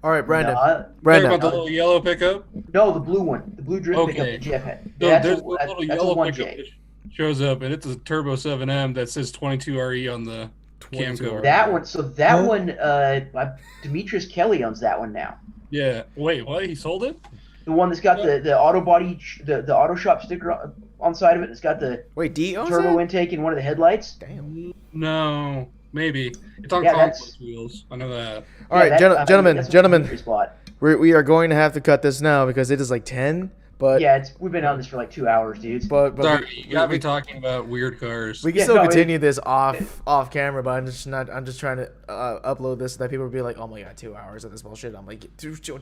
All right, Brandon. No, Talking Brandon. about the little yellow pickup? no, the blue one, the blue drift pickup Okay. that Jeff had. No, That's there's a, a little that's a yellow 1J. pickup that shows up, and it's a turbo 7M that says 22RE on the 22 Camco. That one, so that Huh? one, Demetrius Kelly owns that one now. Yeah. Wait, what? He sold it? The one that's got the auto body, the auto shop sticker on side of it. It's got the Wait, D owns turbo that? intake in one of the headlights. Damn. No, maybe. It's on Yeah, complex that's- wheels. I know that. All right, that's- gentlemen, that's what gentlemen. Demetrius bought. We are going to have to cut this now because it is like 10. But Yeah, we've been on this for like 2 hours, dudes. but Sorry, we, you got we, me talking about weird cars. we can Yeah, still no, continue this off camera, but I'm just trying to upload this so that people will be like, oh my god, 2 hours of this bullshit. I'm like,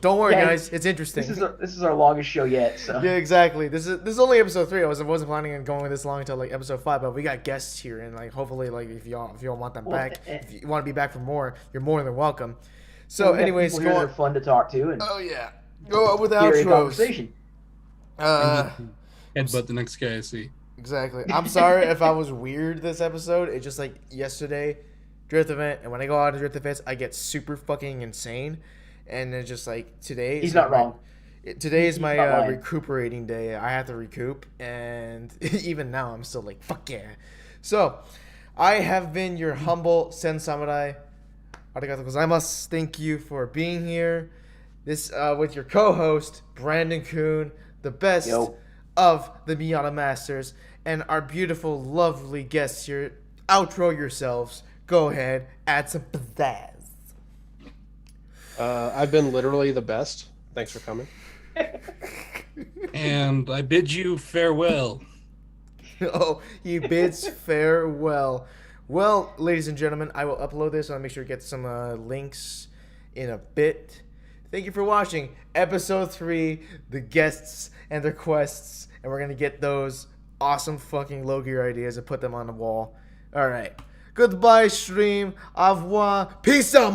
don't worry, Yeah, guys, it's interesting. This is our longest show yet. So Yeah, exactly. This is only episode 3. I wasn't planning on going this long until like episode 5, but we got guests here, and like hopefully like if y'all want them Well, back, if you want to be back for more, you're more than welcome. So, we got anyways, people go here that on. are fun to talk to and Oh yeah, go on with the carry a outros. conversation. Headbutt the next guy I see. Exactly. I'm sorry if I was weird this episode. It's just like yesterday, drift event, and when I go out to drift events, I get super fucking insane, and it's just like today. He's is not like wrong. Today is He's my not lying. recuperating day. I have to recoup, and even now I'm still like fuck yeah. So, I have been your humble Sen Samurai. Arigatou gozaimasu. Thank you for being here. This with your co-host Brandon Kuhn, the best Yo. of the Miata Masters, and our beautiful, lovely guests here. Outro yourselves. Go ahead, add some pizzazz. I've been literally the best. Thanks for coming. And I bid you farewell. Oh, he bids farewell. Well, ladies and gentlemen, I will upload this. I'll make sure to get some links in a bit. Thank you for watching episode 3, the guests and their quests, and we're gonna get those awesome fucking low gear ideas and put them on the wall. All right, goodbye, stream. Au revoir. Peace out.